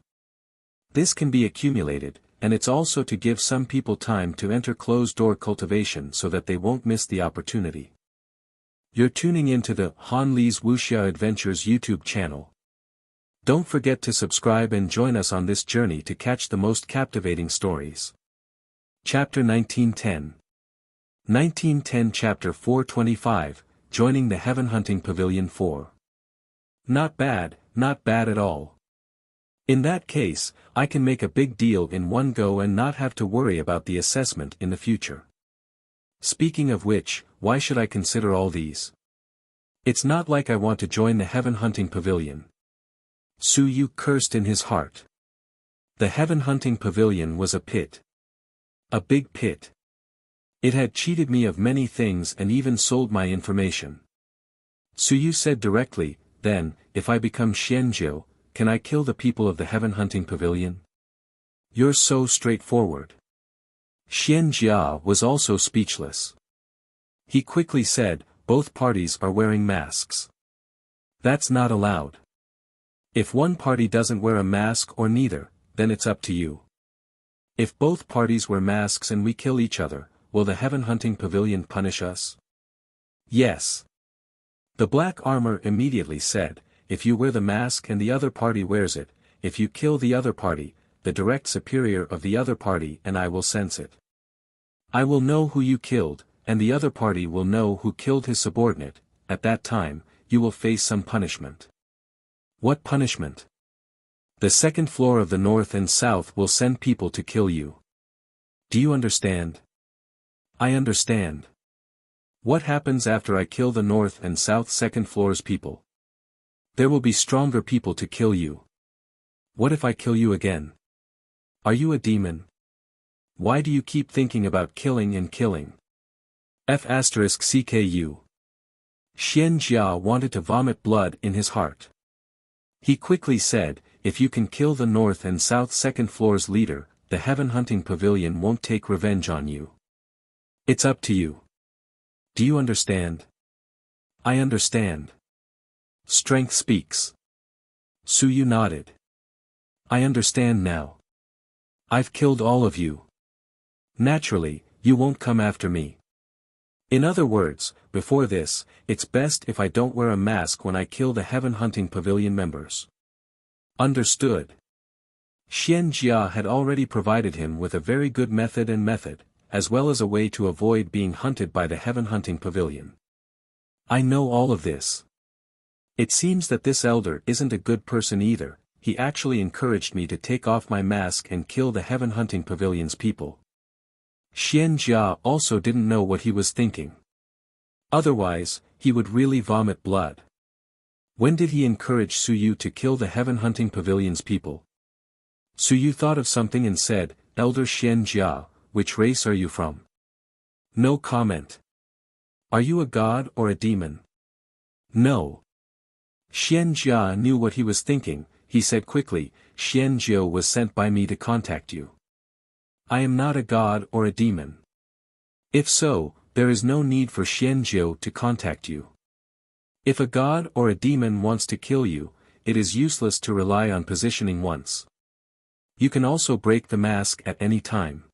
This can be accumulated, and it's also to give some people time to enter closed-door cultivation so that they won't miss the opportunity. You're tuning into the Han Li's Wuxia Adventures YouTube channel. Don't forget to subscribe and join us on this journey to catch the most captivating stories. Chapter 1910. 1910 Chapter 425, Joining the Heaven Hunting Pavilion 4. Not bad at all. In that case, I can make a big deal in one go and not have to worry about the assessment in the future. Speaking of which, why should I consider all these? It's not like I want to join the Heaven Hunting Pavilion. Su Yu cursed in his heart. The Heaven Hunting Pavilion was a pit. A big pit. It had cheated me of many things and even sold my information. Su Yu said directly, then, if I become Xianzhou, can I kill the people of the heaven hunting pavilion? You're so straightforward. Xianjia was also speechless. He quickly said, both parties are wearing masks. That's not allowed. If one party doesn't wear a mask or neither, then it's up to you. If both parties wear masks and we kill each other, will the heaven hunting pavilion punish us? Yes. The black armor immediately said, if you wear the mask and the other party wears it, if you kill the other party, the direct superior of the other party and I will sense it. I will know who you killed, and the other party will know who killed his subordinate. At that time, you will face some punishment. What punishment? The second floor of the north and south will send people to kill you. Do you understand? I understand. What happens after I kill the north and south second floors people? There will be stronger people to kill you. What if I kill you again? Are you a demon? Why do you keep thinking about killing and killing? F*CKU. Xian Jia wanted to vomit blood in his heart. He quickly said, if you can kill the north and south second floor's leader, the heaven hunting pavilion won't take revenge on you. It's up to you. Do you understand? I understand. Strength speaks. Suyu nodded. I understand now. I've killed all of you. Naturally, you won't come after me. In other words, before this, it's best if I don't wear a mask when I kill the heaven hunting pavilion members. Understood. Xian Jia had already provided him with a very good method, as well as a way to avoid being hunted by the heaven hunting pavilion. I know all of this. It seems that this elder isn't a good person either. He actually encouraged me to take off my mask and kill the heaven hunting pavilion's people. Xian Jia also didn't know what he was thinking. Otherwise, he would really vomit blood. When did he encourage Suyu to kill the heaven hunting pavilion's people? Suyu thought of something and said, Elder Xian Jia, which race are you from? No comment. Are you a god or a demon? No. Xian Jia knew what he was thinking. He said quickly, Xian Jiu was sent by me to contact you. I am not a god or a demon. If so, there is no need for Xian Jiu to contact you. If a god or a demon wants to kill you, it is useless to rely on positioning once. You can also break the mask at any time.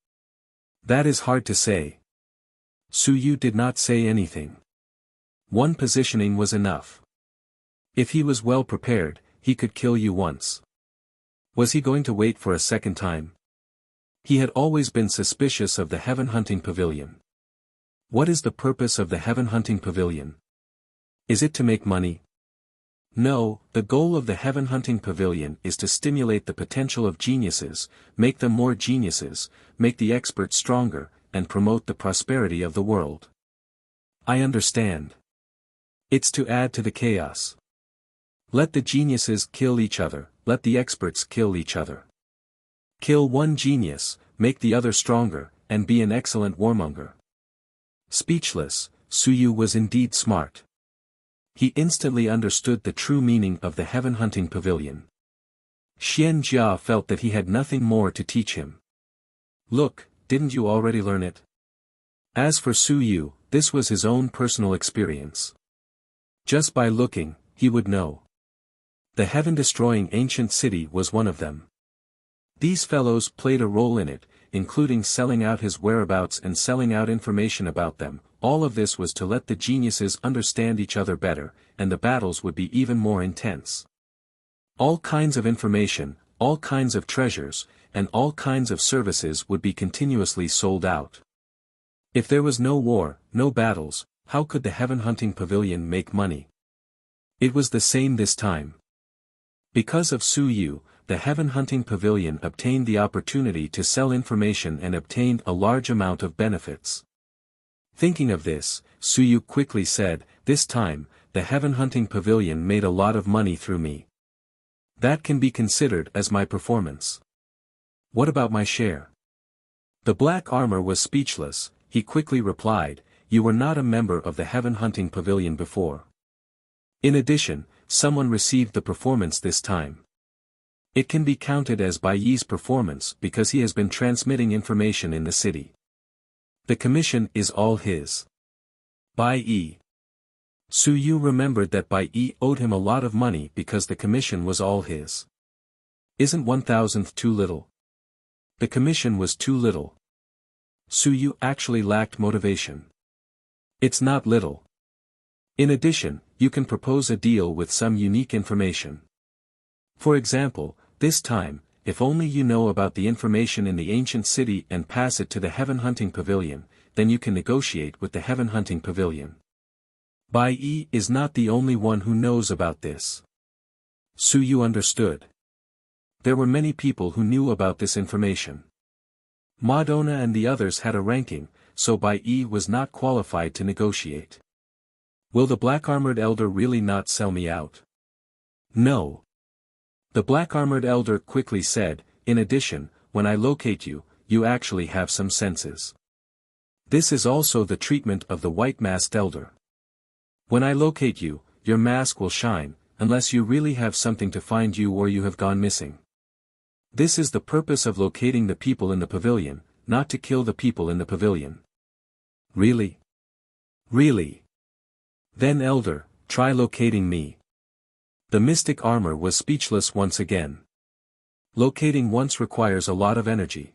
That is hard to say. Suyu did not say anything. One positioning was enough. If he was well prepared, he could kill you once. Was he going to wait for a second time? He had always been suspicious of the heaven hunting pavilion. What is the purpose of the heaven hunting pavilion? Is it to make money? No, the goal of the heaven hunting pavilion is to stimulate the potential of geniuses, make them more geniuses, make the experts stronger, and promote the prosperity of the world. I understand. It's to add to the chaos. Let the geniuses kill each other, let the experts kill each other. Kill one genius, make the other stronger, and be an excellent warmonger. Speechless, Suyu was indeed smart. He instantly understood the true meaning of the heaven hunting pavilion. Xian Jia felt that he had nothing more to teach him. Look, didn't you already learn it? As for Suyu, this was his own personal experience. Just by looking, he would know. The heaven-destroying ancient city was one of them. These fellows played a role in it, including selling out his whereabouts and selling out information about them. All of this was to let the geniuses understand each other better, and the battles would be even more intense. All kinds of information, all kinds of treasures, and all kinds of services would be continuously sold out. If there was no war, no battles, how could the heaven hunting pavilion make money? It was the same this time. Because of Suyu, the heaven hunting pavilion obtained the opportunity to sell information and obtained a large amount of benefits. Thinking of this, Suyu quickly said, this time, the heaven hunting pavilion made a lot of money through me. That can be considered as my performance. What about my share? The black armor was speechless. He quickly replied, you were not a member of the heaven hunting pavilion before. In addition, Someone received the performance this time. It can be counted as Bai Yi's performance because he has been transmitting information in the city. The commission is all his. Bai Yi. Su Yu remembered that Bai Yi owed him a lot of money because the commission was all his. Isn't 1,000th too little? The commission was too little. Su Yu actually lacked motivation. It's not little. In addition, you can propose a deal with some unique information. For example, this time, if only you know about the information in the ancient city and pass it to the Heaven Hunting Pavilion, then you can negotiate with the Heaven Hunting Pavilion. Bai Yi is not the only one who knows about this. Su Yu understood. There were many people who knew about this information. Madonna and the others had a ranking, so Bai Yi was not qualified to negotiate. Will the black-armored elder really not sell me out? No. The black-armored elder quickly said, in addition, when I locate you, you actually have some senses. This is also the treatment of the white-masked elder. When I locate you, your mask will shine, unless you really have something to find you or you have gone missing. This is the purpose of locating the people in the pavilion, not to kill the people in the pavilion. Really? Really? Then elder, try locating me. The mystic armor was speechless once again. Locating once requires a lot of energy.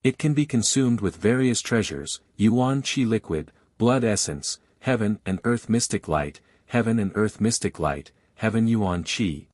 It can be consumed with various treasures, yuan qi liquid, blood essence, heaven and earth mystic light, heaven and earth mystic light, heaven yuan qi,